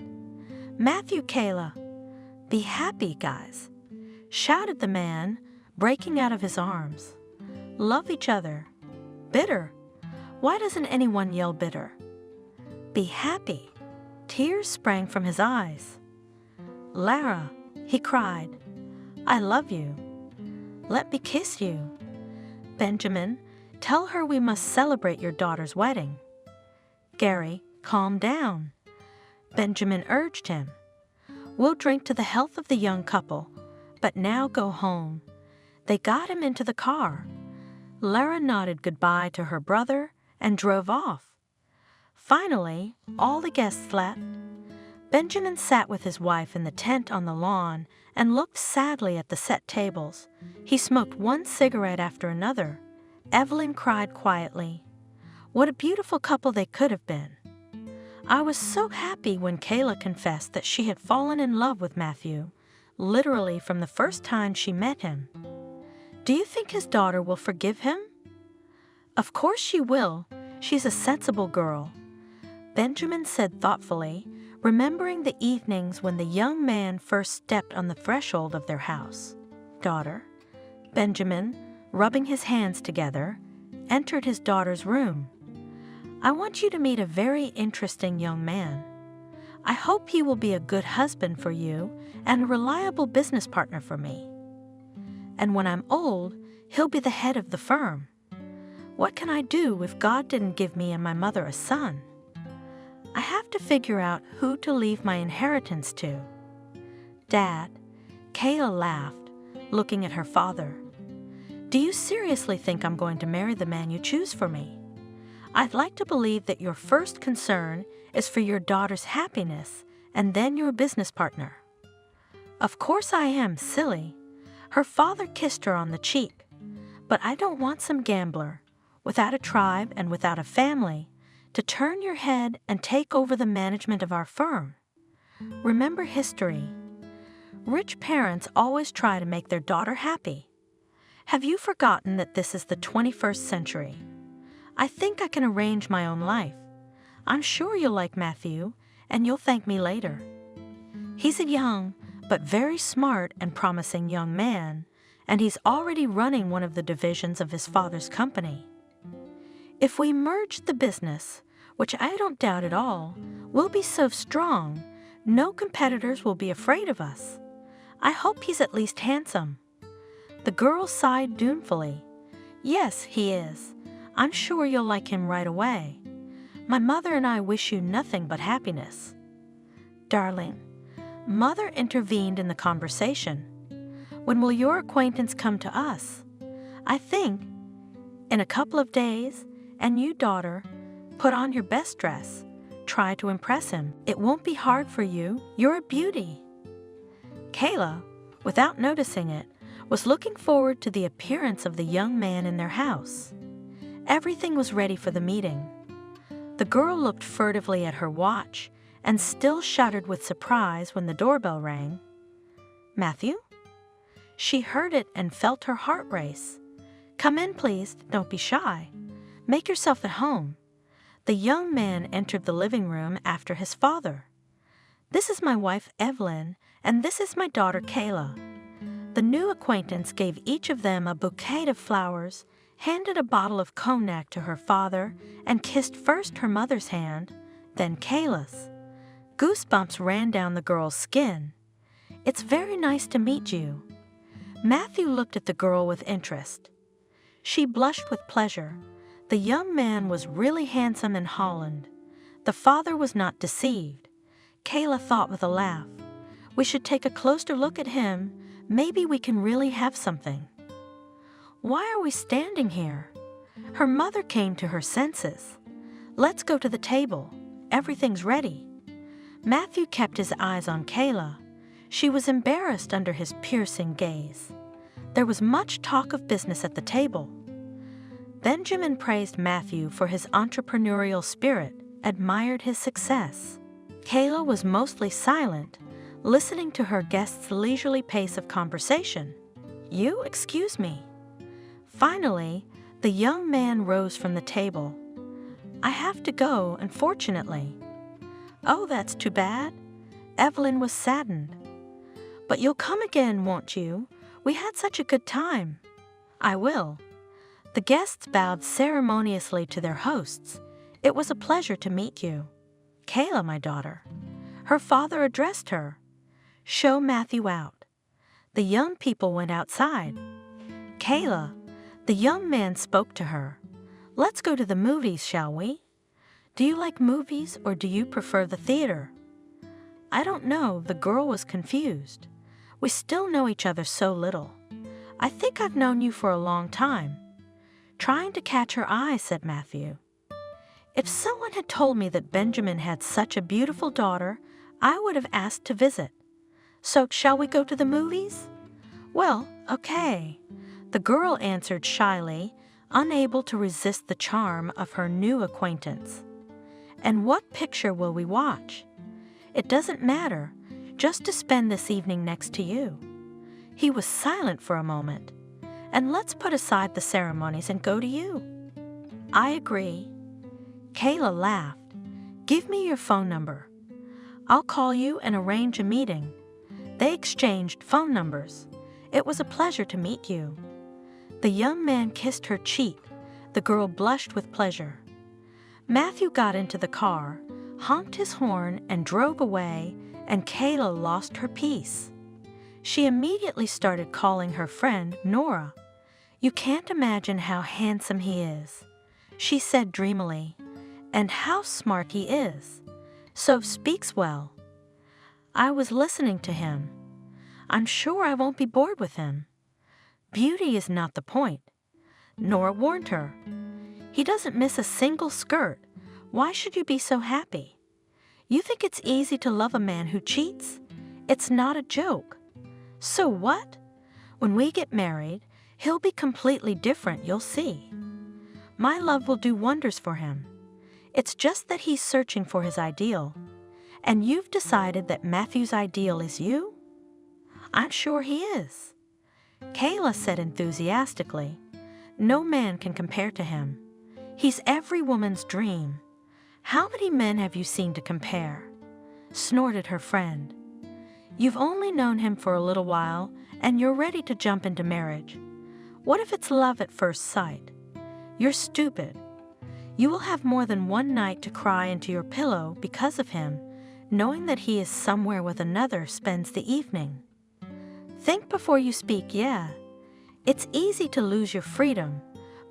"Matthew, Kayla, be happy, guys," shouted the man, breaking out of his arms. "Love each other." "Bitter. Why doesn't anyone yell bitter?" "Be happy." Tears sprang from his eyes. "Lara," he cried, "I love you. Let me kiss you." "Benjamin, tell her we must celebrate your daughter's wedding." "Gary, calm down," Benjamin urged him. "We'll drink to the health of the young couple, but now go home." They got him into the car. Lara nodded goodbye to her brother and drove off. Finally, all the guests left. Benjamin sat with his wife in the tent on the lawn and looked sadly at the set tables. He smoked one cigarette after another. Evelyn cried quietly. What a beautiful couple they could have been. I was so happy when Kayla confessed that she had fallen in love with Matthew, literally from the first time she met him. Do you think his daughter will forgive him? Of course she will. She's a sensible girl, Benjamin said thoughtfully, remembering the evenings when the young man first stepped on the threshold of their house. "Daughter," Benjamin, rubbing his hands together, entered his daughter's room. "I want you to meet a very interesting young man. I hope he will be a good husband for you and a reliable business partner for me. And when I'm old, he'll be the head of the firm. What can I do if God didn't give me and my mother a son? I have to figure out who to leave my inheritance to." "Dad," Kayla laughed, looking at her father. "Do you seriously think I'm going to marry the man you choose for me? I'd like to believe that your first concern is for your daughter's happiness and then your business partner." "Of course I am, silly." Her father kissed her on the cheek. "But I don't want some gambler, without a tribe and without a family, to turn your head and take over the management of our firm. Remember history. Rich parents always try to make their daughter happy. Have you forgotten that this is the 21st century? I think I can arrange my own life. I'm sure you'll like Matthew, and you'll thank me later. He's a young, but very smart and promising young man, and he's already running one of the divisions of his father's company. If we merged the business, which I don't doubt at all, we'll be so strong, no competitors will be afraid of us. I hope he's at least handsome." The girl sighed doubtfully. "Yes, he is. I'm sure you'll like him right away. My mother and I wish you nothing but happiness." "Darling," Mother intervened in the conversation, "when will your acquaintance come to us?" "I think in a couple of days, and you, daughter, put on your best dress. Try to impress him. It won't be hard for you. You're a beauty." Kayla, without noticing it, was looking forward to the appearance of the young man in their house. Everything was ready for the meeting. The girl looked furtively at her watch and still shuddered with surprise when the doorbell rang. "Matthew?" She heard it and felt her heart race. "Come in, please. Don't be shy. Make yourself at home." The young man entered the living room after his father. "This is my wife, Evelyn, and this is my daughter, Kayla." The new acquaintance gave each of them a bouquet of flowers, handed a bottle of cognac to her father, and kissed first her mother's hand, then Kayla's. Goosebumps ran down the girl's skin. "It's very nice to meet you." Matthew looked at the girl with interest. She blushed with pleasure. The young man was really handsome in Holland. The father was not deceived. Kayla thought with a laugh, "We should take a closer look at him. Maybe we can really have something." "Why are we standing here?" Her mother came to her senses. "Let's go to the table. Everything's ready." Matthew kept his eyes on Kayla. She was embarrassed under his piercing gaze. There was much talk of business at the table. Benjamin praised Matthew for his entrepreneurial spirit, admired his success. Kayla was mostly silent, listening to her guest's leisurely pace of conversation. "You excuse me." Finally, the young man rose from the table. "I have to go, unfortunately." "Oh, that's too bad." Evelyn was saddened. "But you'll come again, won't you? We had such a good time." "I will." The guests bowed ceremoniously to their hosts. "It was a pleasure to meet you." "Kayla, my daughter." Her father addressed her. "Show Matthew out." The young people went outside. "Kayla," the young man spoke to her. "Let's go to the movies, shall we? Do you like movies or do you prefer the theater?" "I don't know," the girl was confused. "We still know each other so little. I think I've known you for a long time." Trying to catch her eye, said Matthew. "If someone had told me that Benjamin had such a beautiful daughter, I would have asked to visit. So shall we go to the movies?" "Well, okay." The girl answered shyly, unable to resist the charm of her new acquaintance. "And what picture will we watch?" "It doesn't matter, just to spend this evening next to you." He was silent for a moment. "And let's put aside the ceremonies and go to you." "I agree." Kayla laughed. "Give me your phone number. I'll call you and arrange a meeting." They exchanged phone numbers. "It was a pleasure to meet you." The young man kissed her cheek. The girl blushed with pleasure. Matthew got into the car, honked his horn, and drove away, and Kayla lost her peace. She immediately started calling her friend Nora. "You can't imagine how handsome he is," she said dreamily, "and how smart he is. So speaks well. I was listening to him. I'm sure I won't be bored with him. Beauty is not the point." Nora warned her. "He doesn't miss a single skirt. Why should you be so happy? You think it's easy to love a man who cheats? It's not a joke. So what? When we get married, he'll be completely different, you'll see. My love will do wonders for him. It's just that he's searching for his ideal. And you've decided that Matthew's ideal is you?" "I'm sure he is." Kayla said enthusiastically. "No man can compare to him. He's every woman's dream. How many men have you seen to compare?" Snorted her friend. "You've only known him for a little while, and you're ready to jump into marriage. What if it's love at first sight? You're stupid. You will have more than one night to cry into your pillow because of him, knowing that he is somewhere with another spends the evening. Think before you speak, yeah. It's easy to lose your freedom,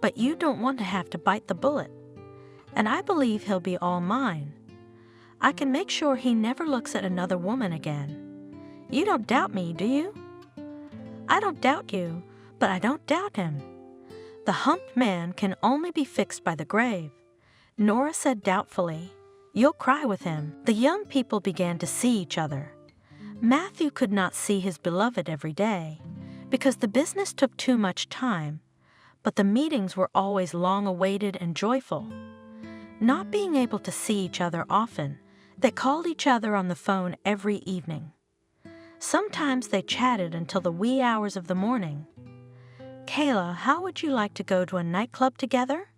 but you don't want to have to bite the bullet. And I believe he'll be all mine. I can make sure he never looks at another woman again. You don't doubt me, do you? I don't doubt you, but I don't doubt him. The humped man can only be fixed by the grave. Nora said doubtfully, "You'll cry with him." The young people began to see each other. Matthew could not see his beloved every day because the business took too much time, but the meetings were always long-awaited and joyful. Not being able to see each other often, they called each other on the phone every evening. Sometimes they chatted until the wee hours of the morning. "Kayla, how would you like to go to a nightclub together?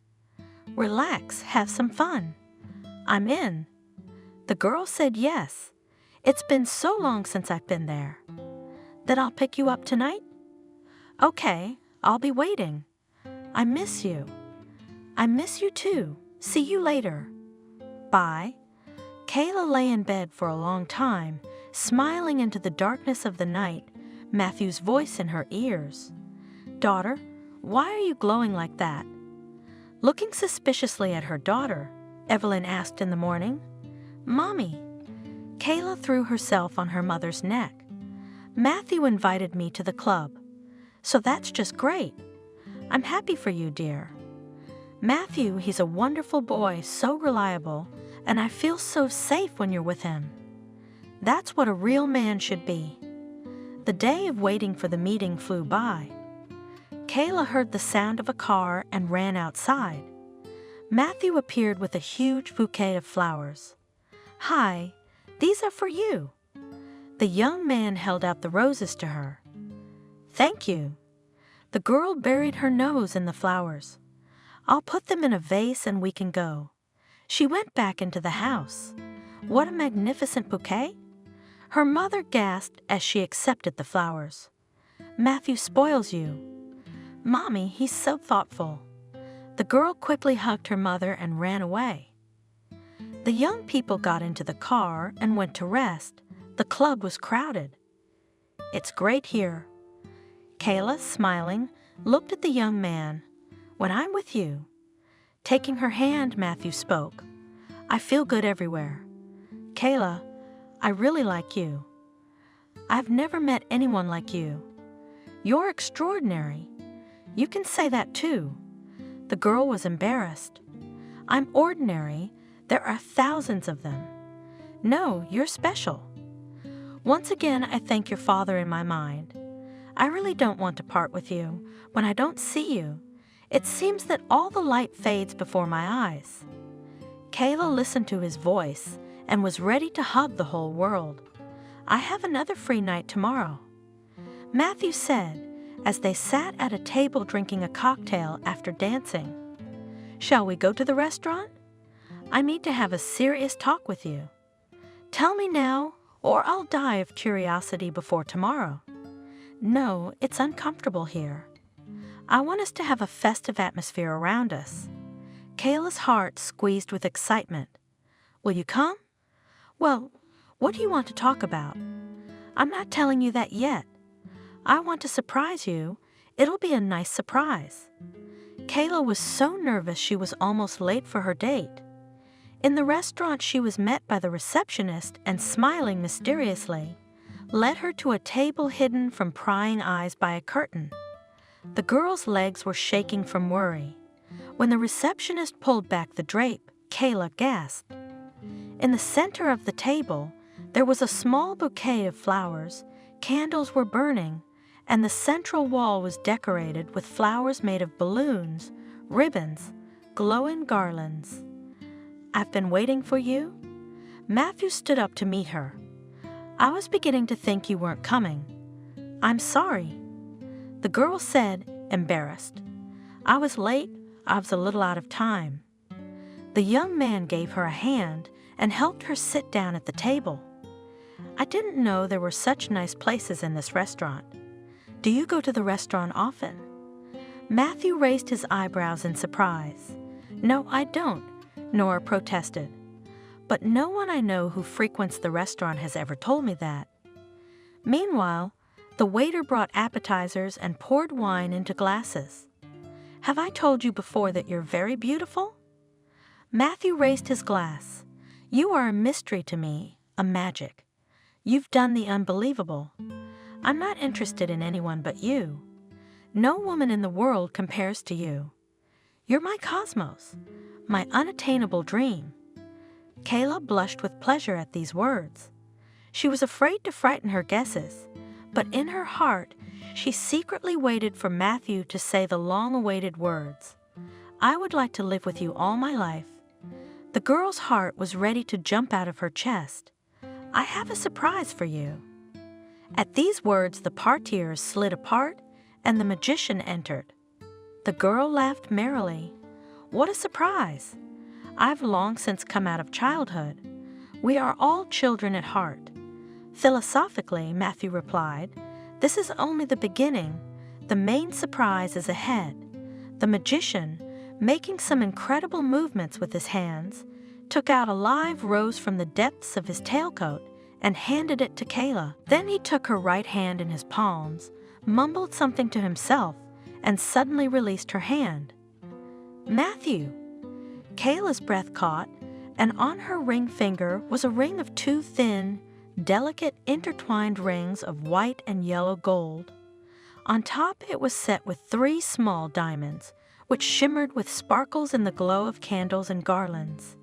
Relax, have some fun." "I'm in." The girl said yes. "It's been so long since I've been there." "Then I'll pick you up tonight?" "Okay, I'll be waiting." "I miss you." "I miss you too. See you later." Bye. Kayla lay in bed for a long time, smiling into the darkness of the night, Matthew's voice in her ears. "Daughter, why are you glowing like that?" Looking suspiciously at her daughter, Evelyn asked in the morning. "Mommy." Kayla threw herself on her mother's neck. "Matthew invited me to the club." "So that's just great. I'm happy for you, dear." "Matthew, he's a wonderful boy, so reliable, and I feel so safe when you're with him." That's what a real man should be. The day of waiting for the meeting flew by. Kayla heard the sound of a car and ran outside. Matthew appeared with a huge bouquet of flowers. "Hi, these are for you." The young man held out the roses to her. "Thank you." The girl buried her nose in the flowers. "I'll put them in a vase and we can go." She went back into the house. What a magnificent bouquet! Her mother gasped as she accepted the flowers. "Matthew spoils you." "Mommy, he's so thoughtful." The girl quickly hugged her mother and ran away. The young people got into the car and went to rest. The club was crowded. "It's great here." Kayla, smiling, looked at the young man. "When I'm with you." Taking her hand, Matthew spoke. "I feel good everywhere." "Kayla, I really like you." "I've never met anyone like you." "You're extraordinary." "You can say that too." The girl was embarrassed. "I'm ordinary. There are thousands of them." "No, you're special." "Once again, I thank your father in my mind. I really don't want to part with you. When I don't see you, it seems that all the light fades before my eyes." Kayla listened to his voice and was ready to hug the whole world. "I have another free night tomorrow." Matthew said, as they sat at a table drinking a cocktail after dancing. "Shall we go to the restaurant? I need to have a serious talk with you." "Tell me now, or I'll die of curiosity before tomorrow." "No, it's uncomfortable here. I want us to have a festive atmosphere around us." Kayla's heart squeezed with excitement. "Will you come?" "Well, what do you want to talk about?" "I'm not telling you that yet. I want to surprise you. It'll be a nice surprise." Kayla was so nervous she was almost late for her date. In the restaurant, she was met by the receptionist and, smiling mysteriously, led her to a table hidden from prying eyes by a curtain. The girl's legs were shaking from worry. When the receptionist pulled back the drape, Kayla gasped. In the center of the table, there was a small bouquet of flowers, candles were burning, and the central wall was decorated with flowers made of balloons, ribbons, glowing garlands. "I've been waiting for you." Matthew stood up to meet her. "I was beginning to think you weren't coming." "I'm sorry." The girl said, embarrassed. "I was late. I was a little out of time." The young man gave her a hand and helped her sit down at the table. "I didn't know there were such nice places in this restaurant. Do you go to the restaurant often?" Matthew raised his eyebrows in surprise. No, I don't, Nora protested. But no one I know who frequents the restaurant has ever told me that. Meanwhile, the waiter brought appetizers and poured wine into glasses. Have I told you before that you're very beautiful? Matthew raised his glass. You are a mystery to me, a magic. You've done the unbelievable. I'm not interested in anyone but you. No woman in the world compares to you. You're my cosmos, my unattainable dream. Kayla blushed with pleasure at these words. She was afraid to frighten her guesses, but in her heart, she secretly waited for Matthew to say the long-awaited words. I would like to live with you all my life. The girl's heart was ready to jump out of her chest. I have a surprise for you. At these words, the parterres slid apart and the magician entered. The girl laughed merrily. What a surprise! I've long since come out of childhood. We are all children at heart. Philosophically, Matthew replied, this is only the beginning. The main surprise is ahead. The magician, making some incredible movements with his hands, took out a live rose from the depths of his tailcoat and handed it to Kayla. Then he took her right hand in his palms, mumbled something to himself, and suddenly released her hand. Matthew! Kayla's breath caught, and on her ring finger was a ring of two thin, delicate, intertwined rings of white and yellow gold. On top it was set with 3 small diamonds, which shimmered with sparkles in the glow of candles and garlands.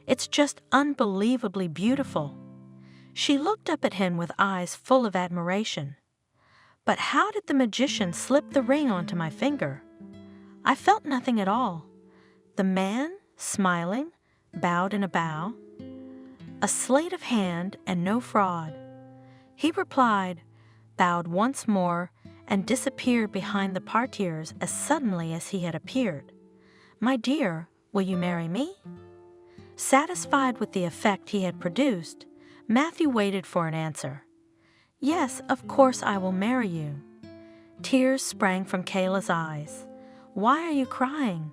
It's just unbelievably beautiful. She looked up at him with eyes full of admiration. But how did the magician slip the ring onto my finger? I felt nothing at all. The man, smiling, bowed in a bow. A sleight of hand and no fraud. He replied, bowed once more, and disappeared behind the parterres as suddenly as he had appeared. My dear, will you marry me? Satisfied with the effect he had produced, Matthew waited for an answer. Yes, of course I will marry you. Tears sprang from Kayla's eyes. Why are you crying?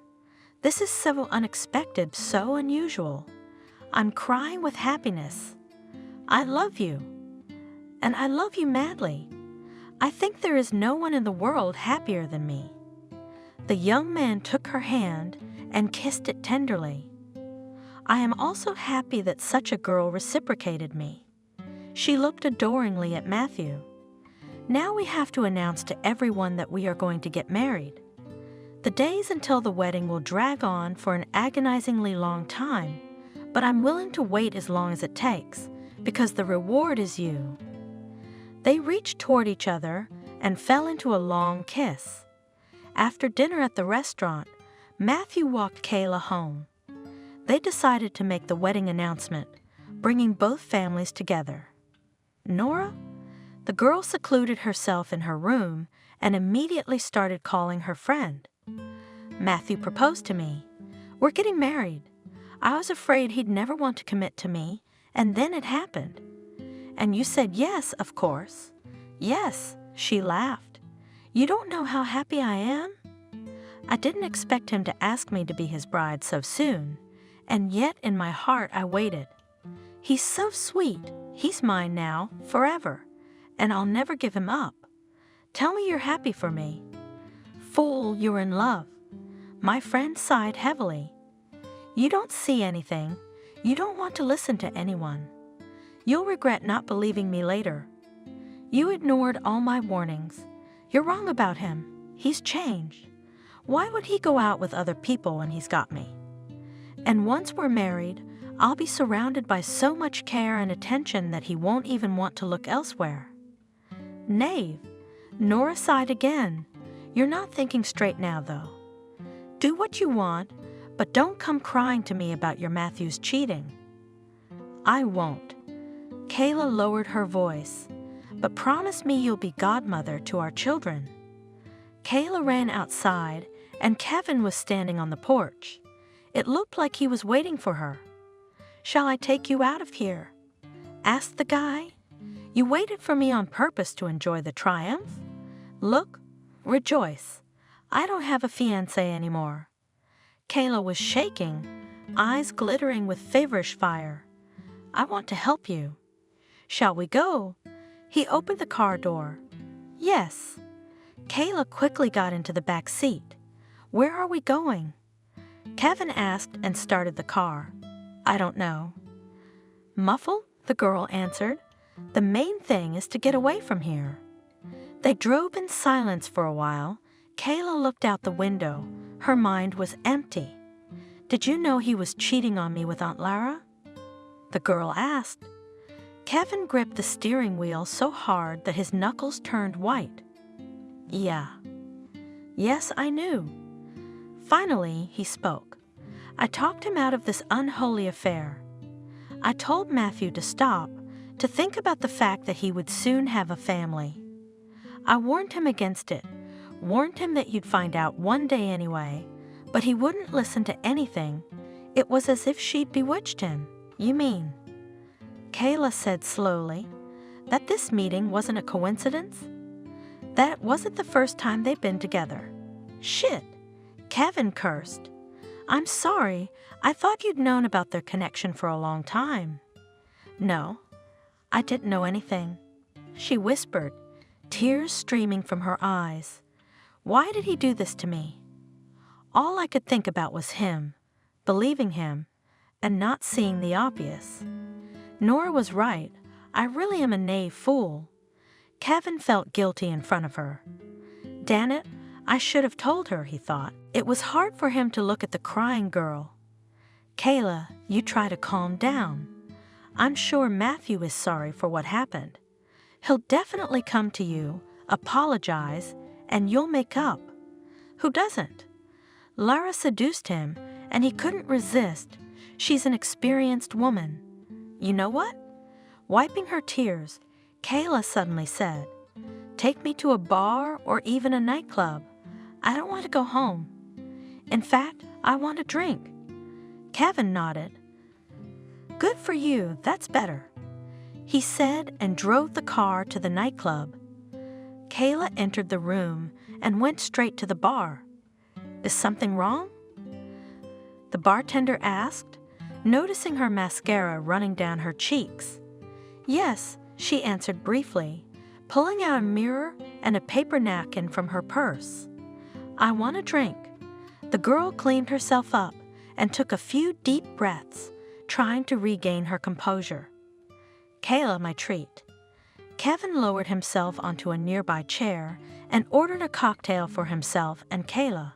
This is so unexpected, so unusual. I'm crying with happiness. I love you. And I love you madly. I think there is no one in the world happier than me. The young man took her hand and kissed it tenderly. I am also happy that such a girl reciprocated me. She looked adoringly at Matthew. Now we have to announce to everyone that we are going to get married. The days until the wedding will drag on for an agonizingly long time, but I'm willing to wait as long as it takes, because the reward is you. They reached toward each other and fell into a long kiss. After dinner at the restaurant, Matthew walked Kayla home. They decided to make the wedding announcement, bringing both families together. Nora? The girl secluded herself in her room and immediately started calling her friend. Matthew proposed to me. We're getting married. I was afraid he'd never want to commit to me, and then it happened. And you said yes, of course. Yes, she laughed. You don't know how happy I am? I didn't expect him to ask me to be his bride so soon, and yet in my heart I waited. He's so sweet. He's mine now, forever, and I'll never give him up. Tell me you're happy for me. Fool, you're in love. My friend sighed heavily. You don't see anything. You don't want to listen to anyone. You'll regret not believing me later. You ignored all my warnings. You're wrong about him. He's changed. Why would he go out with other people when he's got me? And once we're married, I'll be surrounded by so much care and attention that he won't even want to look elsewhere. Knave, Nora sighed again. You're not thinking straight now, though. Do what you want, but don't come crying to me about your Matthew's cheating. I won't. Kayla lowered her voice. But promise me you'll be godmother to our children. Kayla ran outside, and Kevin was standing on the porch. It looked like he was waiting for her. Shall I take you out of here? Asked the guy. You waited for me on purpose to enjoy the triumph? Look, rejoice. I don't have a fiancé anymore. Kayla was shaking, eyes glittering with feverish fire. "I want to help you." "Shall we go?" He opened the car door. "Yes." Kayla quickly got into the back seat. "Where are we going?" Kevin asked and started the car. "I don't know." "Muffled?" the girl answered. "The main thing is to get away from here." They drove in silence for a while. Kayla looked out the window. Her mind was empty. "Did you know he was cheating on me with Aunt Lara?" the girl asked. Kevin gripped the steering wheel so hard that his knuckles turned white. "Yeah." "Yes, I knew." Finally, he spoke. "I talked him out of this unholy affair. I told Matthew to stop, to think about the fact that he would soon have a family. I warned him against it, warned him that you'd find out one day anyway, but he wouldn't listen to anything. It was as if she'd bewitched him." "You mean," Kayla said slowly, "that this meeting wasn't a coincidence? That it wasn't the first time they'd been together?" "Shit!" Kevin cursed. "I'm sorry. I thought you'd known about their connection for a long time." "No, I didn't know anything," she whispered, tears streaming from her eyes. "Why did he do this to me?" All I could think about was him, believing him, and not seeing the obvious. Nora was right. I really am a naive fool. Kevin felt guilty in front of her. "Damn it, I should have told her," he thought. It was hard for him to look at the crying girl. "Kayla, you try to calm down. I'm sure Matthew is sorry for what happened. He'll definitely come to you, apologize, and you'll make up. Who doesn't? Lara seduced him, and he couldn't resist. She's an experienced woman. You know what?" Wiping her tears, Kayla suddenly said, "Take me to a bar or even a nightclub. I don't want to go home. In fact, I want a drink." Kevin nodded. "Good for you, that's better," he said and drove the car to the nightclub. Kayla entered the room and went straight to the bar. "Is something wrong?" the bartender asked, noticing her mascara running down her cheeks. "Yes," she answered briefly, pulling out a mirror and a paper napkin from her purse. "I want a drink." The girl cleaned herself up and took a few deep breaths, trying to regain her composure. "Kayla, my treat." Kevin lowered himself onto a nearby chair and ordered a cocktail for himself and Kayla.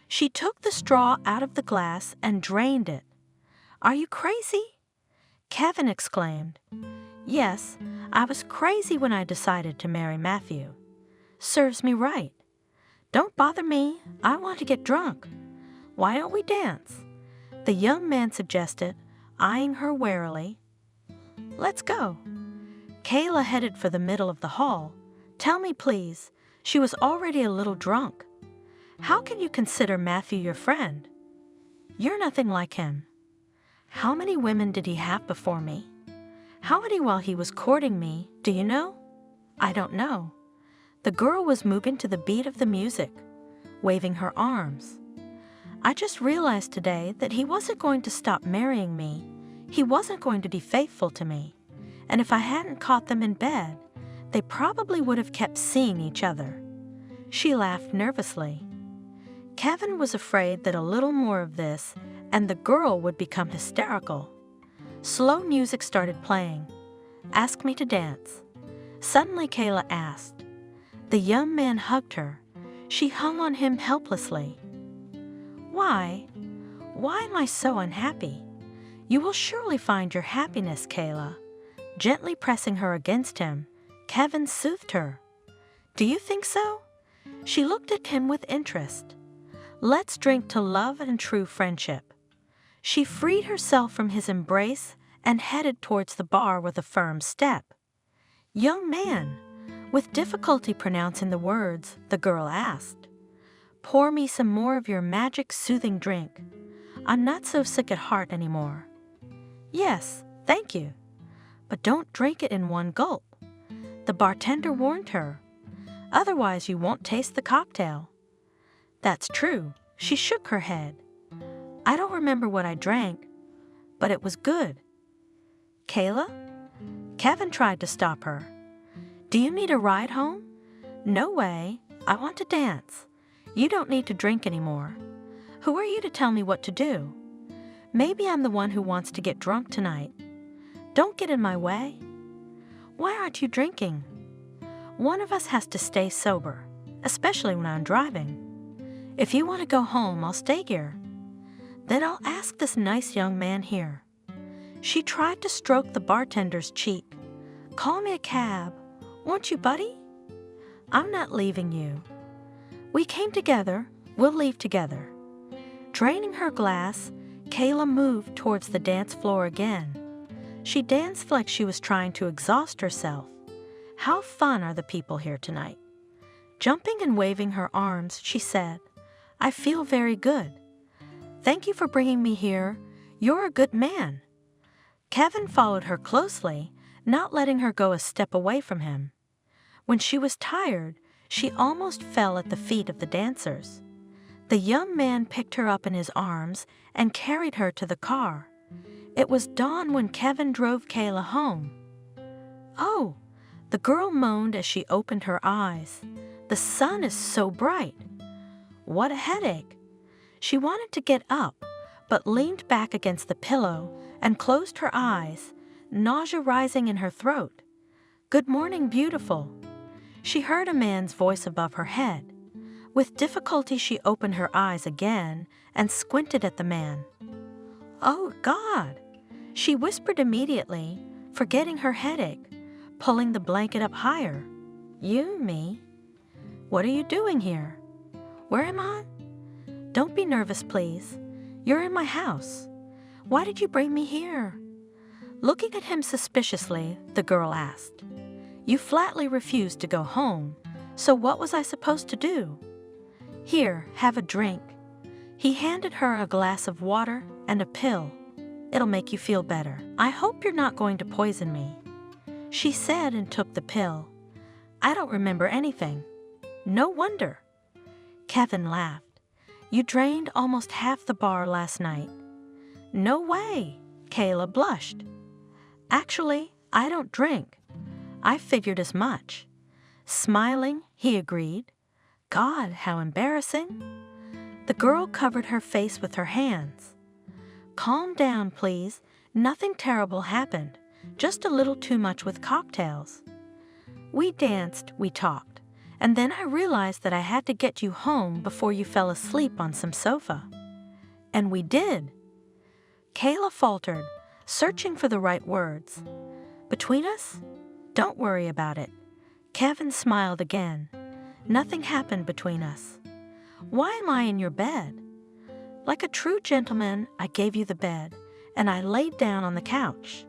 She took the straw out of the glass and drained it. "Are you crazy?" Kevin exclaimed. "Yes, I was crazy when I decided to marry Matthew. Serves me right. Don't bother me, I want to get drunk. Why don't we dance?" the young man suggested, eyeing her warily. "Let's go." Kayla headed for the middle of the hall. "Tell me, please." She was already a little drunk. "How can you consider Matthew your friend? You're nothing like him. How many women did he have before me? How many while he was courting me, do you know?" "I don't know." The girl was moving to the beat of the music, waving her arms. "I just realized today that he wasn't going to stop marrying me. He wasn't going to be faithful to me. And if I hadn't caught them in bed, they probably would have kept seeing each other." She laughed nervously. Kevin was afraid that a little more of this and the girl would become hysterical. Slow music started playing. "Ask me to dance." Suddenly Kayla asked. The young man hugged her. She hung on him helplessly. "Why? Why am I so unhappy?" "You will surely find your happiness, Kayla." Gently pressing her against him, Kevin soothed her. "Do you think so?" She looked at him with interest. "Let's drink to love and true friendship." She freed herself from his embrace and headed towards the bar with a firm step. "Young man," with difficulty pronouncing the words, the girl asked, "Pour me some more of your magic soothing drink. I'm not so sick at heart anymore." "Yes, thank you. But don't drink it in one gulp," the bartender warned her. "Otherwise you won't taste the cocktail." "That's true." She shook her head. I don't remember what I drank, but it was good. Kayla? Kevin tried to stop her. Do you need a ride home? No way. I want to dance. You don't need to drink anymore. Who are you to tell me what to do? Maybe I'm the one who wants to get drunk tonight. Don't get in my way. Why aren't you drinking? One of us has to stay sober, especially when I'm driving. If you want to go home, I'll stay here. Then I'll ask this nice young man here. She tried to stroke the bartender's cheek. Call me a cab, won't you, buddy? I'm not leaving you. We came together, we'll leave together. Draining her glass, Kayla moved towards the dance floor again. She danced like she was trying to exhaust herself. How fun are the people here tonight? Jumping and waving her arms, she said, I feel very good. Thank you for bringing me here. You're a good man. Kevin followed her closely, not letting her go a step away from him. When she was tired, she almost fell at the feet of the dancers. The young man picked her up in his arms and carried her to the car. It was dawn when Kevin drove Kayla home. Oh, the girl moaned as she opened her eyes. The sun is so bright. What a headache. She wanted to get up, but leaned back against the pillow and closed her eyes, nausea rising in her throat. Good morning, beautiful. She heard a man's voice above her head. With difficulty, she opened her eyes again and squinted at the man. Oh, God! She whispered immediately, forgetting her headache, pulling the blanket up higher. You, me? What are you doing here? Where am I? Don't be nervous, please. You're in my house. Why did you bring me here? Looking at him suspiciously, the girl asked. You flatly refused to go home, so what was I supposed to do? Here, have a drink. He handed her a glass of water and a pill. It'll make you feel better. I hope you're not going to poison me. She said and took the pill. I don't remember anything. No wonder. Kevin laughed. You drained almost half the bar last night. No way, Kayla blushed. Actually, I don't drink. I figured as much. Smiling, he agreed. God, how embarrassing. The girl covered her face with her hands. Calm down, please. Nothing terrible happened. Just a little too much with cocktails. We danced, we talked, and then I realized that I had to get you home before you fell asleep on some sofa. And we did. Kayla faltered, searching for the right words. Between us? Don't worry about it. Kevin smiled again. Nothing happened between us. Why am I in your bed? Like a true gentleman, I gave you the bed, and I laid down on the couch.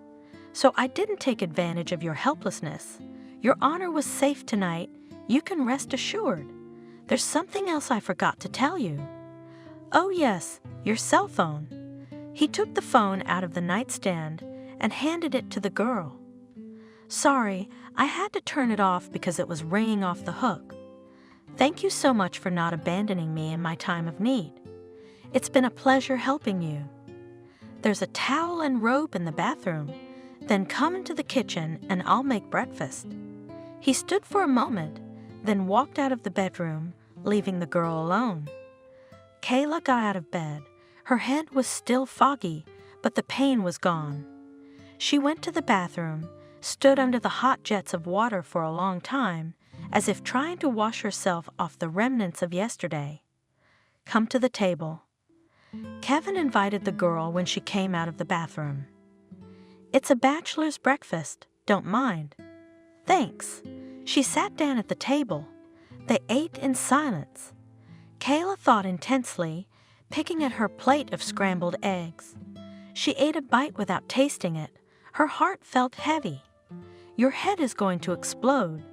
So I didn't take advantage of your helplessness. Your honor was safe tonight. You can rest assured. There's something else I forgot to tell you. Oh yes, your cell phone. He took the phone out of the nightstand and handed it to the girl. Sorry, I had to turn it off because it was ringing off the hook. Thank you so much for not abandoning me in my time of need. It's been a pleasure helping you. There's a towel and robe in the bathroom. Then come into the kitchen and I'll make breakfast. He stood for a moment, then walked out of the bedroom, leaving the girl alone. Kayla got out of bed. Her head was still foggy, but the pain was gone. She went to the bathroom, stood under the hot jets of water for a long time, as if trying to wash herself off the remnants of yesterday. Come to the table. Kevin invited the girl when she came out of the bathroom. It's a bachelor's breakfast, don't mind. Thanks. She sat down at the table. They ate in silence. Kayla thought intensely, picking at her plate of scrambled eggs. She ate a bite without tasting it. Her heart felt heavy. Your head is going to explode.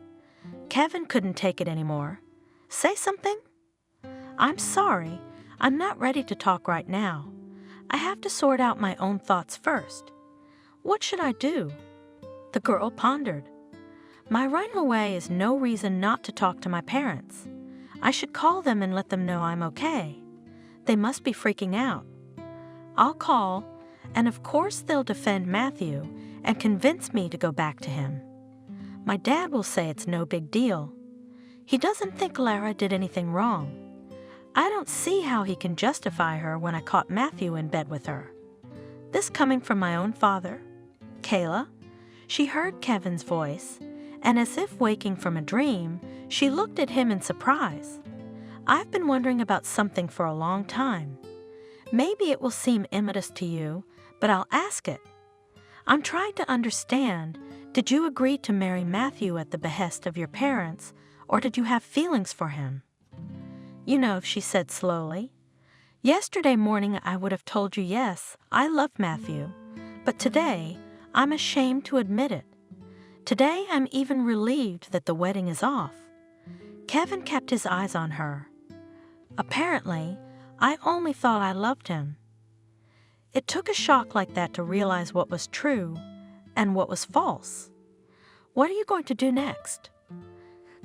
Kevin couldn't take it anymore. Say something? I'm sorry. I'm not ready to talk right now. I have to sort out my own thoughts first. What should I do? The girl pondered. My running away is no reason not to talk to my parents. I should call them and let them know I'm okay. They must be freaking out. I'll call, and of course they'll defend Matthew and convince me to go back to him. My dad will say it's no big deal. He doesn't think Lara did anything wrong. I don't see how he can justify her when I caught Matthew in bed with her. This coming from my own father. Kayla, she heard Kevin's voice, and as if waking from a dream, she looked at him in surprise. I've been wondering about something for a long time. Maybe it will seem immodest to you, but I'll ask it. I'm trying to understand, did you agree to marry Matthew at the behest of your parents, or did you have feelings for him? You know, she said slowly. Yesterday morning I would have told you yes, I love Matthew, but today I'm ashamed to admit it. Today I'm even relieved that the wedding is off. Kevin kept his eyes on her. Apparently, I only thought I loved him. It took a shock like that to realize what was true and what was false. What are you going to do next?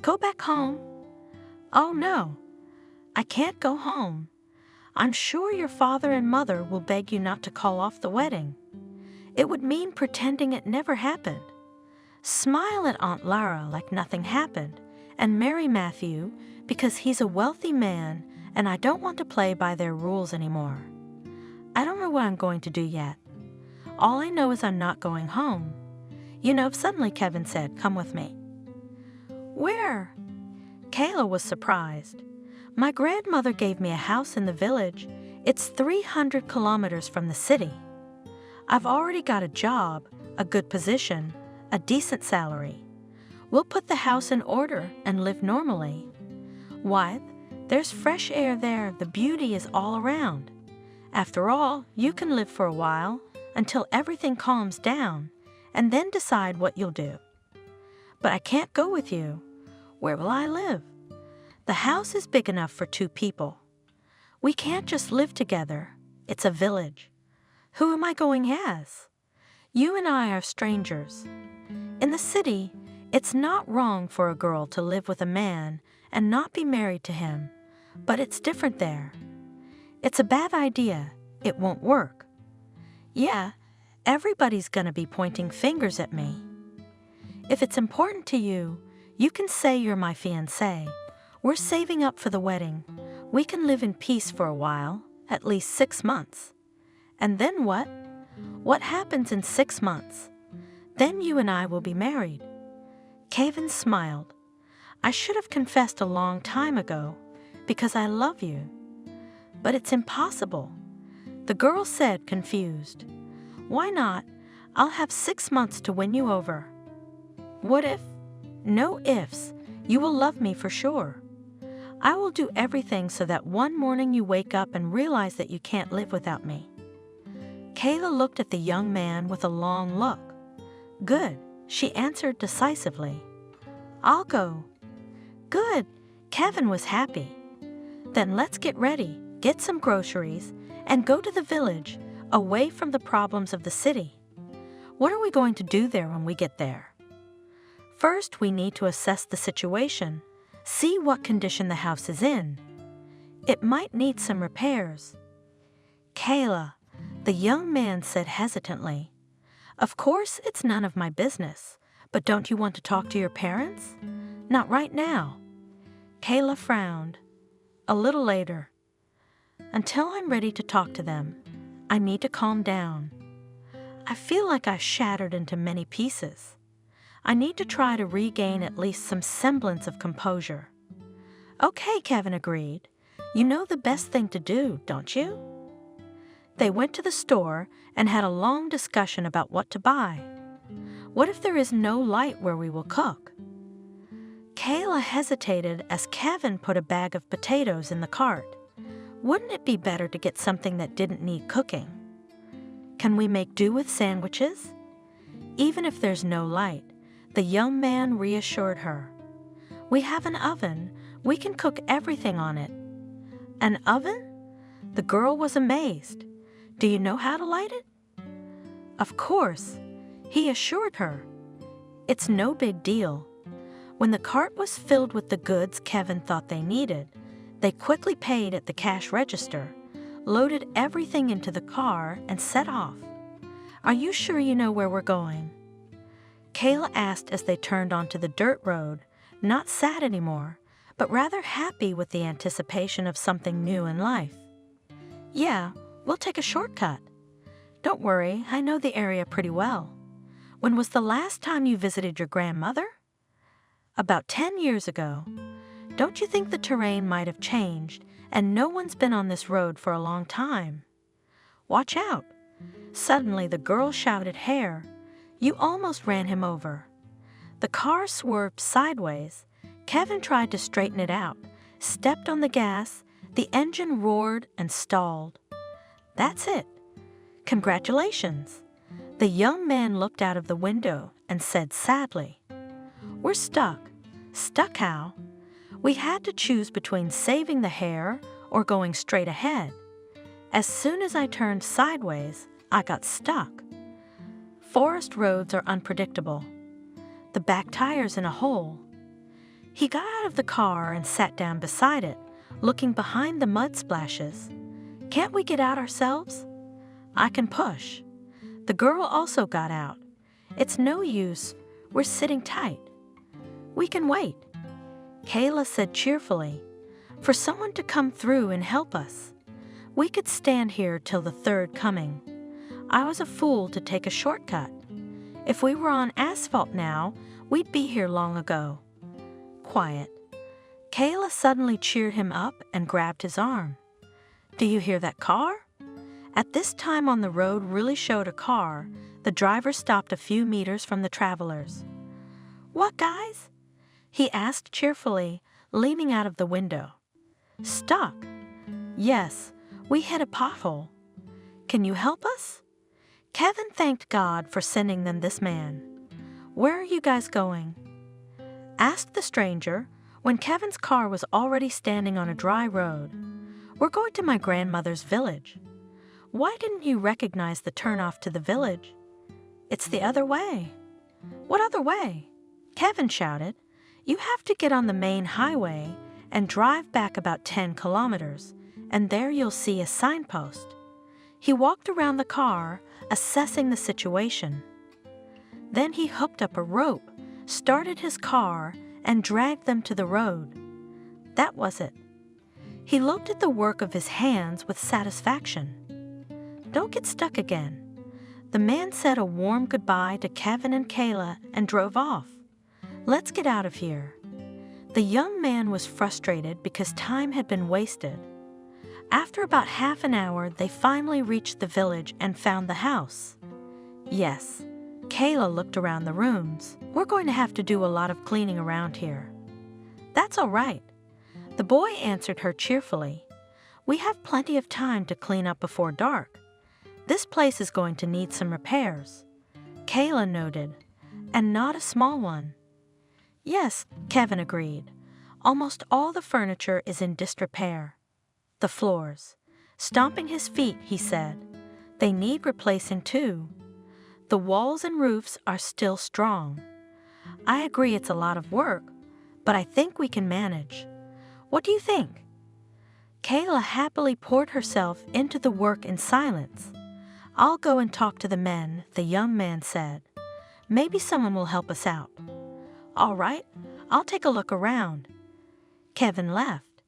Go back home? Oh no, I can't go home. I'm sure your father and mother will beg you not to call off the wedding. It would mean pretending it never happened. Smile at Aunt Lara like nothing happened and marry Matthew because he's a wealthy man and I don't want to play by their rules anymore. I don't know what I'm going to do yet. All I know is I'm not going home. You know, suddenly Kevin said, "Come with me." Where? Kayla was surprised. My grandmother gave me a house in the village. It's 300 kilometers from the city. I've already got a job, a good position, a decent salary. We'll put the house in order and live normally. Why, there's fresh air there, the beauty is all around. After all, you can live for a while until everything calms down and then decide what you'll do. But I can't go with you. Where will I live? The house is big enough for 2 people. We can't just live together. It's a village. Who am I going as? You and I are strangers. In the city, it's not wrong for a girl to live with a man and not be married to him, but it's different there. It's a bad idea. It won't work. Yeah, everybody's gonna be pointing fingers at me. If it's important to you, you can say you're my fiancé. We're saving up for the wedding. We can live in peace for a while, at least 6 months. And then what? What happens in 6 months? Then you and I will be married. Kevin smiled. I should have confessed a long time ago, because I love you. But it's impossible. The girl said, confused. Why not? I'll have 6 months to win you over. What if? No ifs. You will love me for sure. I will do everything so that one morning you wake up and realize that you can't live without me. Kayla looked at the young man with a long look. Good, she answered decisively. I'll go. Good, Kevin was happy. Then let's get ready, get some groceries, and go to the village, away from the problems of the city. What are we going to do there when we get there? First, we need to assess the situation, see what condition the house is in. It might need some repairs. Kayla, the young man said hesitantly, of course it's none of my business, but don't you want to talk to your parents? Not right now. Kayla frowned. A little later. Until I'm ready to talk to them, I need to calm down. I feel like I've shattered into many pieces. I need to try to regain at least some semblance of composure. Okay, Kevin agreed. You know the best thing to do, don't you? They went to the store and had a long discussion about what to buy. What if there is no light where we will cook? Kayla hesitated as Kevin put a bag of potatoes in the cart. Wouldn't it be better to get something that didn't need cooking? Can we make do with sandwiches? Even if there's no light, the young man reassured her. We have an oven. We can cook everything on it. An oven? The girl was amazed. Do you know how to light it? Of course, he assured her. It's no big deal. When the cart was filled with the goods Kevin thought they needed, they quickly paid at the cash register, loaded everything into the car, and set off. "Are you sure you know where we're going?" Kayla asked as they turned onto the dirt road, not sad anymore, but rather happy with the anticipation of something new in life. "Yeah, we'll take a shortcut. Don't worry, I know the area pretty well. When was the last time you visited your grandmother?" "About 10 years ago. Don't you think the terrain might have changed, and no one's been on this road for a long time? Watch out!" Suddenly the girl shouted, "Hare!" You almost ran him over. The car swerved sideways. Kevin tried to straighten it out, stepped on the gas, the engine roared and stalled. "That's it. Congratulations." The young man looked out of the window and said sadly, "We're stuck." "Stuck how?" "We had to choose between saving the hare or going straight ahead. As soon as I turned sideways, I got stuck. Forest roads are unpredictable. The back tire's in a hole." He got out of the car and sat down beside it, looking behind the mud splashes. "Can't we get out ourselves?" "I can push." The girl also got out. "It's no use. We're sitting tight." "We can wait," Kayla said cheerfully, "for someone to come through and help us. We could stand here till the third coming. I was a fool to take a shortcut. If we were on asphalt now, we'd be here long ago." Quiet. Kayla suddenly cheered him up and grabbed his arm. "Do you hear that car?" At this time on the road really showed a car. The driver stopped a few meters from the travelers. "What, guys?" he asked cheerfully, leaning out of the window. "Stuck." "Yes, we hit a pothole. Can you help us?" Kevin thanked God for sending them this man. "Where are you guys going?" asked the stranger when Kevin's car was already standing on a dry road. "We're going to my grandmother's village." "Why didn't you recognize the turnoff to the village?" "It's the other way." "What other way?" Kevin shouted. "You have to get on the main highway and drive back about 10 kilometers, and there you'll see a signpost." He walked around the car, assessing the situation. Then he hooked up a rope, started his car, and dragged them to the road. That was it. He looked at the work of his hands with satisfaction. "Don't get stuck again." The man said a warm goodbye to Kevin and Kayla and drove off. "Let's get out of here." The young man was frustrated because time had been wasted. After about half an hour, they finally reached the village and found the house. "Yes." Kayla looked around the rooms. "We're going to have to do a lot of cleaning around here." "That's all right." The boy answered her cheerfully. "We have plenty of time to clean up before dark. This place is going to need some repairs." Kayla noted, "And not a small one." "Yes," Kevin agreed. "Almost all the furniture is in disrepair. The floors." Stomping his feet, he said, "They need replacing too. The walls and roofs are still strong. I agree it's a lot of work, but I think we can manage. What do you think?" Kayla happily poured herself into the work in silence. "I'll go and talk to the men," the young man said. "Maybe someone will help us out." "All right, I'll take a look around." Kevin left.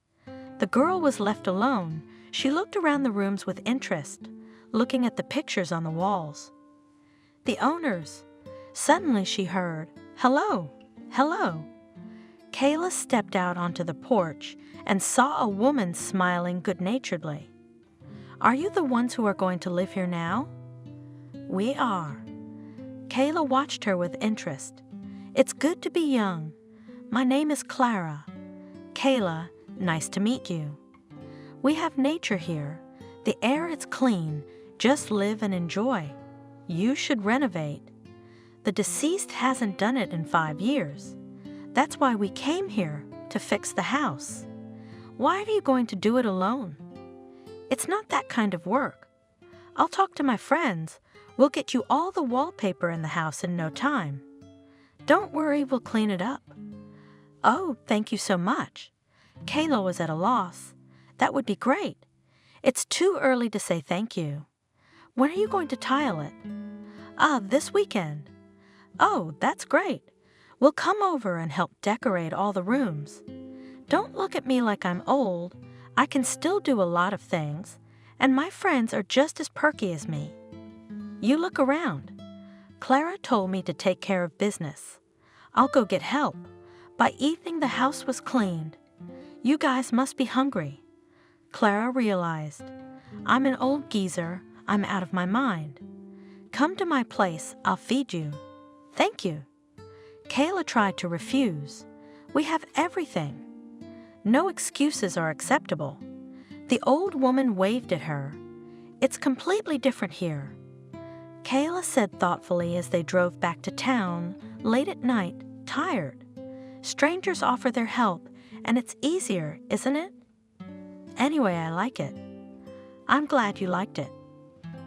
The girl was left alone. She looked around the rooms with interest, looking at the pictures on the walls. The owners. Suddenly she heard, "Hello, hello." Kayla stepped out onto the porch and saw a woman smiling good-naturedly. "Are you the ones who are going to live here now?" "We are." Kayla watched her with interest. "It's good to be young. My name is Clara." "Kayla, nice to meet you." "We have nature here. The air is clean. Just live and enjoy. You should renovate. The deceased hasn't done it in 5 years. That's why we came here, to fix the house." "Why are you going to do it alone?" "It's not that kind of work. I'll talk to my friends. We'll get you all the wallpaper in the house in no time." "Don't worry, we'll clean it up." "Oh, thank you so much." Kayla was at a loss. "That would be great. It's too early to say thank you. When are you going to tile it? This weekend. Oh, that's great. We'll come over and help decorate all the rooms. Don't look at me like I'm old. I can still do a lot of things, and my friends are just as perky as me. You look around. Clara told me to take care of business. I'll go get help. By evening, the house was cleaned. You guys must be hungry. Clara realized. I'm an old geezer. I'm out of my mind. Come to my place. I'll feed you. Thank you. Kayla tried to refuse. We have everything. No excuses are acceptable. The old woman waved at her. It's completely different here. Kayla said thoughtfully as they drove back to town, late at night, tired. Strangers offer their help, and it's easier, isn't it? Anyway, I like it. I'm glad you liked it.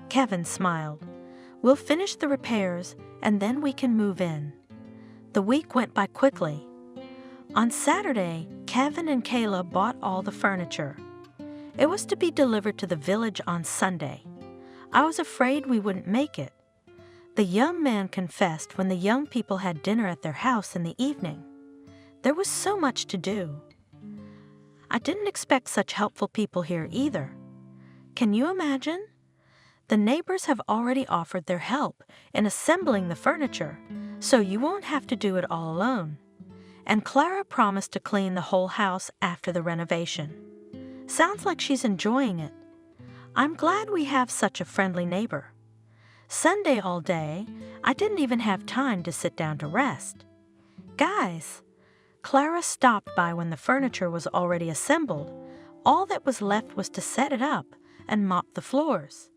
Kevin smiled. We'll finish the repairs, and then we can move in. The week went by quickly. On Saturday, Kevin and Kayla bought all the furniture. It was to be delivered to the village on Sunday. I was afraid we wouldn't make it. The young man confessed when the young people had dinner at their house in the evening. There was so much to do. I didn't expect such helpful people here either. Can you imagine? The neighbors have already offered their help in assembling the furniture, so you won't have to do it all alone. And Clara promised to clean the whole house after the renovation. Sounds like she's enjoying it. I'm glad we have such a friendly neighbor. Sunday all day, I didn't even have time to sit down to rest. Guys, Clara stopped by when the furniture was already assembled. All that was left was to set it up and mop the floors.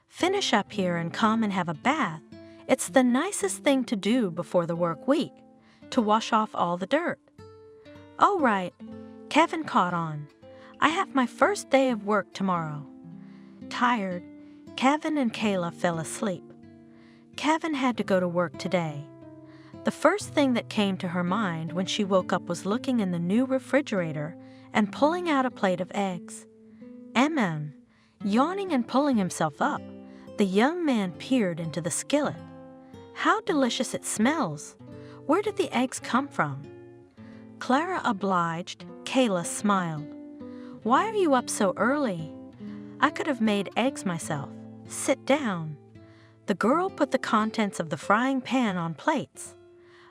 Finish up here and come and have a bath. It's the nicest thing to do before the work week, to wash off all the dirt. Oh, right, Kevin caught on. I have my first day of work tomorrow. Tired, Kevin and Kayla fell asleep. Kevin had to go to work today. The first thing that came to her mind when she woke up was looking in the new refrigerator and pulling out a plate of eggs. Yawning and pulling himself up, the young man peered into the skillet. How delicious it smells! Where did the eggs come from? Clara obliged. Kayla smiled. Why are you up so early? I could have made eggs myself. Sit down. The girl put the contents of the frying pan on plates.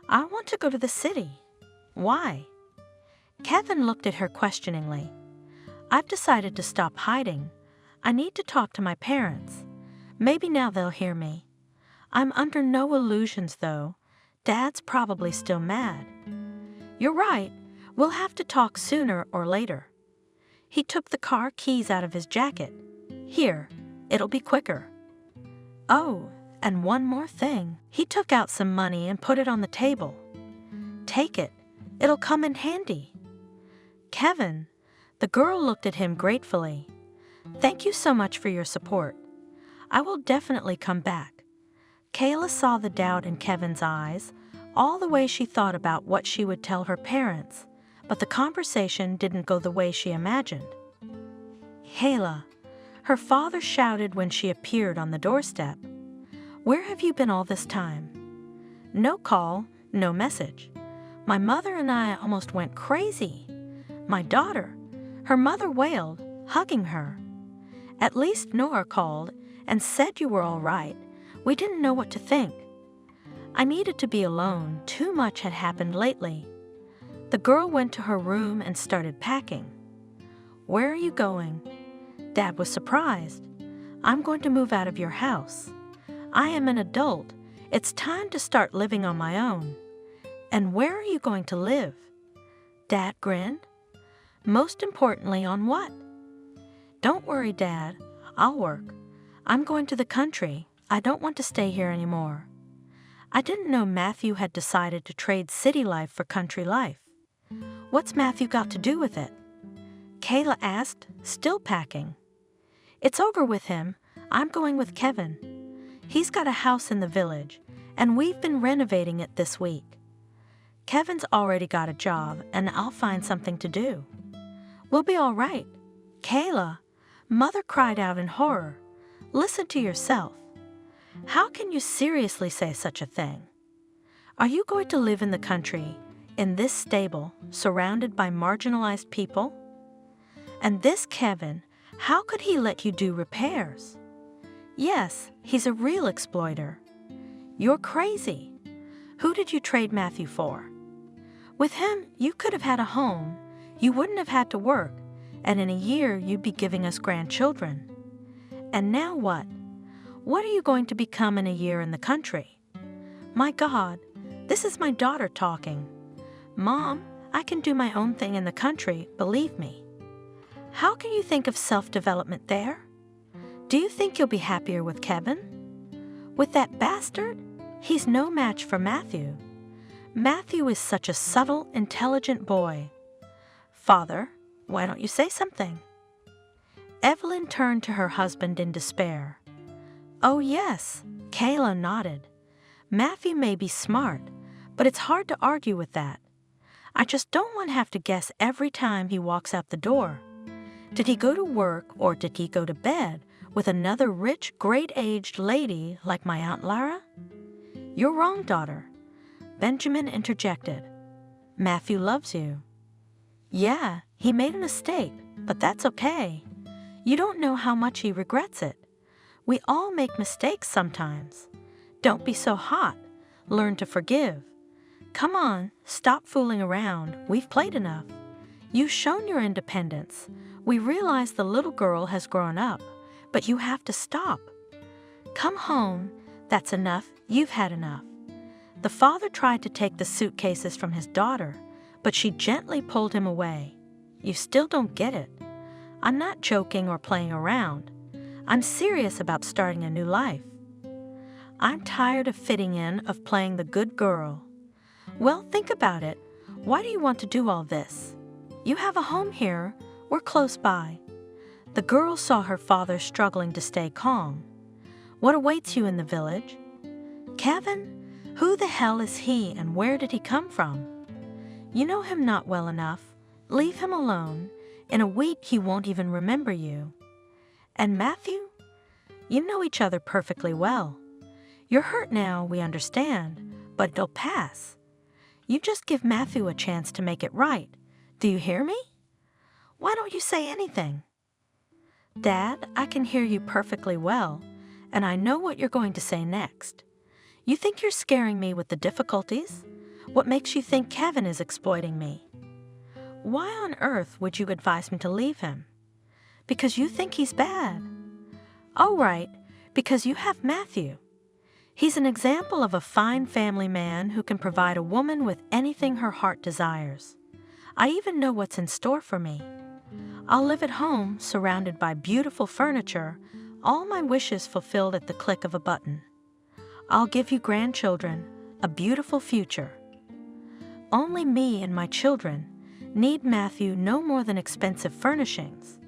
I want to go to the city. Why? Kevin looked at her questioningly. I've decided to stop hiding. I need to talk to my parents. Maybe now they'll hear me. I'm under no illusions, though. Dad's probably still mad. You're right. We'll have to talk sooner or later. He took the car keys out of his jacket. Here, it'll be quicker. Oh, and one more thing. He took out some money and put it on the table. Take it. It'll come in handy. Kevin, the girl looked at him gratefully. Thank you so much for your support. I will definitely come back. Kayla saw the doubt in Kevin's eyes, all the way she thought about what she would tell her parents, but the conversation didn't go the way she imagined. Kayla, her father shouted when she appeared on the doorstep. Where have you been all this time? No call, no message. My mother and I almost went crazy. My daughter, her mother wailed, hugging her. At least Nora called and said you were all right. We didn't know what to think. I needed to be alone. Too much had happened lately. The girl went to her room and started packing. Where are you going? Dad was surprised. I'm going to move out of your house. I am an adult. It's time to start living on my own. And where are you going to live? Dad grinned. Most importantly, on what? Don't worry, Dad. I'll work. I'm going to the country. I don't want to stay here anymore. I didn't know Matthew had decided to trade city life for country life. What's Matthew got to do with it? Kayla asked, still packing. It's over with him. I'm going with Kevin. He's got a house in the village, and we've been renovating it this week. Kevin's already got a job, and I'll find something to do. We'll be all right. Kayla, Mother cried out in horror. Listen to yourself. How can you seriously say such a thing? Are you going to live in the country, in this stable, surrounded by marginalized people? And this Kevin, how could he let you do repairs? Yes, he's a real exploiter. You're crazy. Who did you trade Matthew for? With him, you could have had a home, you wouldn't have had to work, and in a year you'd be giving us grandchildren. And now what? What are you going to become in a year in the country? My God, this is my daughter talking. Mom, I can do my own thing in the country, believe me. How can you think of self-development there? Do you think you'll be happier with Kevin? With that bastard? He's no match for Matthew. Matthew is such a subtle, intelligent boy. Father, why don't you say something? Evelyn turned to her husband in despair. Oh yes, Kayla nodded. Matthew may be smart, but it's hard to argue with that. I just don't want to have to guess every time he walks out the door. Did he go to work or did he go to bed with another rich, great-aged lady like my Aunt Lara? You're wrong, daughter. Benjamin interjected. Matthew loves you. Yeah, he made a mistake, but that's okay. You don't know how much he regrets it. We all make mistakes sometimes. Don't be so hot. Learn to forgive. Come on, stop fooling around. We've played enough. You've shown your independence. We realize the little girl has grown up, but you have to stop. Come home. That's enough. You've had enough. The father tried to take the suitcases from his daughter, but she gently pulled him away. You still don't get it. I'm not joking or playing around. I'm serious about starting a new life. I'm tired of fitting in, of playing the good girl. Well, think about it. Why do you want to do all this? You have a home here. We're close by. The girl saw her father struggling to stay calm. What awaits you in the village? Kevin? Who the hell is he and where did he come from? You know him not well enough. Leave him alone. In a week he won't even remember you. And Matthew? You know each other perfectly well. You're hurt now, we understand, but it'll pass. You just give Matthew a chance to make it right. Do you hear me? Why don't you say anything? Dad, I can hear you perfectly well, and I know what you're going to say next. You think you're scaring me with the difficulties? What makes you think Kevin is exploiting me? Why on earth would you advise me to leave him? Because you think he's bad. Oh, right, because you have Matthew. He's an example of a fine family man who can provide a woman with anything her heart desires. I even know what's in store for me. I'll live at home, surrounded by beautiful furniture, all my wishes fulfilled at the click of a button. I'll give you grandchildren, a beautiful future. Only me and my children need Matthew no more than expensive furnishings.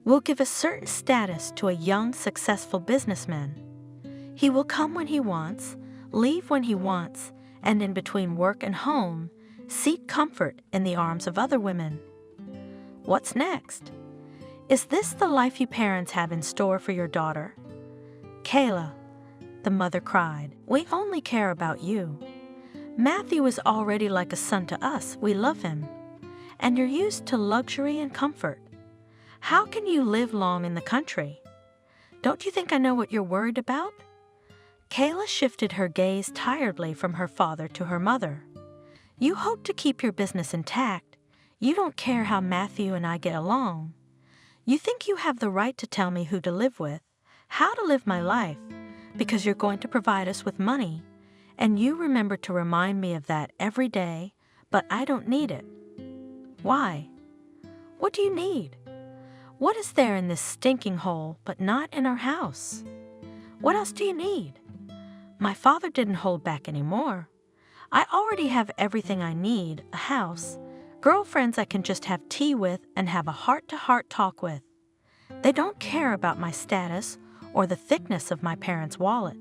We'll give a certain status to a young, successful businessman. He will come when he wants, leave when he wants, and in between work and home, seek comfort in the arms of other women. What's next? Is this the life you parents have in store for your daughter? Kayla, the mother cried, we only care about you. Matthew is already like a son to us. We love him. And you're used to luxury and comfort. How can you live long in the country? Don't you think I know what you're worried about? Kayla shifted her gaze tiredly from her father to her mother. You hope to keep your business intact. You don't care how Matthew and I get along. You think you have the right to tell me who to live with, how to live my life, because you're going to provide us with money, and you remember to remind me of that every day, but I don't need it. Why? What do you need? What is there in this stinking hole but not in our house? What else do you need? My father didn't hold back anymore. I already have everything I need, a house, girlfriends I can just have tea with and have a heart-to-heart talk with. They don't care about my status or the thickness of my parents' wallet.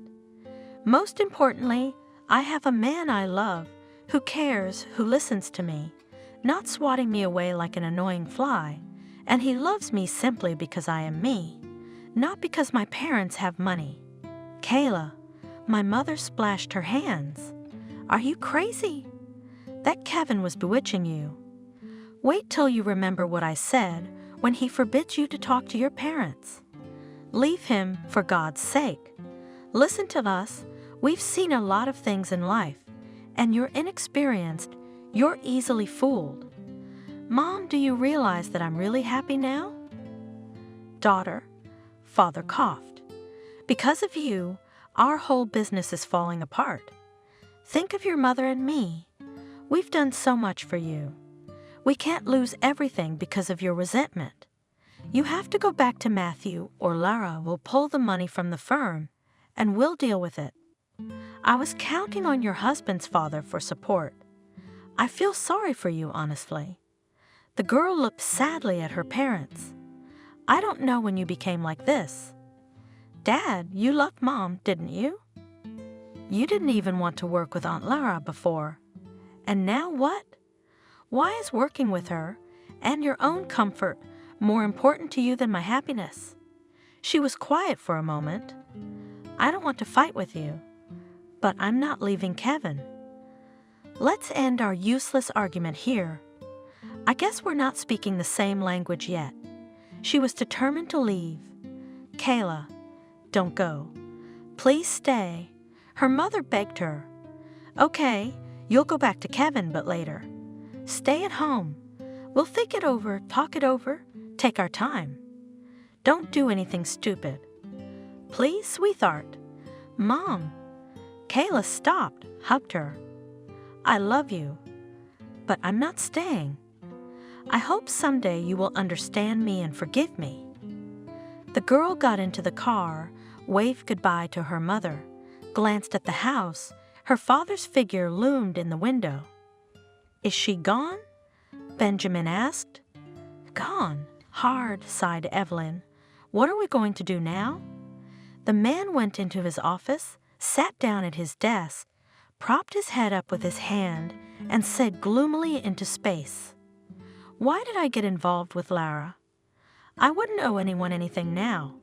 Most importantly, I have a man I love who cares, who listens to me, not swatting me away like an annoying fly, And he loves me simply because I am me, not because my parents have money. Kayla, my mother splashed her hands. Are you crazy? That Kevin was bewitching you. Wait till you remember what I said when he forbids you to talk to your parents. Leave him for God's sake. Listen to us. We've seen a lot of things in life, and you're inexperienced. You're easily fooled. Mom, do you realize that I'm really happy now? Daughter, father coughed. Because of you, our whole business is falling apart. Think of your mother and me. We've done so much for you. We can't lose everything because of your resentment. You have to go back to Matthew, or Lara will pull the money from the firm, and we'll deal with it. I was counting on your husband's father for support. I feel sorry for you, honestly. The girl looked sadly at her parents. I don't know when you became like this. Dad, you loved Mom, didn't you? You didn't even want to work with Aunt Lara before. And now what? Why is working with her and your own comfort more important to you than my happiness? She was quiet for a moment. I don't want to fight with you, but I'm not leaving Kevin. Let's end our useless argument here. I guess we're not speaking the same language yet. She was determined to leave. Kayla, don't go. Please stay. Her mother begged her. Okay, you'll go back to Kevin, but later. Stay at home. We'll think it over, talk it over, take our time. Don't do anything stupid. Please, sweetheart. Mom. Kayla stopped, hugged her. I love you, but I'm not staying. I hope someday you will understand me and forgive me. The girl got into the car, waved goodbye to her mother, glanced at the house. Her father's figure loomed in the window. Is she gone? Benjamin asked. Gone, hard, sighed Evelyn. What are we going to do now? The man went into his office, sat down at his desk, propped his head up with his hand, and said gloomily into space, Why did I get involved with Lara? I wouldn't owe anyone anything now.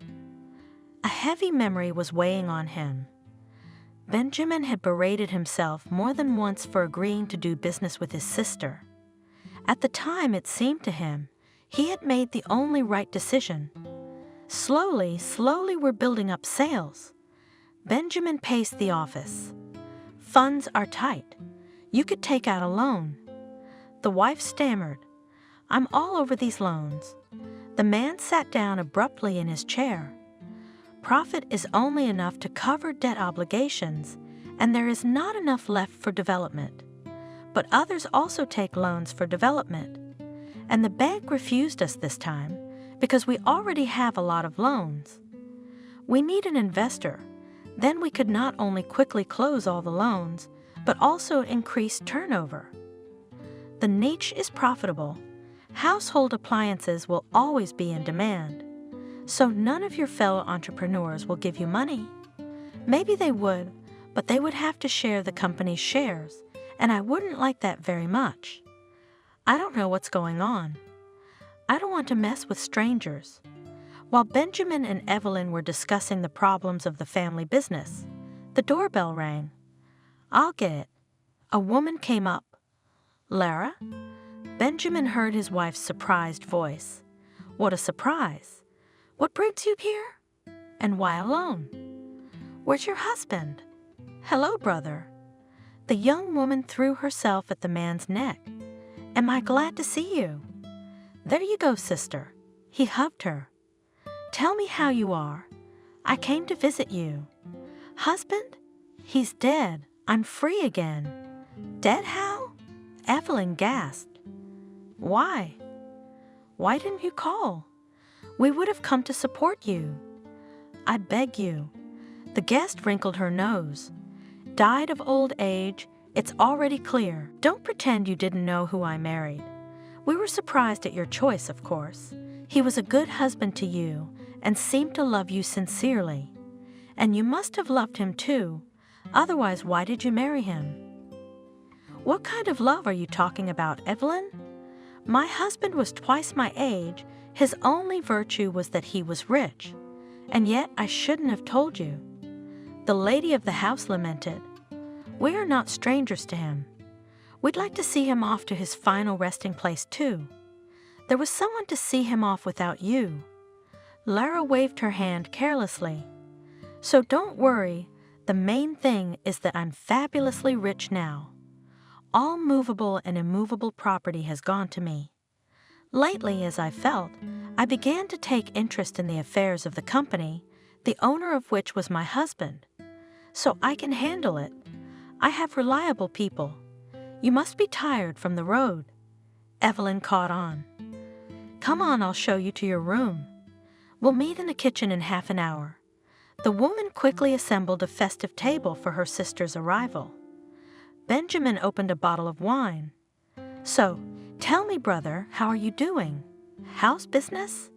A heavy memory was weighing on him. Benjamin had berated himself more than once for agreeing to do business with his sister. At the time, it seemed to him, he had made the only right decision. Slowly we're building up sales. Benjamin paced the office. Funds are tight. You could take out a loan. The wife stammered. I'm all over these loans. The man sat down abruptly in his chair. Profit is only enough to cover debt obligations, and there is not enough left for development. But others also take loans for development. And the bank refused us this time because we already have a lot of loans. We need an investor. Then we could not only quickly close all the loans, but also increase turnover. The niche is profitable. Household appliances will always be in demand. So none of your fellow entrepreneurs will give you money. Maybe they would, but they would have to share the company's shares, and I wouldn't like that very much. I don't know what's going on. I don't want to mess with strangers. While Benjamin and Evelyn were discussing the problems of the family business, the doorbell rang. I'll get it. A woman came up. Lara? Benjamin heard his wife's surprised voice. What a surprise. What brings you here? And why alone? Where's your husband? Hello, brother. The young woman threw herself at the man's neck. Am I glad to see you? There you go, sister. He hugged her. Tell me how you are. I came to visit you. Husband? He's dead. I'm free again. Dead how? Evelyn gasped. Why? Why didn't you call? We would have come to support you. I beg you. The guest wrinkled her nose. Died of old age. It's already clear. Don't pretend you didn't know who I married. We were surprised at your choice, of course. He was a good husband to you and seemed to love you sincerely. And you must have loved him too. Otherwise, why did you marry him? What kind of love are you talking about, Evelyn? My husband was twice my age, His only virtue was that he was rich, and yet I shouldn't have told you. The lady of the house lamented. We are not strangers to him. We'd like to see him off to his final resting place, too. There was someone to see him off without you. Lara waved her hand carelessly. So don't worry, the main thing is that I'm fabulously rich now. All movable and immovable property has gone to me. Lately, as I felt, I began to take interest in the affairs of the company, the owner of which was my husband. So I can handle it. I have reliable people. You must be tired from the road. Evelyn caught on. Come on, I'll show you to your room. We'll meet in the kitchen in half an hour. The woman quickly assembled a festive table for her sister's arrival. Benjamin opened a bottle of wine. So, tell me, brother, how are you doing? How's business?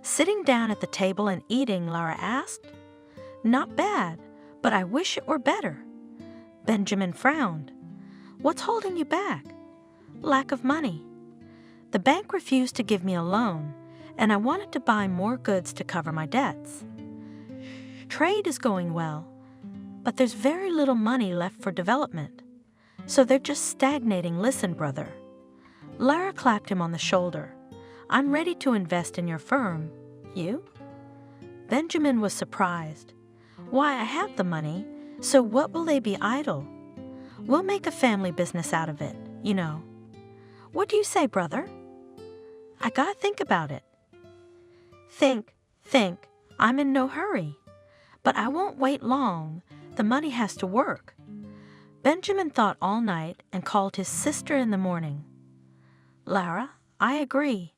Sitting down at the table and eating, Lara asked. Not bad, but I wish it were better. Benjamin frowned. What's holding you back? Lack of money. The bank refused to give me a loan, and I wanted to buy more goods to cover my debts. Trade is going well, but there's very little money left for development. So they're just stagnating. Listen, brother. Lara clapped him on the shoulder. I'm ready to invest in your firm. You? Benjamin was surprised. Why, I have the money, so what will they be idle? We'll make a family business out of it, you know. What do you say, brother? I gotta think about it. Think. I'm in no hurry. But I won't wait long. The money has to work. Benjamin thought all night and called his sister in the morning. Lara, I agree.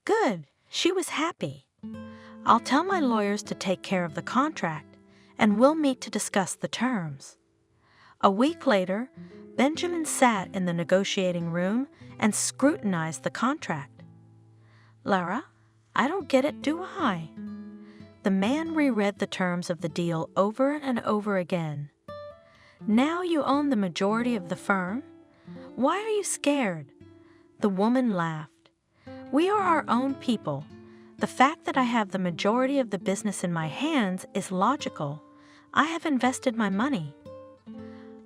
Good. She was happy. I'll tell my lawyers to take care of the contract, and we'll meet to discuss the terms. A week later, Benjamin sat in the negotiating room and scrutinized the contract. Lara, I don't get it, do I? The man reread the terms of the deal over and over again. Now you own the majority of the firm? Why are you scared? The woman laughed. We are our own people. The fact that I have the majority of the business in my hands is logical. I have invested my money.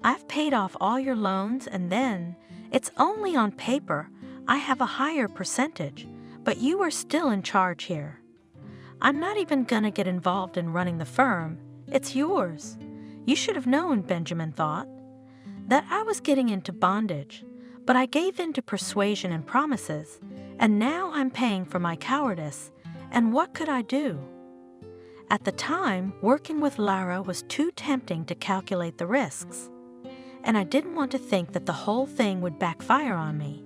I've paid off all your loans, and then, it's only on paper, I have a higher percentage, but you are still in charge here. I'm not even gonna get involved in running the firm. It's yours. You should have known, Benjamin thought, that I was getting into bondage, but I gave in to persuasion and promises, and now I'm paying for my cowardice, and what could I do? At the time, working with Lara was too tempting to calculate the risks, and I didn't want to think that the whole thing would backfire on me.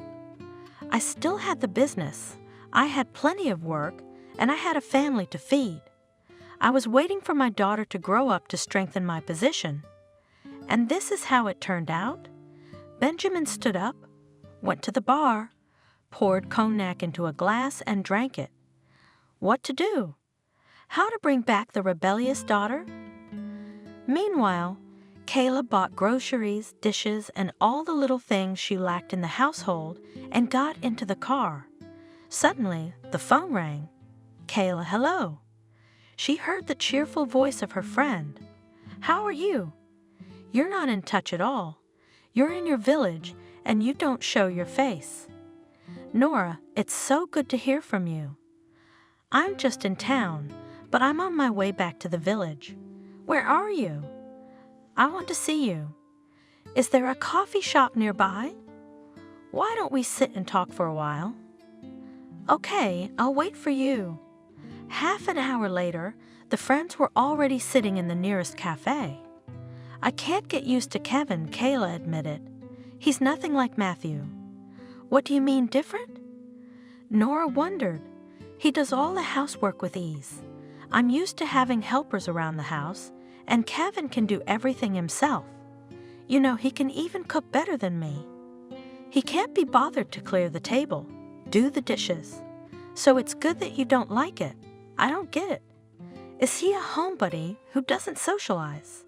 I still had the business, I had plenty of work, and I had a family to feed. I was waiting for my daughter to grow up to strengthen my position. And this is how it turned out. Benjamin stood up, went to the bar, poured cognac into a glass and drank it. What to do? How to bring back the rebellious daughter? Meanwhile, Kayla bought groceries, dishes, and all the little things she lacked in the household and got into the car. Suddenly, the phone rang. Kayla, hello. She heard the cheerful voice of her friend. How are you? You're not in touch at all. You're in your village, and you don't show your face. Nora, it's so good to hear from you. I'm just in town, but I'm on my way back to the village. Where are you? I want to see you. Is there a coffee shop nearby? Why don't we sit and talk for a while? Okay, I'll wait for you. Half an hour later, the friends were already sitting in the nearest cafe. I can't get used to Kevin, Kayla admitted. He's nothing like Matthew. What do you mean different? Nora wondered. He does all the housework with ease. I'm used to having helpers around the house, and Kevin can do everything himself. You know, he can even cook better than me. He can't be bothered to clear the table, do the dishes. So it's good that you don't like it. I don't get it. Is he a homebody who doesn't socialize?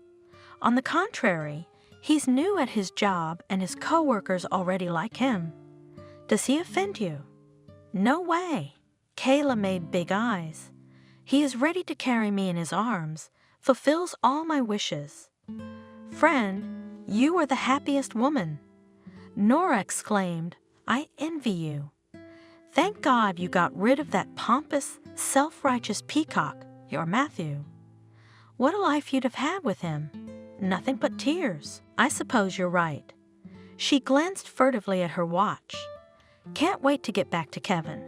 On the contrary, he's new at his job and his coworkers already like him. Does he offend you? No way. Kayla made big eyes. He is ready to carry me in his arms, fulfills all my wishes. Friend, you are the happiest woman. Nora exclaimed, I envy you. Thank God you got rid of that pompous, self-righteous peacock, your Matthew. What a life you'd have had with him. Nothing but tears. I suppose you're right. She glanced furtively at her watch. Can't wait to get back to Kevin.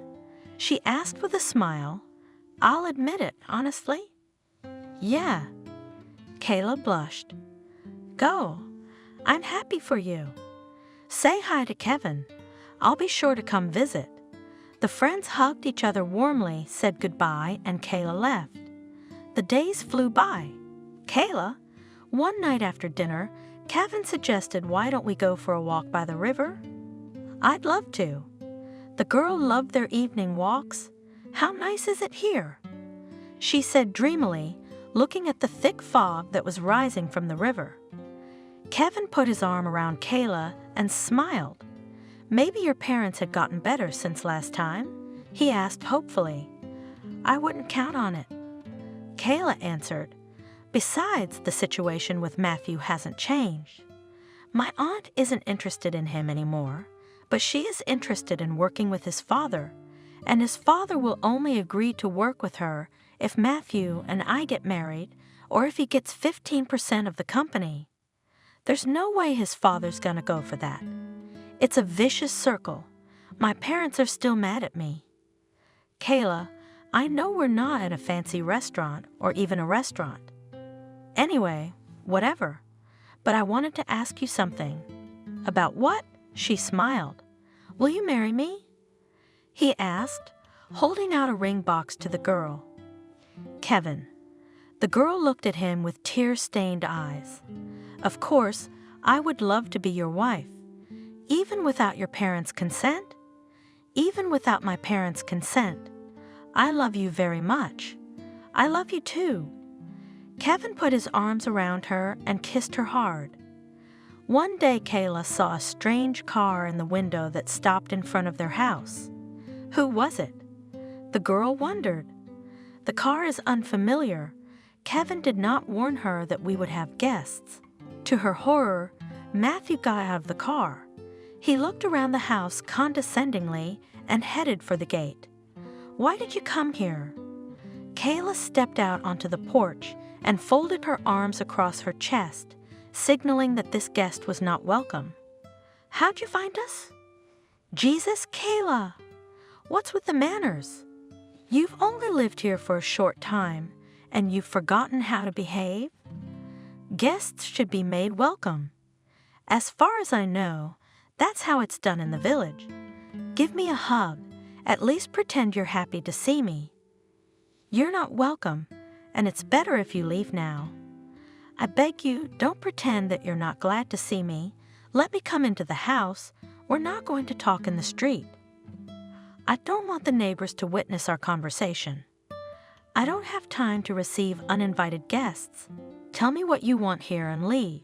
She asked with a smile. I'll admit it, honestly. Yeah. Kayla blushed. Go. I'm happy for you. Say hi to Kevin. I'll be sure to come visit. The friends hugged each other warmly, said goodbye, and Kayla left. The days flew by. Kayla, one night after dinner, Kevin suggested, why don't we go for a walk by the river? I'd love to. The girl loved their evening walks. How nice is it here? She said dreamily, looking at the thick fog that was rising from the river. Kevin put his arm around Kayla and smiled. Maybe your parents had gotten better since last time? He asked hopefully. I wouldn't count on it. Kayla answered. Besides, the situation with Matthew hasn't changed. My aunt isn't interested in him anymore, but she is interested in working with his father, and his father will only agree to work with her if Matthew and I get married or if he gets 15% of the company. There's no way his father's gonna go for that. It's a vicious circle. My parents are still mad at me. Kayla, I know we're not at a fancy restaurant or even a restaurant. Anyway, whatever. But I wanted to ask you something. About what? She smiled. Will you marry me? He asked, holding out a ring box to the girl. Kevin. The girl looked at him with tear-stained eyes. Of course, I would love to be your wife. Even without your parents' consent? Even without my parents' consent. I love you very much. I love you too. Kevin put his arms around her and kissed her hard. One day Kayla saw a strange car in the window that stopped in front of their house. Who was it? The girl wondered. The car is unfamiliar. Kevin did not warn her that we would have guests. To her horror, Matthew got out of the car. He looked around the house condescendingly and headed for the gate. Why did you come here? Kayla stepped out onto the porch and folded her arms across her chest, signaling that this guest was not welcome. How'd you find us? Jesus, Kayla! What's with the manners? You've only lived here for a short time, and you've forgotten how to behave? Guests should be made welcome. As far as I know, that's how it's done in the village. Give me a hug. At least pretend you're happy to see me. You're not welcome, and it's better if you leave now. I beg you, don't pretend that you're not glad to see me. Let me come into the house. We're not going to talk in the street. I don't want the neighbors to witness our conversation. I don't have time to receive uninvited guests. Tell me what you want here and leave.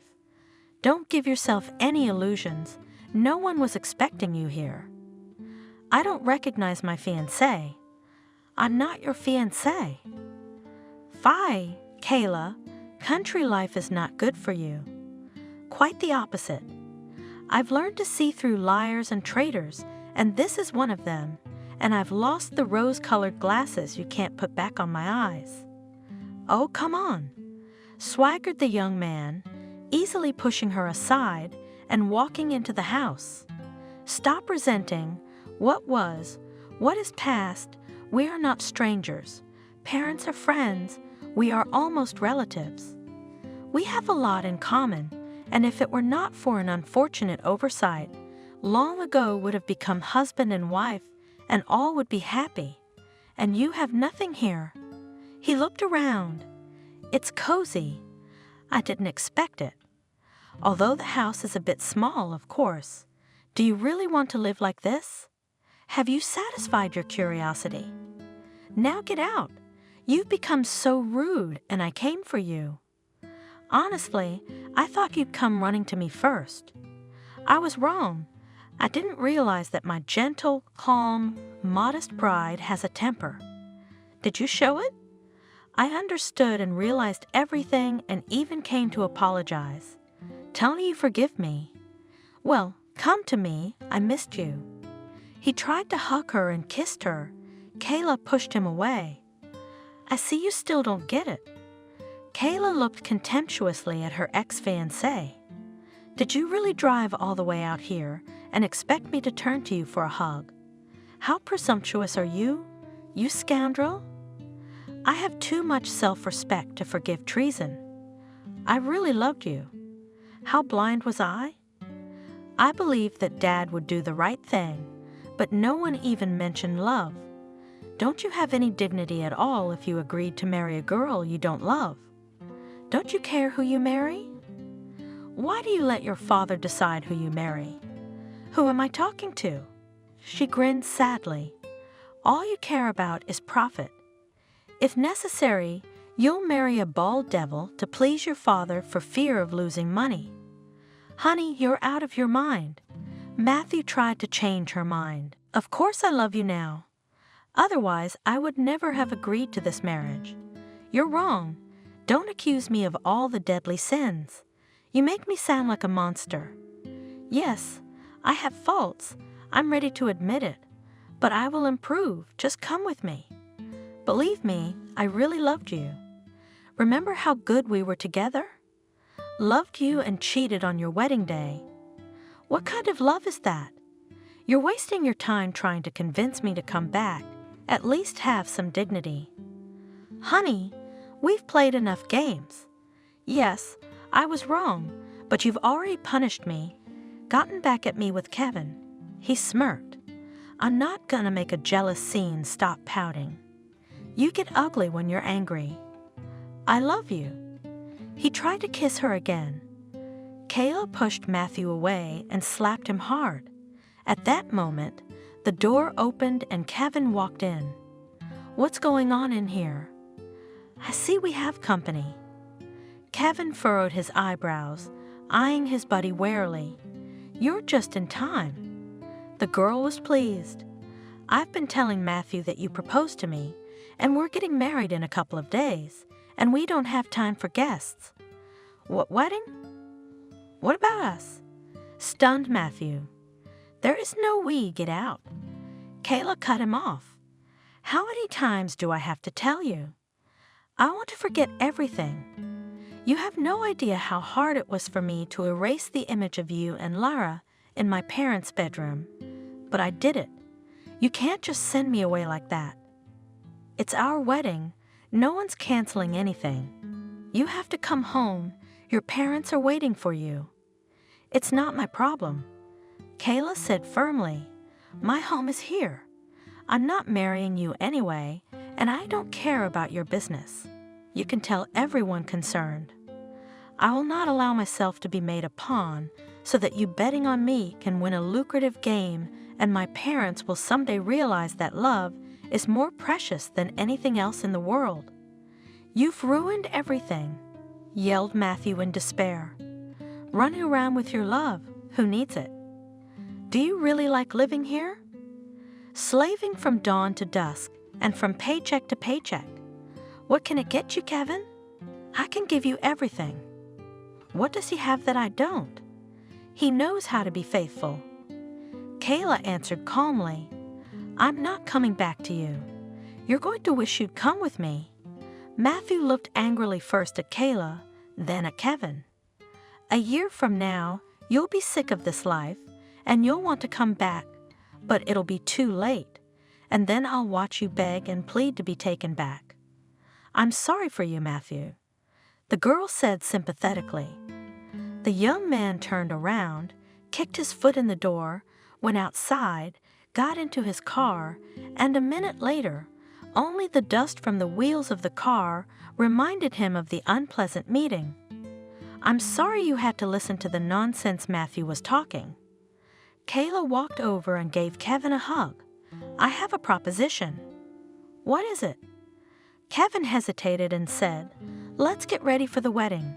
Don't give yourself any illusions. No one was expecting you here. I don't recognize my fiancé. I'm not your fiancé. Fie, Kayla. Country life is not good for you. Quite the opposite. I've learned to see through liars and traitors, and this is one of them, and I've lost the rose-colored glasses you can't put back on my eyes. Oh, come on, swaggered the young man, easily pushing her aside and walking into the house. Stop resenting what was, what is past. We are not strangers. Parents are friends. We are almost relatives. We have a lot in common, and if it were not for an unfortunate oversight, long ago would have become husband and wife, and all would be happy. And you have nothing here. He looked around. It's cozy. I didn't expect it. Although the house is a bit small, of course. Do you really want to live like this? Have you satisfied your curiosity? Now get out. You've become so rude, and I came for you. Honestly, I thought you'd come running to me first. I was wrong. I didn't realize that my gentle, calm, modest bride has a temper. Did you show it? I understood and realized everything and even came to apologize. Tell me you forgive me. Well, come to me, I missed you. He tried to hug her and kissed her. Kayla pushed him away. I see you still don't get it. Kayla looked contemptuously at her ex-fiancé. Did you really drive all the way out here and expect me to turn to you for a hug? How presumptuous are you, you scoundrel? I have too much self-respect to forgive treason. I really loved you. How blind was I? I believed that Dad would do the right thing, but no one even mentioned love. Don't you have any dignity at all if you agreed to marry a girl you don't love? Don't you care who you marry? Why do you let your father decide who you marry? Who am I talking to? She grinned sadly. All you care about is profit. If necessary, you'll marry a bald devil to please your father for fear of losing money. Honey, you're out of your mind. Matthew tried to change her mind. Of course I love you now. Otherwise, I would never have agreed to this marriage. You're wrong. Don't accuse me of all the deadly sins. You make me sound like a monster. Yes, I have faults. I'm ready to admit it. But I will improve. Just come with me. Believe me, I really loved you. Remember how good we were together? Loved you and cheated on your wedding day. What kind of love is that? You're wasting your time trying to convince me to come back. At least have some dignity. Honey, we've played enough games. Yes, I was wrong, but you've already punished me, gotten back at me with Kevin. He smirked. I'm not gonna make a jealous scene. Stop pouting. You get ugly when you're angry. I love you. He tried to kiss her again. Kayla pushed Matthew away and slapped him hard. At that moment, the door opened and Kevin walked in. What's going on in here? I see we have company. Kevin furrowed his eyebrows, eyeing his buddy warily. You're just in time. The girl was pleased. I've been telling Matthew that you proposed to me, and we're getting married in a couple of days, and we don't have time for guests. What wedding? What about us? Stunned Matthew. There is no we, get out. Kayla cut him off. How many times do I have to tell you? I want to forget everything. You have no idea how hard it was for me to erase the image of you and Lara in my parents' bedroom, but I did it. You can't just send me away like that. It's our wedding. No one's canceling anything. You have to come home. Your parents are waiting for you. It's not my problem. Kayla said firmly, my home is here. I'm not marrying you anyway, and I don't care about your business. You can tell everyone concerned. I will not allow myself to be made a pawn so that you betting on me can win a lucrative game and my parents will someday realize that love is more precious than anything else in the world. You've ruined everything, yelled Matthew in despair. Running around with your love, who needs it? Do you really like living here? Slaving from dawn to dusk and from paycheck to paycheck. What can it get you, Kevin? I can give you everything. What does he have that I don't? He knows how to be faithful. Kayla answered calmly, I'm not coming back to you. You're going to wish you'd come with me. Matthew looked angrily first at Kayla, then at Kevin. A year from now, you'll be sick of this life, and you'll want to come back, but it'll be too late, and then I'll watch you beg and plead to be taken back. I'm sorry for you, Matthew, the girl said sympathetically. The young man turned around, kicked his foot in the door, went outside, got into his car, and a minute later, only the dust from the wheels of the car reminded him of the unpleasant meeting. I'm sorry you had to listen to the nonsense Matthew was talking. Kayla walked over and gave Kevin a hug. I have a proposition. What is it? Kevin hesitated and said, let's get ready for the wedding.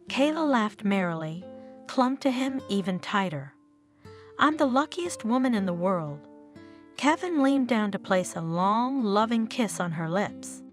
Kayla laughed merrily, clung to him even tighter. I'm the luckiest woman in the world." Kevin leaned down to place a long, loving kiss on her lips.